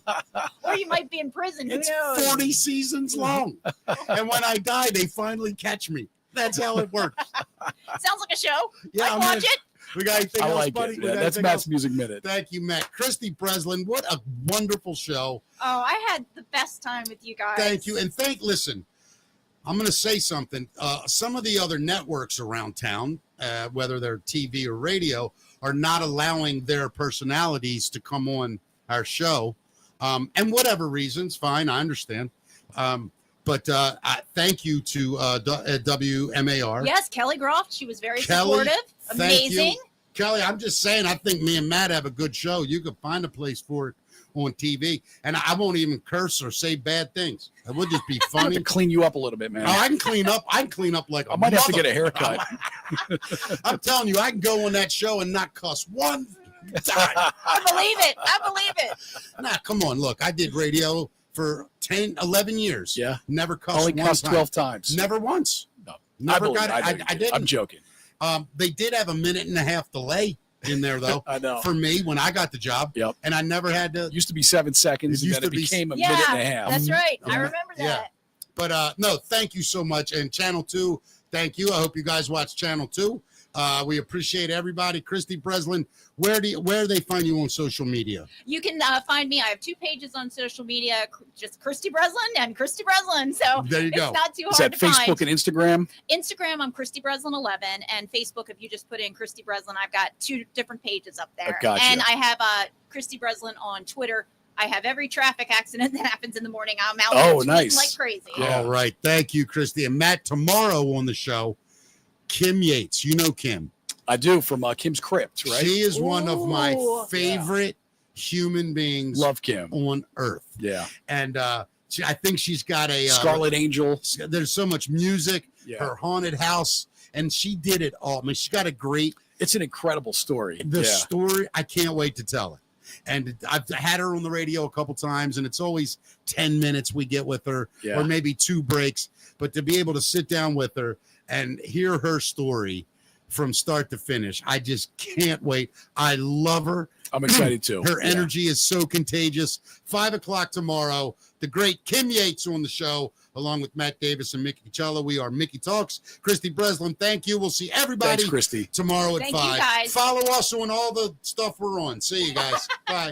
Or you might be in prison. Who It's knows? 40 seasons long. And when I die, they finally catch me. That's how it works. Sounds like a show. Yeah, I'd watch it. We got anything else, like buddy? it. Yeah, that's Matt's Music Minute. Thank you, Matt. Kristy Breslin, what a wonderful show. Oh, I had the best time with you guys. Thank you. And listen, I'm going to say something. Some of the other networks around town, whether they're TV or radio, are not allowing their personalities to come on our show. And whatever reasons, fine, I understand. But thank you to WMAR. Yes, Kelly Groff. She was very supportive. Amazing. Kelly, I'm just saying, I think me and Matt have a good show. You could find a place for it on TV. And I won't even curse or say bad things. It would just be funny. To clean you up a little bit, man. Oh, I can clean up. like I might have to get a haircut. I'm telling you, I can go on that show and not cuss one time. I believe it. Nah, come on. Look, I did radio for 10, 11 years. Yeah. Never cussed Only one cussed time. 12 times. Never once. No. Never got it. I didn't. I'm joking. They did have a 1.5 minute delay in there, though. I know. For me, when I got the job. Yep. And I never had to. It used to be 7 seconds, and then it became a minute and a half. That's right. I remember that. Yeah. But no, thank you so much. And Channel 2, thank you. I hope you guys watch Channel 2. We appreciate everybody. Kristy Breslin, where do they find you on social media? You can find me. I have 2 pages on social media, just Kristy Breslin and Kristy Breslin. So there you go. It's not too Is hard that to Facebook find. and Instagram? Instagram, I'm Kristy Breslin 11, and Facebook, if you just put in Kristy Breslin, I've got 2 different pages up there. Gotcha. And I have Kristy Breslin on Twitter. I have every traffic accident that happens in the morning. I'm out there tweeting nice. like crazy. Yeah. All right. Thank you, Kristy. And Matt, tomorrow on the show, Kim Yates. You know Kim. I do, from Kim's Crypt, right? She is one of my favorite human beings. Love Kim. On earth. Yeah. And I think she's got a Scarlet Angel. There's so much music. her haunted house, and she did it all. I mean, she got a great. It's an incredible story. The story, I can't wait to tell it. And I've had her on the radio a couple times, and it's always 10 minutes we get with her, or maybe 2 breaks. But to be able to sit down with her and hear her story from start to finish, I just can't wait. I love her. I'm excited too. Her energy is so contagious. 5 o'clock tomorrow, the great Kim Yates on the show, along with Matt Davis and Mickey Cello. We are Mickey Talks. Kristy Breslin, thank you. We'll see everybody Thanks, Kristy. tomorrow at Thank 5. you guys. Follow us on all the stuff we're on. See you guys. Bye.